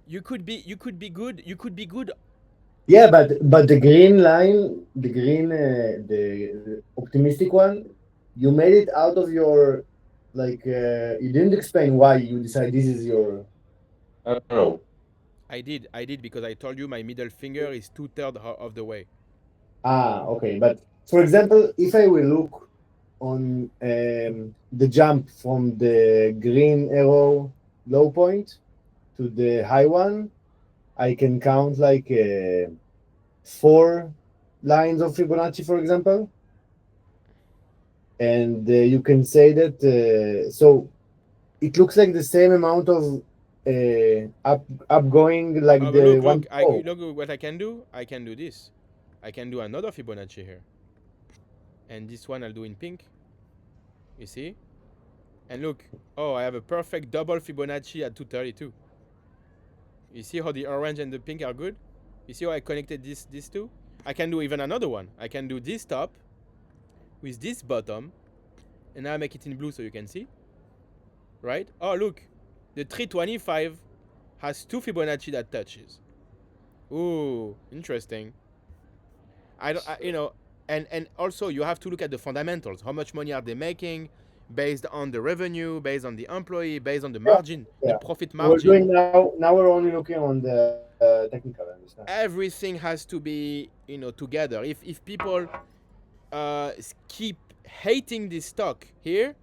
You could be good. Yeah, but the green line, the optimistic one, you made it out of your you didn't explain why you decide this is your. No. I did because I told you my middle finger is 2/3 of the way. Okay. But for example, if I will look on the jump from the green arrow low point to the high one, I can count 4 lines of Fibonacci, for example, and you can say that. So it looks like the same amount of up going like But the look, one. look what I can do. I can do this. I can do another Fibonacci here, and this one I'll do in pink. You see? And look, oh, I have a perfect double Fibonacci at 232. You see how the orange and the pink are good? You see how I connected these two? I can do even another one. I can do this top with this bottom, and now I make it in blue so you can see. Right? Oh, look, the 325 has 2 Fibonacci that touches. Ooh, interesting. I don't, and also you have to look at the fundamentals. How much money are they making, based on the revenue, based on the employee, based on the margin, the Yeah. profit We're margin. doing now. Now we're only looking on the technical. I understand. Everything has to be together. If people keep hating this stock here,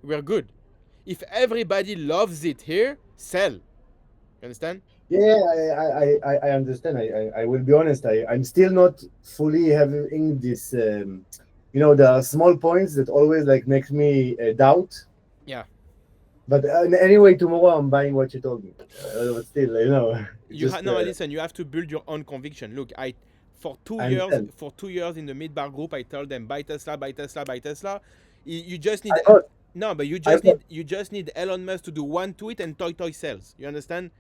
we're good. If everybody loves it here, sell. You understand? Yeah, I understand. I will be honest. I'm still not fully having this. There are small points that always makes me doubt. Yeah. But anyway, tomorrow I'm buying what you told me. But still, just No, listen. You have to build your own conviction. Look, for 2 I years, understand. in the Midbar group, I told them buy Tesla, buy Tesla, buy Tesla. You just need I got, no, but I got. you just need Elon Musk to do one tweet and toy sells. You understand?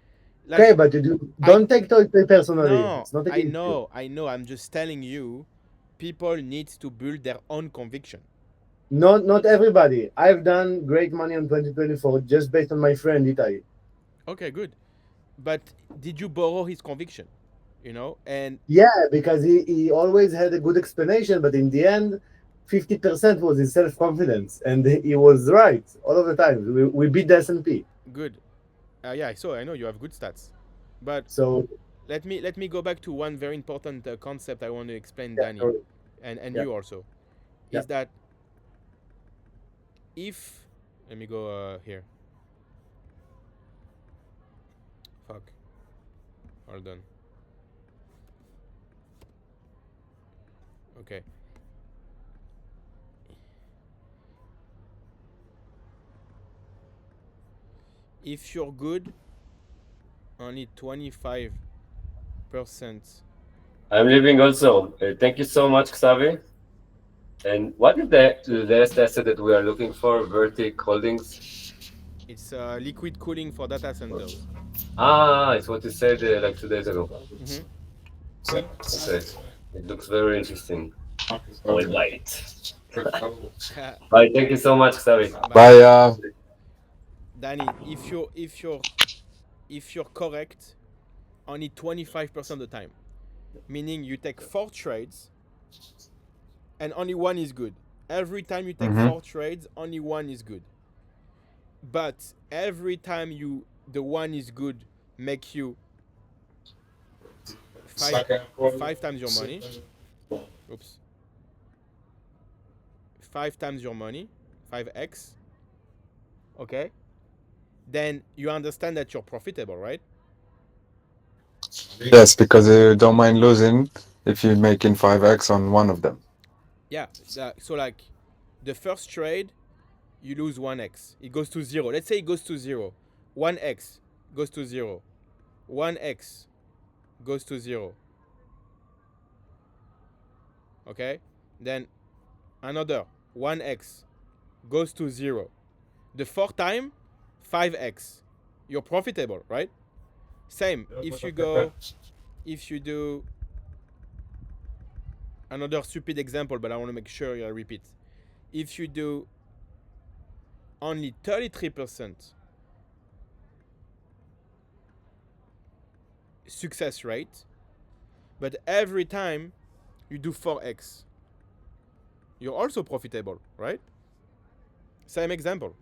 Okay, Like but I don't take it personally. no, It's not against you. I know. I'm just telling you, people need to build their own conviction. Not everybody. I've done great money on 2024 just based on my friend Itai. Okay, good. But did you borrow his conviction? And Yeah, because he always had a good explanation, but in the end, 50% was his self confidence, and he was right all of the time. We beat the S&P. good. Yeah, so I know you have good stats, but So let me go back to one very important concept I want to explain, yeah, Danny, sorry. and Yeah, you also, yeah. is that if let me go here. Fuck. Hold on. Okay. If you're good, only 25%. I'm leaving also. Thank you so much, Xavi. And what is the last asset that we are looking for? Vertic Holdings. It's liquid cooling for data centers. It's what you said like 2 days ago. Mm-hmm. Okay. It looks very interesting. I will buy it. Bye. Thank you so much, Xavi. Bye. By Danny, if you're correct, only 25% of the time, meaning you take 4 trades and only one is good. Every time you take 4 trades, only one is good. But every time the one is good, make you five times your money. Oops. 5 times your money, 5x. Okay. Then you understand that you're profitable, right? yes, because you don't mind losing if you're making 5x on one of them. Yeah. So like, the first trade, you lose 1x. It goes to 0. Let's say it goes to 0. 1x goes to 0. 1x goes to 0. Okay, then another 1x goes to 0. The fourth time, 5x. You're profitable, right? Same. If you do another stupid example, but I want to make sure I repeat. If you do only 33% success rate, but every time you do 4x, you're also profitable, right? Same example.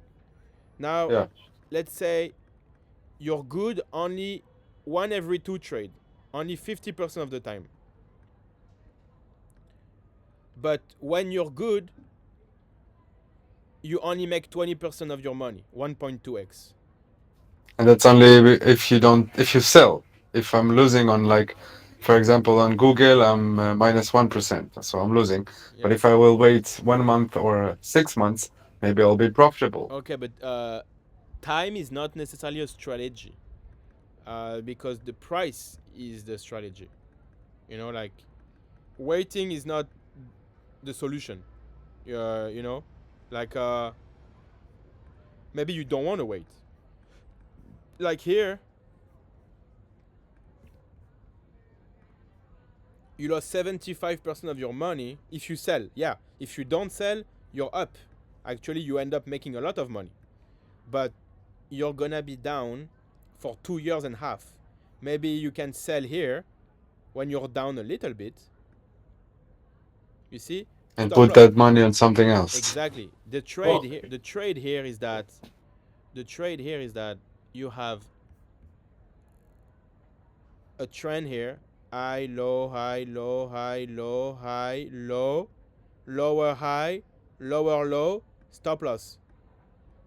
Now, Yeah. let's say you're good only one every two trade, only 50% of the time. But when you're good, you only make 20% of your money, 1.2x. And that's only if you sell. If I'm losing on, like, for example, on Google, I'm minus 1%, so I'm losing. But Yeah. if I will wait 1 month or 6 months, maybe I'll be profitable. Okay, but time is not necessarily a strategy, because the price is the strategy. Like waiting is not the solution. You know, like maybe you don't want to wait. Like here, you lost 75% of your money if you sell. Yeah, if you don't sell, you're up. Actually, you end up making a lot of money. But you're gonna be down for 2 years and a half. Maybe you can sell here when you're down a little bit. You see? And Stop put loss. that money on something else. Exactly. The trade here is that you have a trend here. High, low, high, low, high, low, high, low, lower high, lower low, stop loss.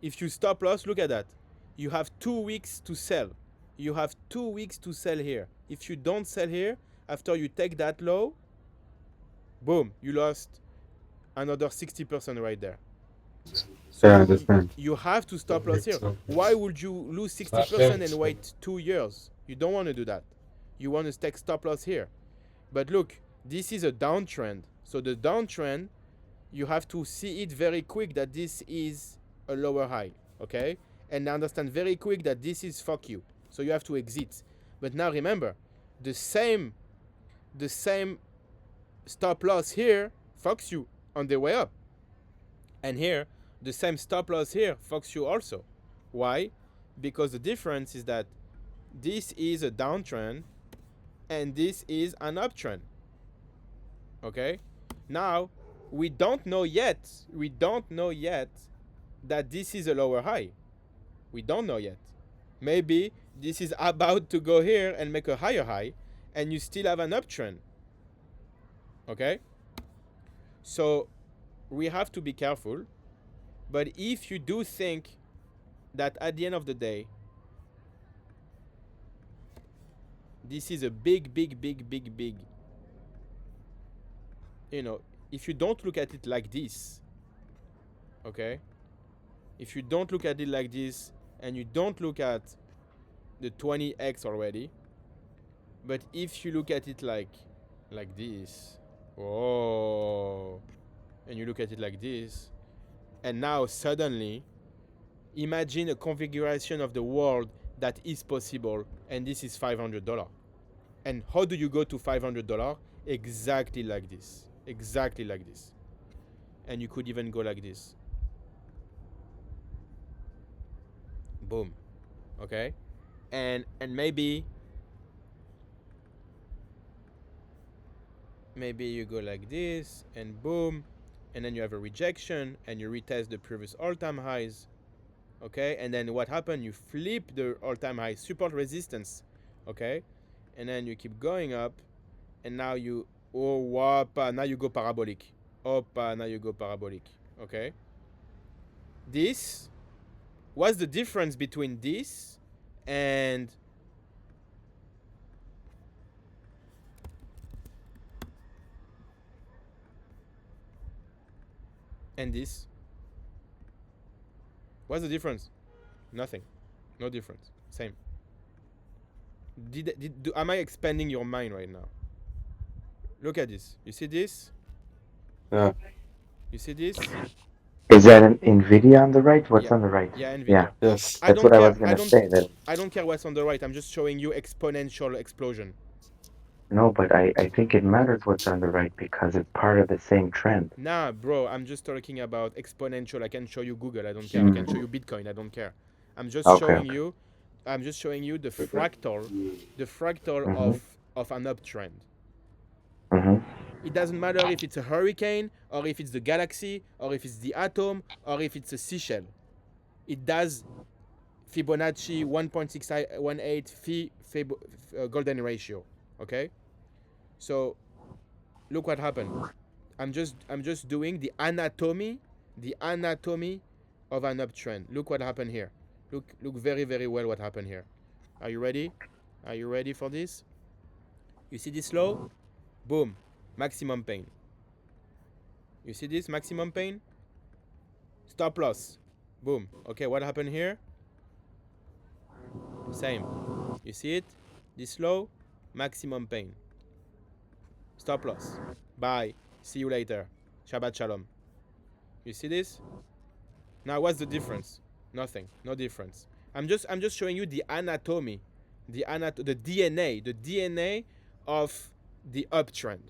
If you stop loss, look at that. You have 2 weeks to sell. You have 2 weeks to sell here. If you don't sell here, after you take that low, boom, you lost another 60% right there. So Yeah, I you understand. you have to stop loss here. Why would you lose 60% and wait 2 years? You don't want to do that. You want to take stop loss here. But look, this is a downtrend. So the downtrend, you have to see it very quick that this is a lower high, okay? And understand very quick that this is fuck you. So you have to exit. But now remember, the same stop loss here fucks you on the way up. And here, the same stop loss here fucks you also. Why? Because the difference is that this is a downtrend and this is an uptrend. Okay? Now, we don't know yet that this is a lower high. We don't know yet. Maybe this is about to go here and make a higher high and you still have an uptrend. Okay? So, we have to be careful. But if you do think that at the end of the day, this is a big, if you don't look at it like this, okay? If you don't look at it like this and you don't look at the 20x already, but if you look at it like this, oh, and you look at it like this, and now suddenly imagine a configuration of the world that is possible, and this is $500. And how do you go to $500? Exactly like this. Exactly like this. And you could even go like this. Boom. Okay? And maybe you go like this and boom, and then you have a rejection and you retest the previous all-time highs. Okay? And then what happened? You flip the all-time high support resistance. Okay? And then you keep going up, and now you now you go parabolic. Now you go parabolic. Okay? This, what's the difference between this and this? What's the difference? Nothing. No difference. Same. Am I expanding your mind right now? Look at this. You see this? Yeah. You see this? Is that an NVIDIA on the right? What's Yeah. on the right? Yeah, Nvidia. Yeah, Yes. I that's don't what I care. was gonna say. That I don't care what's on the right. I'm just showing you exponential explosion. no, but I think it matters what's on the right because it's part of the same trend. Nah, bro, I'm just talking about exponential. I can show you Google. I don't care. I can show you Bitcoin. I don't care. I'm just Okay. showing you. I'm just showing you the fractal Mhm. of an uptrend. Mhm. It doesn't matter if it's a hurricane or if it's the galaxy or if it's the atom or if it's a seashell. It does Fibonacci 1.618 golden ratio. Okay, so look what happened. I'm just doing the anatomy of an uptrend. Look what happened here. Look very well what happened here. Are you ready? Are you ready for this? You see this low? Boom, maximum pain. You see this maximum pain? Stop loss. Boom. Okay, what happened here? Same. You see it? This low, maximum pain. Stop loss. Bye. See you later. Shabbat shalom. You see this? Now what's the difference? Nothing. No difference. I'm just showing you the anatomy, the DNA of the uptrend.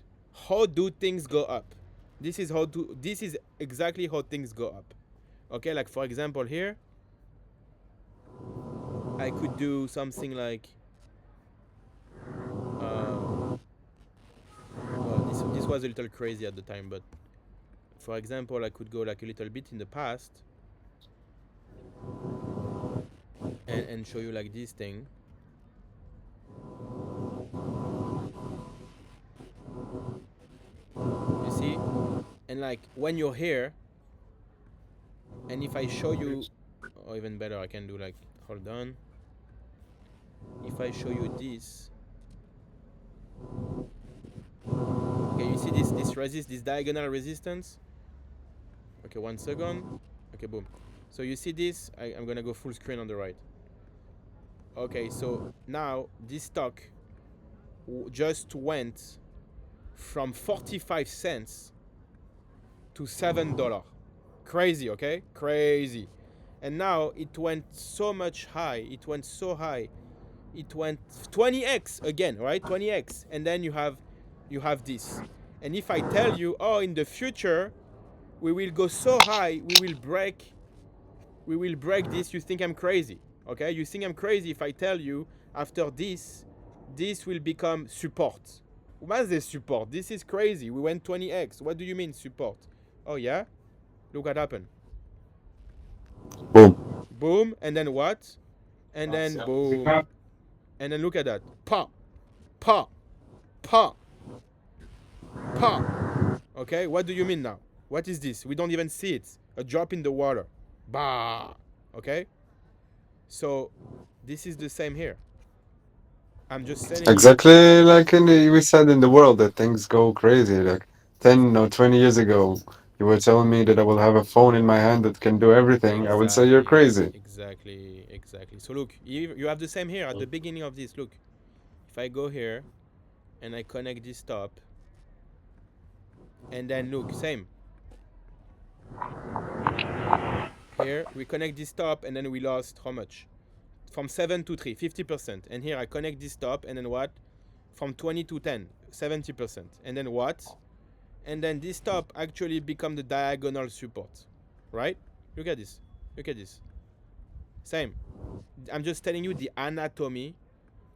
How do things go up? This is exactly how things go up. Okay, like for example here, I could do something like well, this was a little crazy at the time, but for example, I could go like a little bit in the past and show you like this thing. You see? And like when you're here, and if I show you, or even better, I can do like, hold on. If I show you this, okay, you see this diagonal resistance? Okay, 1 second. Okay, boom. So you see this? I'm gonna go full screen on the right. Okay, so now this stock just went from 45 cents to $7. Crazy, okay? Crazy. And now it went so much high. It went so high. It went 20x again, right? 20x. And then you have this. And if I tell you, oh, in the future we will go so high, we will break this, you think I'm crazy. Okay? You think I'm crazy if I tell you after this will become support. What's the support? This is crazy. We went 20x. What do you mean support? Oh yeah? Look what happened. Boom. Boom, and then what? And then boom. And then look at that. Pa, pa, pa, pa. Okay, what do you mean now? What is this? We don't even see it. A drop in the water. Bah. Okay? So this is the same here. I'm just telling you. Exactly like we said in the world that things go crazy. Like 10 or 20 years ago, you were telling me that I will have a phone in my hand that can do everything. I would say you're crazy. Exactly. So look, you have the same here at the beginning of this. Look, if I go here and I connect this top, and then look, same. Here we connect this top, and then we lost how much? From 7 to 3, 50%. And here I connect this top, and then what? From 20 to 10, 70%. And then what? And then this top actually become the diagonal support, right? Look at this. Look at this. Same. I'm just telling you the anatomy,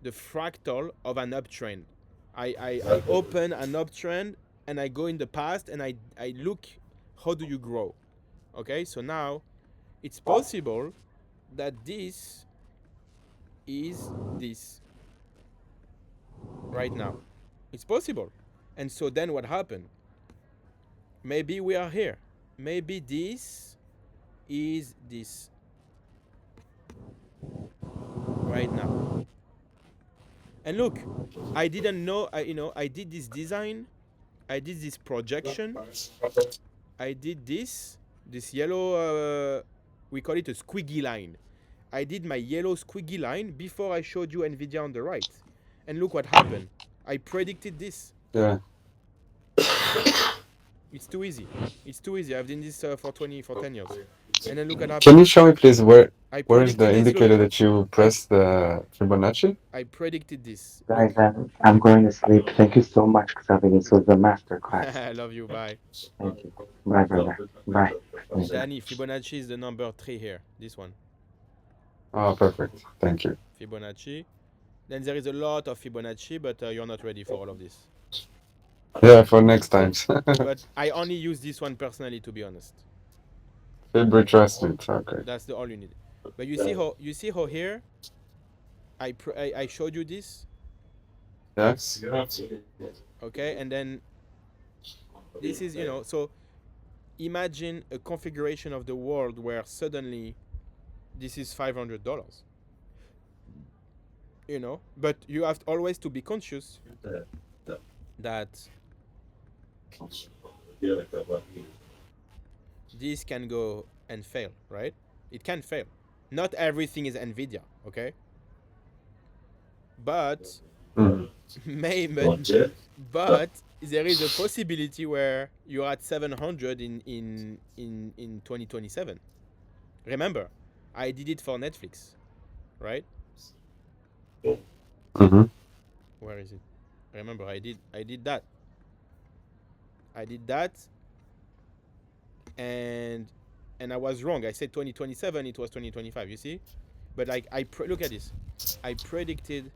the fractal of an uptrend. I open an uptrend and I go in the past and I look how do you grow. Okay, so now it's possible that this is this right now. It's possible. And so then what happened? Maybe we are here. Maybe this is this right now. And look, I didn't know, I did this design, I did this projection, I did this yellow, we call it a squiggy line. I did my yellow squiggy line before I showed you NVIDIA on the right. And look what happened. I predicted this. Yeah. It's too easy. It's too easy. I've done this for 10 years. And then look at Can happened. you show me, please, I where is the predicted this. indicator Look, that you press the Fibonacci? I predicted this. Guys, Look. I'm going to sleep. Thank you so much, Xavier. This was a master class. I love you. Bye. Thank you. Bye, brother. Bye. Danny, Fibonacci is the number 3 here. This one. Oh, perfect. Thank you. Fibonacci. Then there is a lot of Fibonacci, but you're not ready for all of this. Yeah, for next time. But I only use this one personally, to be honest. Fib retracement. Okay. That's the all you need. But you see how here I showed you this, Yes. okay, and then this is so imagine a configuration of the world where suddenly this is $500. But you have always to be conscious that this can go and fail, right? It can fail. Not everything is Nvidia, okay? But Mm. but there is a possibility where you're at 700 in 2027. Remember, I did it for Netflix, right? Mm-hmm. Where is it? Remember, I did that. I did that, and I was wrong. I said 2027. It was 2025. You see, but like look at this. I predicted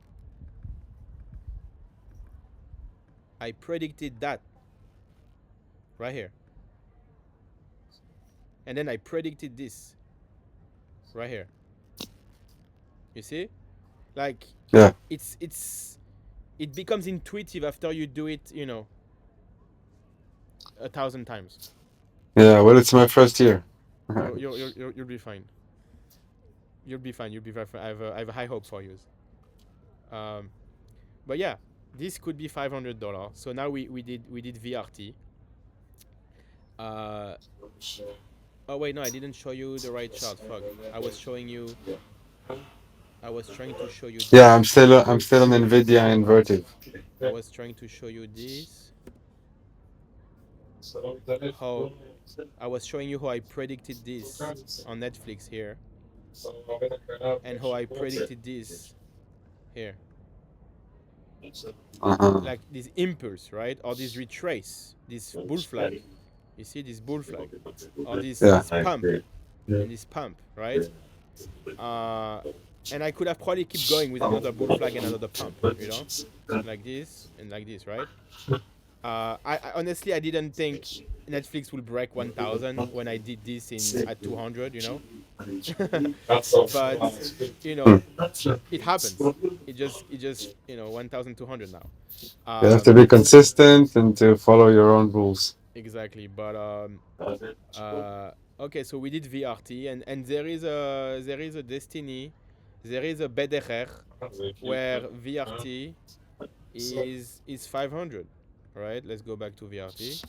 that right here, and then I predicted this right here. You see, like Yeah. it becomes intuitive after you do it, 1,000 times. Yeah. Well, it's my first year. You'll be fine. You'll be fine. You'll be very fine. I have a high hope for you. But yeah, this could be $500. So now we did VRT. Oh wait, no, I didn't show you the right chart. Fuck. I was trying to show you this. Yeah, I'm still on Nvidia inverted. I was trying to show you this. How I was showing you how I predicted this on Netflix here, and how I predicted this here. Like this impulse, right? Or this retrace, this bull flag. You see this bull flag, or this pump, and this pump, right? And I could have probably keep going with another bull flag and another pump, like this and like this, right? I honestly I didn't think Netflix will break 1,000 when I did this at 200, but it happens. It just 1,200 now. You have to be consistent and to follow your own rules. Exactly, but okay, so we did VRT, and there is a destiny, there is a BDR where VRT is 500, right? Let's go back to VRT.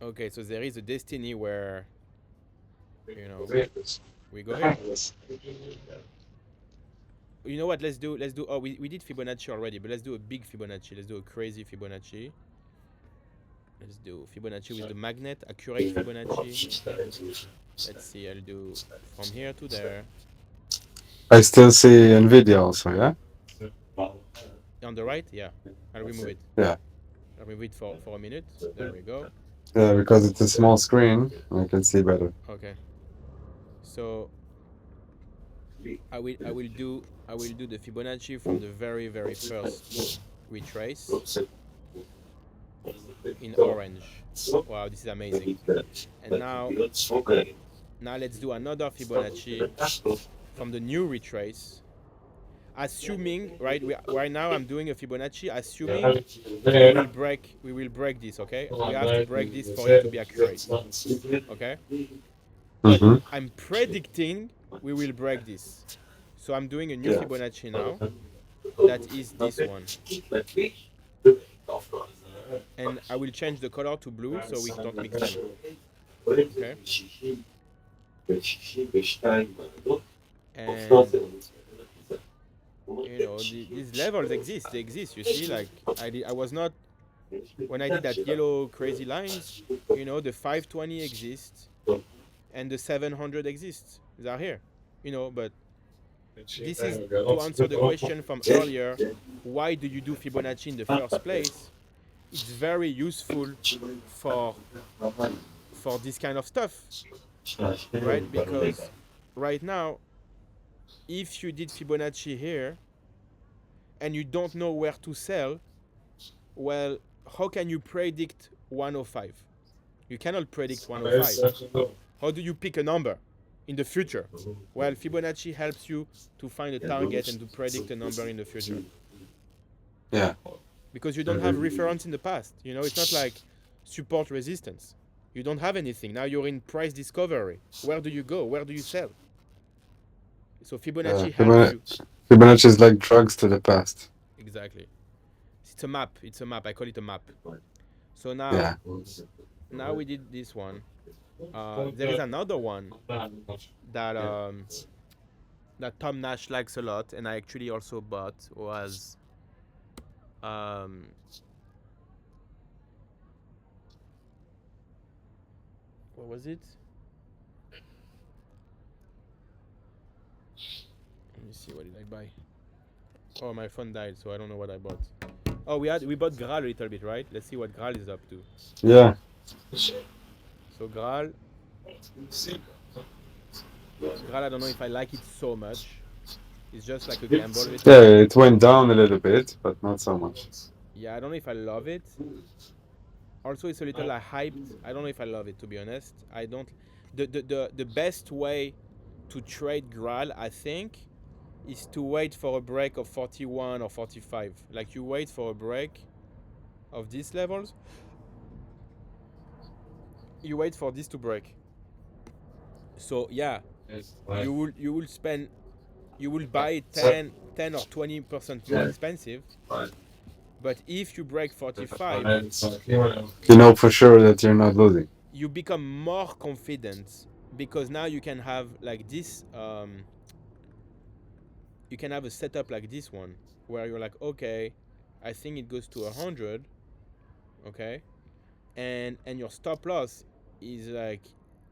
Okay, so there is a destiny where we go here. You know what? Let's do. Oh, we did Fibonacci already, but let's do a big Fibonacci. Let's do a crazy Fibonacci. Let's do Fibonacci with the magnet, accurate Fibonacci. Let's see. I'll do from here to there. I still see Nvidia also, yeah? On the right, yeah. I'll remove it. Yeah. I'll remove it for a minute. There we go. Yeah, because it's a small screen, I can see better. Okay. So I will do the Fibonacci from the very first retrace in orange. Wow, this is amazing. And now let's do another Fibonacci from the new retrace. Assuming, right now I'm doing a Fibonacci assuming we will break this, okay? We have to break this for it to be accurate. Okay? But I'm predicting we will break this. So I'm doing a new Fibonacci now. That is this one. And I will change the color to blue so we don't mix them. Okay? And these levels exist. They exist. You see, like I was not when I did that yellow crazy lines. You know, the 520 exists and the 700 exists. They are here. You know, but this is to answer the question from earlier. Why do you do Fibonacci in the first place? It's very useful for this kind of stuff, right? Because right now, if you did Fibonacci here and you don't know where to sell, well, how can you predict 105? You cannot predict 105. How do you pick a number in the future? Well, Fibonacci helps you to find a target and to predict a number in the future. Yeah. Because you don't have reference in the past. You know, it's not like support resistance. You don't have anything. Now you're in price discovery. Where do you go? Where do you sell? So Fibonacci helps you. Fibonacci is like drugs to the past. Exactly. It's a map. It's a map. I call it a map. So now, Yeah. now we did this one. There is another one that that Tom Nash likes a lot, and I actually also bought was what was it? Let me see, what did I buy? Oh, my phone died, so I don't know what I bought. Oh, we bought Graal a little bit, right? Let's see what Graal is up to. Yeah. So Graal, I don't know if I like it so much. It's just like a gamble. Yeah, it went down a little bit, but not so much. Yeah, I don't know if I love it. Also, it's a little hyped. I don't know if I love it, to be honest. I don't. The best way to trade Graal, I think, is to wait for a break of 41 or 45. Like, you wait for a break of these levels. You wait for this to break. So yeah, you will spend, you will buy 10 or 20% more expensive. But if you break 45, You know for sure that you're not losing. you become more confident, because now you can have like this. You can have a setup like this one where you're like, okay, I think it goes to 100, okay, and your stop loss is like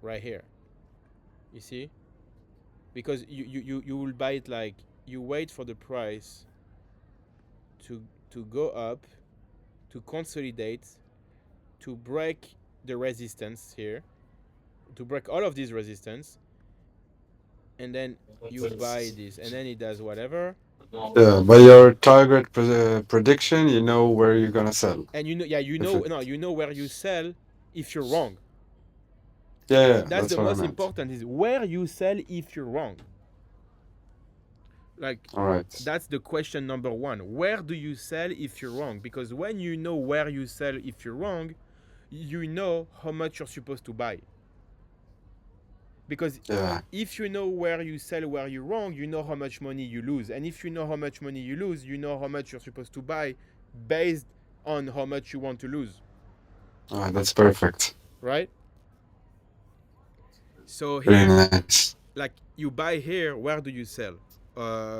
right here. You see, because you will buy it, like, you wait for the price to go up, to consolidate, to break the resistance here, to break all of these resistance, and then you buy this, and then it does whatever. Yeah, by your target prediction, you know where you're gonna sell. And you know, yeah, you know, no, you know where you sell if you're wrong. Yeah, That's the what I most meant. important, is where you sell if you're wrong. Like, All right. that's the question number one. Where do you sell if you're wrong? Because when you know where you sell if you're wrong, you know how much you're supposed to buy. Because Yeah. if you know where you sell where you're wrong, you know how much money you lose. And if you know how much money you lose, you know how much you're supposed to buy based on how much you want to lose. That's perfect. Right? So Very here, nice. like, you buy here, where do you sell?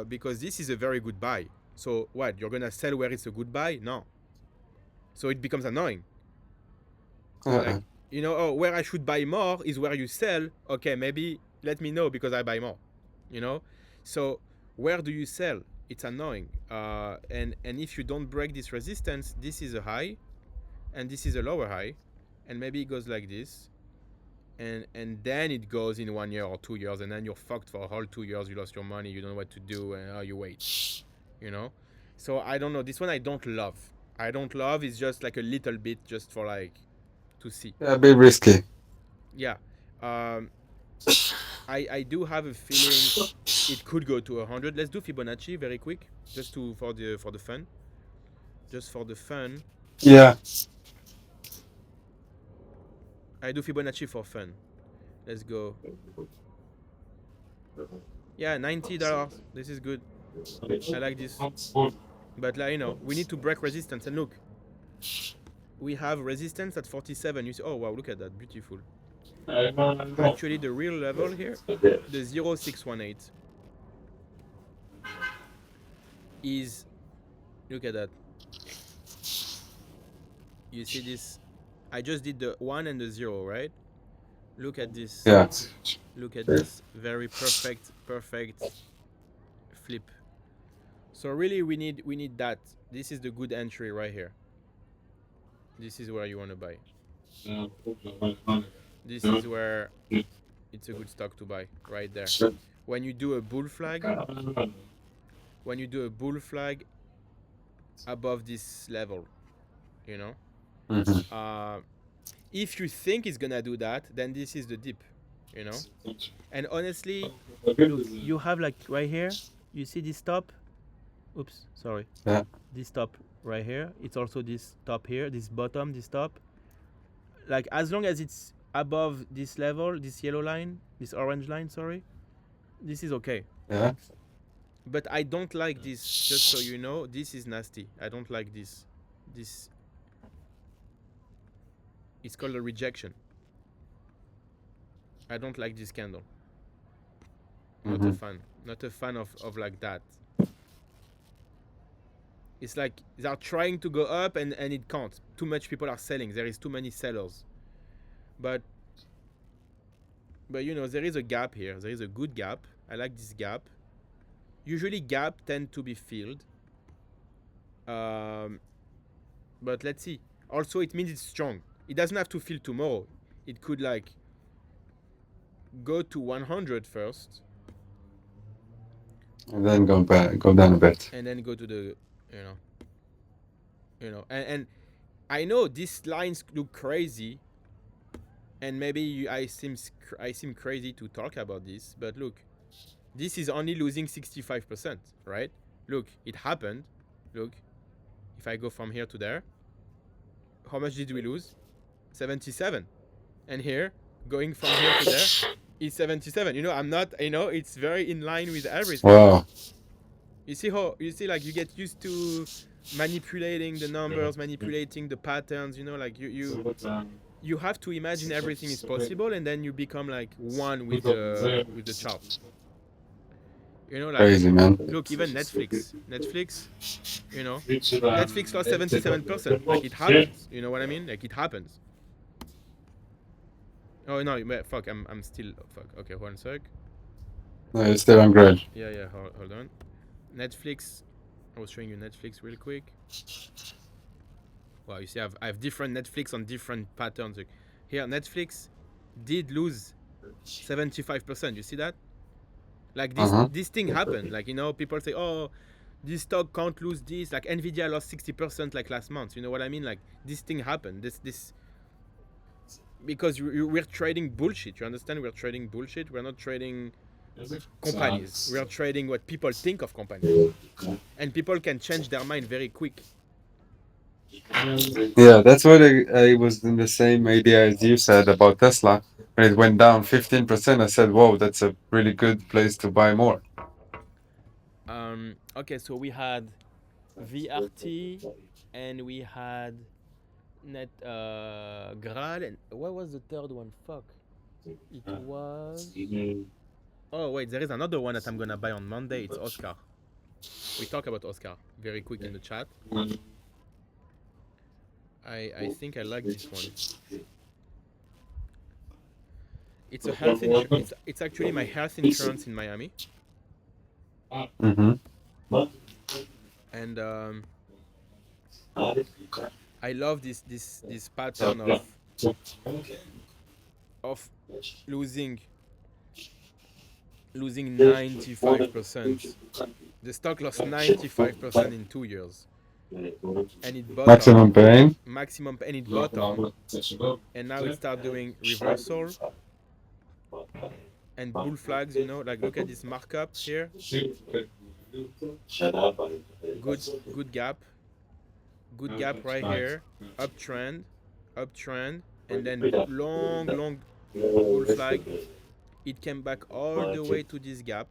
Because this is a very good buy. So what? You're gonna sell where it's a good buy? No. So it becomes annoying. Like, you know, oh, where I should buy more is where you sell. Okay, maybe let me know because I buy more. You know? So where do you sell? It's annoying. And if you don't break this resistance, this is a high, and this is a lower high, and maybe it goes like this. And then it goes in 1 year or 2 years, and then you're fucked for a whole 2 years. You lost your money, you don't know what to do, and you wait. You know? So I don't know. This one I don't love. I don't love. It's just like a little bit, just for like, to see. Yeah, a bit risky. Yeah. I do have a feeling it could go to 100. Let's do Fibonacci very quick, just for the fun. Just for the fun. Yeah. I do Fibonacci for fun. Let's go. Yeah, $90. This is good. I like this. But, like, you know, we need to break resistance. And look, we have resistance at 47. You see, oh wow, look at that, beautiful. Actually, the real level here, the 0618, is Look at that. You see this? I just did the 1 and the 0, right? Look at this. Yeah. Look at this. Very perfect flip. So really we need that. This is the good entry right here. This is where you want to buy. This is where it's a good stock to buy right there. When you do a bull flag, above this level, you know. If you think it's gonna do that, then this is the dip, you know. And honestly, look, you have like right here, you see this top. Oops, sorry. Yeah. This top right here. It's also this top here, this bottom, this top. Like as long as it's above this level, this yellow line, this orange line, sorry, this is okay. Yeah. But I don't like this. Just so you know, this is nasty. I don't like this. This. It's called a rejection. I don't like this candle. Not a fan. Not a fan of like that. It's like they are trying to go up and it can't. Too much people are selling. There is too many sellers. But you know, there is a gap here. There is a good gap. I like this gap. Usually gap tend to be filled. But let's see. Also, it means it's strong. It doesn't have to fill tomorrow. It could like go to 100 first. And then go down a bit. And then go to the, and I know these lines look crazy. And maybe I seem crazy to talk about this, but look, this is only losing 65%, right? Look, it happened. Look, if I go from here to there, how much did we lose? 77. And here, going from here to there, is 77. You know, I'm not. It's very in line with everything. Wow. You see like you get used to manipulating the numbers, manipulating the patterns. You know, like you have to imagine everything is possible, and then you become like one with the chart. You know, like Crazy, man. look, even Netflix, Netflix lost 77%. Like it happens. You know what I mean? Like it happens. Oh no, fuck, I'm still fuck. Okay, 1 sec. No, it's still on grid. Yeah, hold on. Netflix. I was showing you Netflix real quick. Wow, you see, I have different Netflix on different patterns. Here, Netflix did lose 75%. You see that? Like this thing happened. Like, people say, oh, this stock can't lose this. Like Nvidia lost 60% like last month. You know what I mean? Like this thing happened. This because we're trading bullshit. You understand? We're trading bullshit. We're not trading companies. We are trading what people think of companies, and people can change their mind very quick. Yeah, that's what I was in the same idea as you said about Tesla. When it went down 15%, I said, whoa, that's a really good place to buy more. Okay, so we had VRT and we had Graal, and what was the third one? Fuck. It was. Oh wait, there is another one that I'm gonna buy on Monday. It's Oscar. We talk about Oscar very quick in the chat. I think I like this one. It's a health insurance. It's actually my health insurance in Miami. And I love this pattern of losing 95%. The stock lost 95% in 2 years. And it bottomed. Maximum pain. And it bottomed. And now it starts doing reversal and bull flags, like look at this markup here. Good gap. Good gap right here. Uptrend, and then long bull flag. It came back all the way to this gap.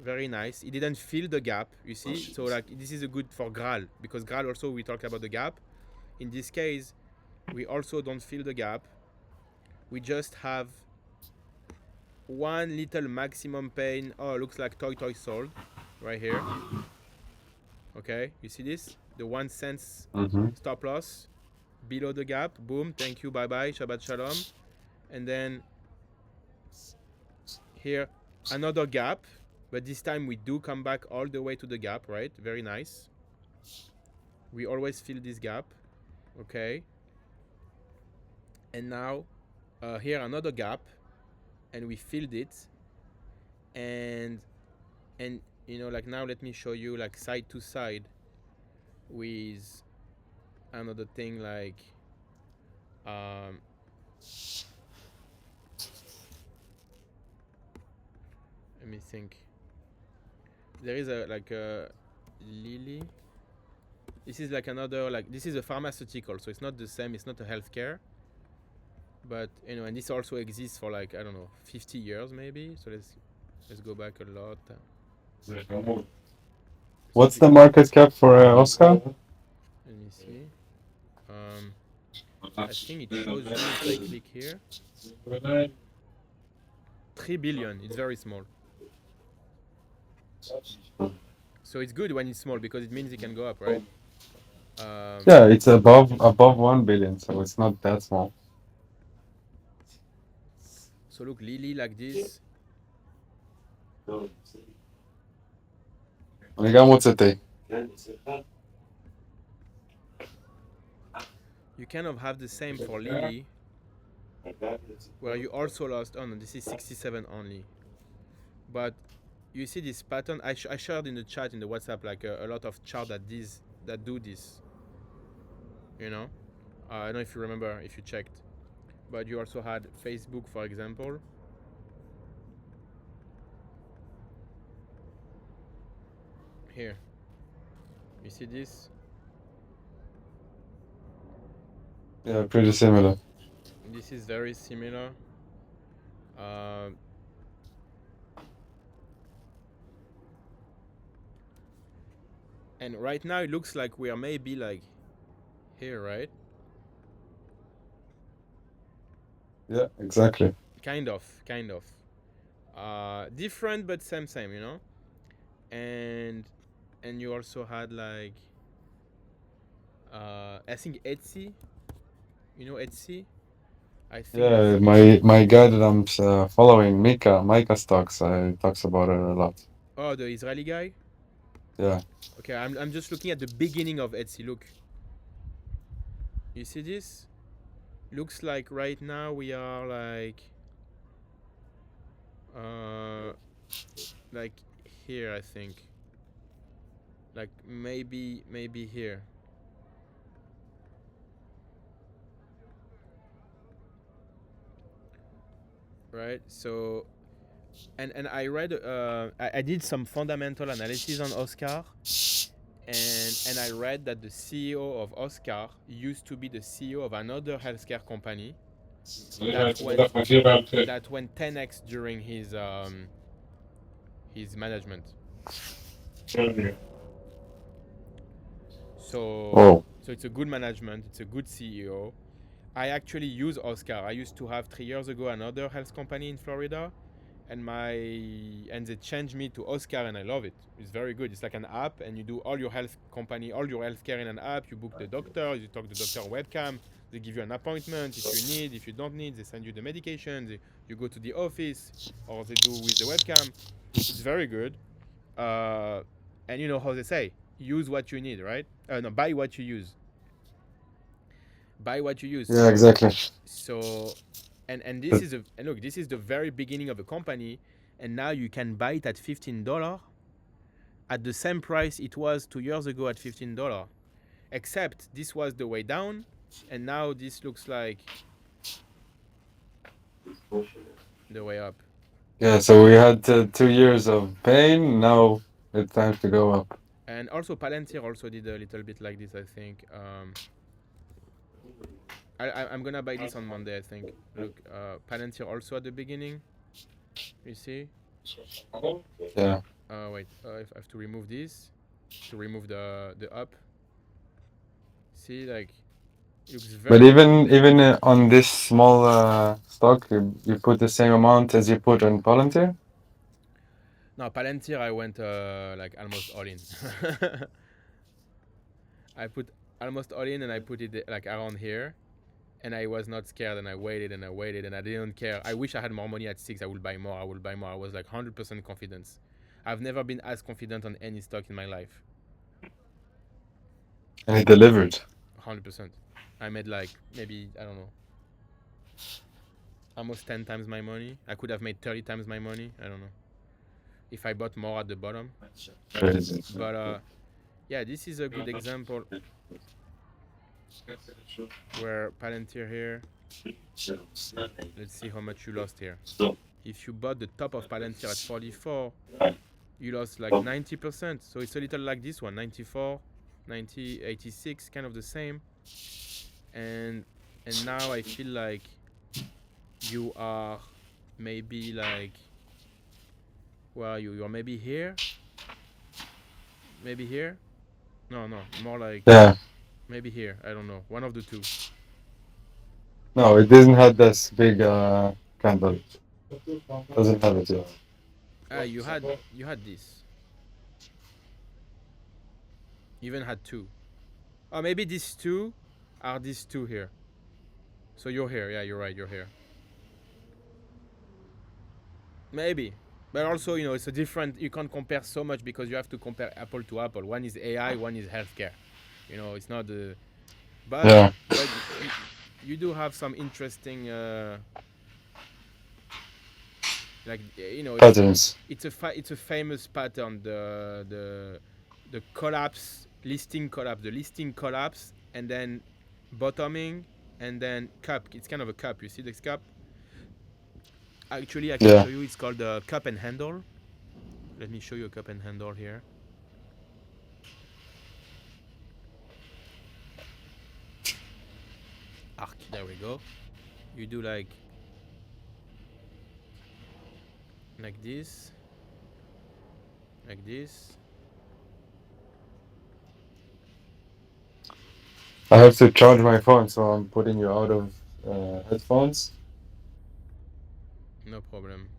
Very nice. It didn't fill the gap, you see. So like this is a good for Graal, because Graal also we talk about the gap. In this case, we also don't fill the gap. We just have one little maximum pain. Oh, looks like Toy sold right here. Okay, you see this? The 1 cent Mm-hmm. stop loss below the gap. Boom. Thank you. Bye bye. Shabbat shalom. And then here another gap, but this time we do come back all the way to the gap, right? Very nice. We always fill this gap. Okay. And now here another gap, and we filled it, and like now let me show you like side to side with another thing like um let me think. There is a like a Lily. This is like another like this is a pharmaceutical, so it's not the same. It's not a healthcare, but and this also exists for like I don't know 50 years maybe. So let's go back a lot. What's the market cap for Oscar? Let me see. I think it shows you if I click here. 3 billion. It's very small. So it's good when it's small because it means it can go up, right? Yeah, it's above 1 billion, so it's not that small. So look, Lily like this. Vediamo se te. You kind of have the same for Lily, where you also lost. Oh no, this is 67 only. But you see this pattern. I shared in the chat in the WhatsApp like a lot of chart that do this. I don't know if you remember if you checked, but you also had Facebook, for example. Here, you see this? Yeah, pretty similar. This is very similar. And right now it looks like we are maybe like here, right? Yeah, exactly. Kind of. Different but same, And you also had like I think Etsy. Etsy? I think Yeah, that's my guy that I'm following, Mika Stocks, talks about it a lot. oh, the Israeli guy? Yeah. Okay, I'm just looking at the beginning of Etsy. Look. You see this? Looks like right now we are like here, I think. Like maybe here. Right? So and I read I did some fundamental analysis on Oscar, and I read that the CEO of Oscar used to be the CEO of another healthcare company that went 10x during his management. Oh. So it's a good management, it's a good CEO. I actually use Oscar. I used to have 3 years ago another health company in Florida, and they changed me to Oscar, and I love it. It's very good. It's like an app, and you do all your healthcare in an app. You book the doctor, you talk to the doctor on webcam. They give you an appointment if you need. If you don't need, they send you the medication. You go to the office, or they do with the webcam. It's very good. And you know how they say, use what you need, right? No, buy what you use. Buy what you use. Yeah, exactly. So and this is and look, this is the very beginning of a company, and now you can buy it at $15 at the same price it was 2 years ago at $15. Except this was the way down, and now this looks like the way up. Yeah, so we had 2 years of pain. Now it's time to go up. And also Palantir also did a little bit like this, I think. I'm gonna buy this on Monday, I think. Look, Palantir also at the beginning. You see? Yeah. Wait, if I have to remove this to remove the up. See, like it looks very. But even on this small stock, you put the same amount as you put on Palantir? No, Palantir I went like almost all in. I put almost all in, and I put it like around here, and I was not scared, and I waited and I waited, and I didn't care. I wish I had more money at 6. I will buy more. I will buy more. I was like 100% confidence. I've never been as confident on any stock in my life. And he delivered. 100%. I made like maybe, I don't know, almost 10 times my money. I could have made 30 times my money. I don't know if I bought more at the bottom. Crazy. But yeah, this is a good example where Palantir here. Let's see how much you lost here. If you bought the top of Palantir at 44, you lost like 90%. So it's a little like this one, 94, 90, 86, kind of the same. And now I feel like you are maybe like, well, you're maybe here, maybe here. No, more like Yeah. maybe here. I don't know, one of the two. No, it doesn't have this big candle. Doesn't have it yet. You had this. You even had two. Oh, maybe these two are these two here. So you're here. Yeah, you're right. You're here. Maybe. But also, it's a different. You can't compare so much because you have to compare apple to apple. One is AI, one is healthcare. It's not the. But Yeah. but you do have some interesting. Like Patterns. it's a famous pattern. The collapse, listing collapse, the listing collapse, and then bottoming, and then cup. It's kind of a cup. You see this cup? Actually, I can Yeah. show you. It's called a cup and handle. Let me show you a cup and handle here. Arc. There we go. You do like this, like this. I have to charge my phone, so I'm putting you out of headphones. No problem.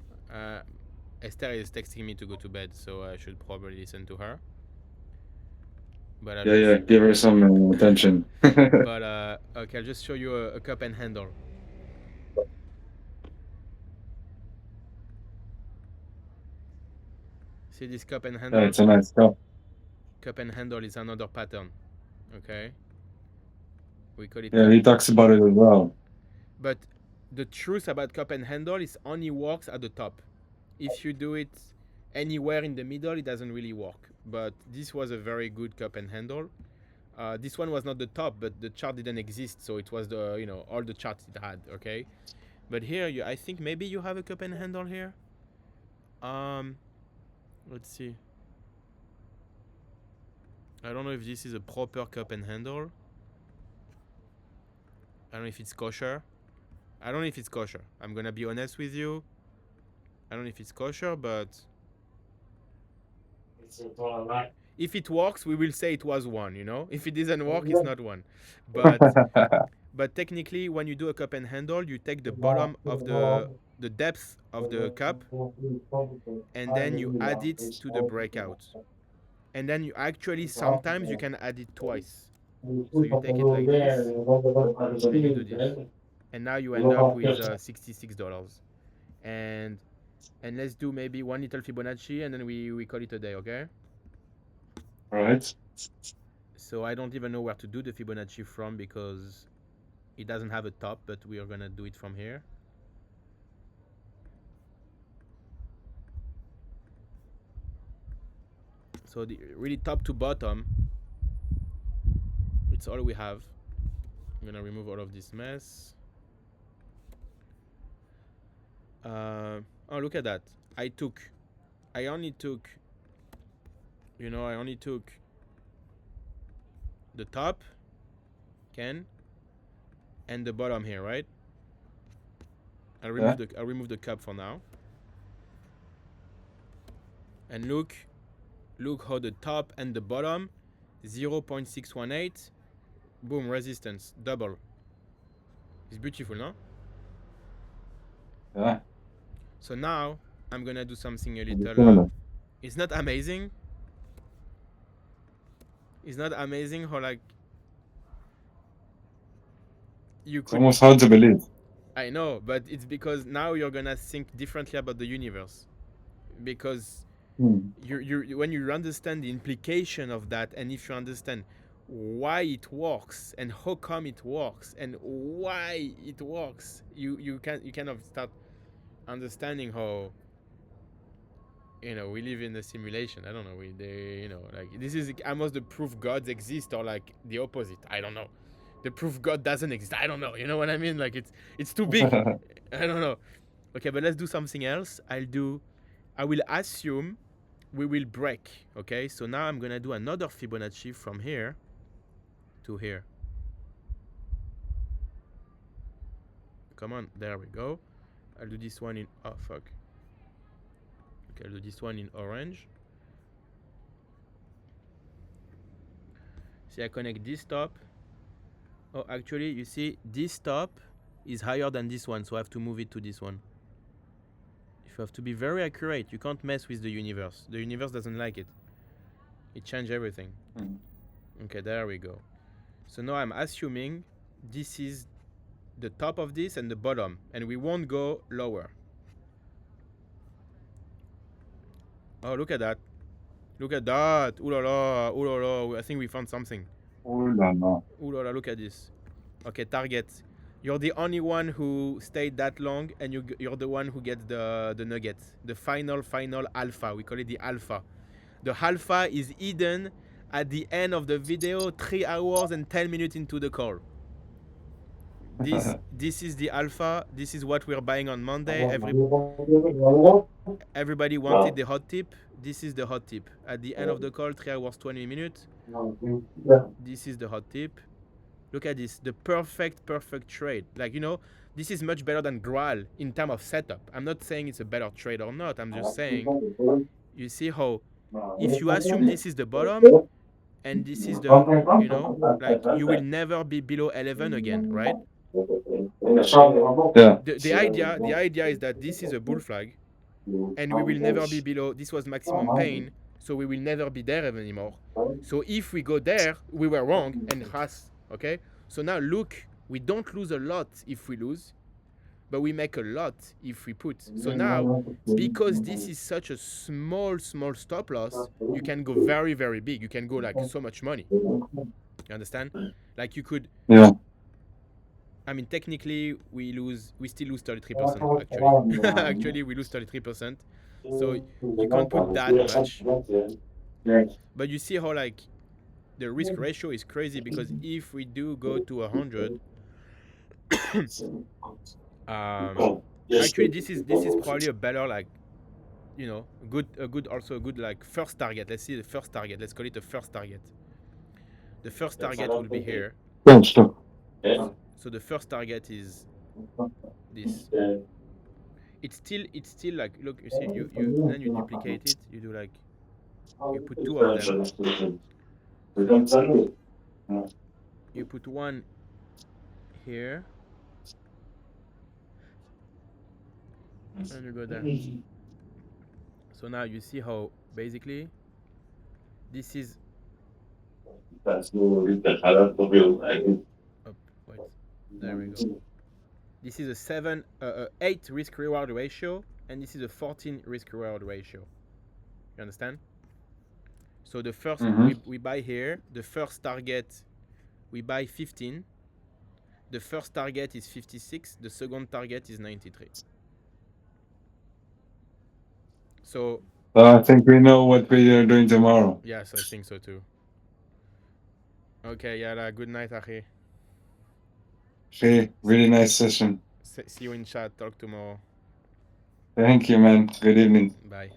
Esther is texting me to go to bed, so I should probably listen to her. But I'll Yeah, give her some attention. But okay, I'll just show you a cup and handle. See this cup and handle? Yeah, it's a nice cup. Cup and handle is another pattern. Okay. We call it. Yeah, he talks about it as well. But the truth about cup and handle is only works at the top. If you do it anywhere in the middle, it doesn't really work. But this was a very good cup and handle. This one was not the top, but the chart didn't exist, so it was the all the charts it had. Okay. But here, I think maybe you have a cup and handle here. Let's see. I don't know if this is a proper cup and handle. I don't know if it's kosher. I don't know if it's kosher. I'm gonna be honest with you. I don't know if it's kosher, but if it works, we will say it was one. If it doesn't work, it's not one. But technically, when you do a cup and handle, you take the bottom of the depth of the cup, and then you add it to the breakout. And then you actually sometimes you can add it twice. So you take it like this, and you do this, and now you end up with $66. And let's do maybe one little Fibonacci, and then we call it a day, okay? All right. So I don't even know where to do the Fibonacci from because it doesn't have a top, but we are gonna do it from here. So the really top to bottom, it's all we have. I'm gonna remove all of this mess. Oh, look at that. I only took the top, and the bottom here, right? I'll remove the cup for now. And look how the top and the bottom, 0.618, boom, resistance, double. It's beautiful, no? Yeah. So now I'm gonna do something a little. It's not amazing, It's not amazing how like you It's could. almost hard to believe. I know, but it's because now you're gonna think differently about the universe because Hmm. you when you understand the implication of that, and if you understand why it works and how come it works and why it works, you kind of start understanding how we live in a simulation. I don't know. Like this is almost the proof gods exist, or like the opposite. I don't know. The proof God doesn't exist. I don't know. You know what I mean? Like it's too big. I don't know. Okay, but let's do something else. I will assume we will break. Okay, so now I'm gonna do another Fibonacci from here to here. Come on, there we go. I'll do this one in fuck. Okay, I'll do this one in orange. See, I connect this top. Oh, actually, you see, this top is higher than this one, so I have to move it to this one. You have to be very accurate. You can't mess with the universe. The universe doesn't like it. It changes everything. Okay, there we go. So now I'm assuming this is the top of this and the bottom, and we won't go lower. Oh, look at that. Look at that. Ooh la la. Ooh la la. I think we found something. Oh la la. Ooh la la. Look at this. Okay, target. You're the only one who stayed that long, and you're the one who gets the nugget. The final alpha. We call it the alpha. The alpha is hidden at the end of the video, 3 hours and 10 minutes into the call. This is the alpha. This is what we're buying on Monday. Everybody wanted the hot tip. This is the hot tip. At the end of the call, 3 hours 20 minutes. This is the hot tip. Look at this, the perfect trade. Like, this is much better than Graal in terms of setup. I'm not saying it's a better trade or not. I'm just saying, you see how if you assume this is the bottom and this is the, like you will never be below 11 again, right? Yeah. The idea is that this is a bull flag and we will never be below. This was maximum pain, so we will never be there anymore. So if we go there, we were wrong and has. Okay, so now look, we don't lose a lot if we lose, but we make a lot if we put. So now, because this is such a small stop loss, you can go very big. You can go like so much money. You understand? Like you could. Yeah. I mean, technically, we still lose 33%. Actually, actually, we lose 33%. So you can't put that much. But you see how like the risk ratio is crazy, because if we do go to 100, actually this is probably a better, like, a good like first target. Let's see the first target. Let's call it a first target. The first target will be here. So the first target is this. It's still like, look, you see, you then you duplicate it. You do like, you put two of them. So you put one here and you go there. So now you see how basically this is wait, there we go. This is a 8 risk reward ratio, and this is a 14 risk reward ratio. You understand? So the first we buy here, the first target we buy 15. The first target is 56, the second target is 93. So I think we know what we are doing tomorrow. yes, I think so too. Okay, yalla, good night, Achi. Okay, really nice session. See you in chat. Talk tomorrow. Thank you, man. Good evening. Bye.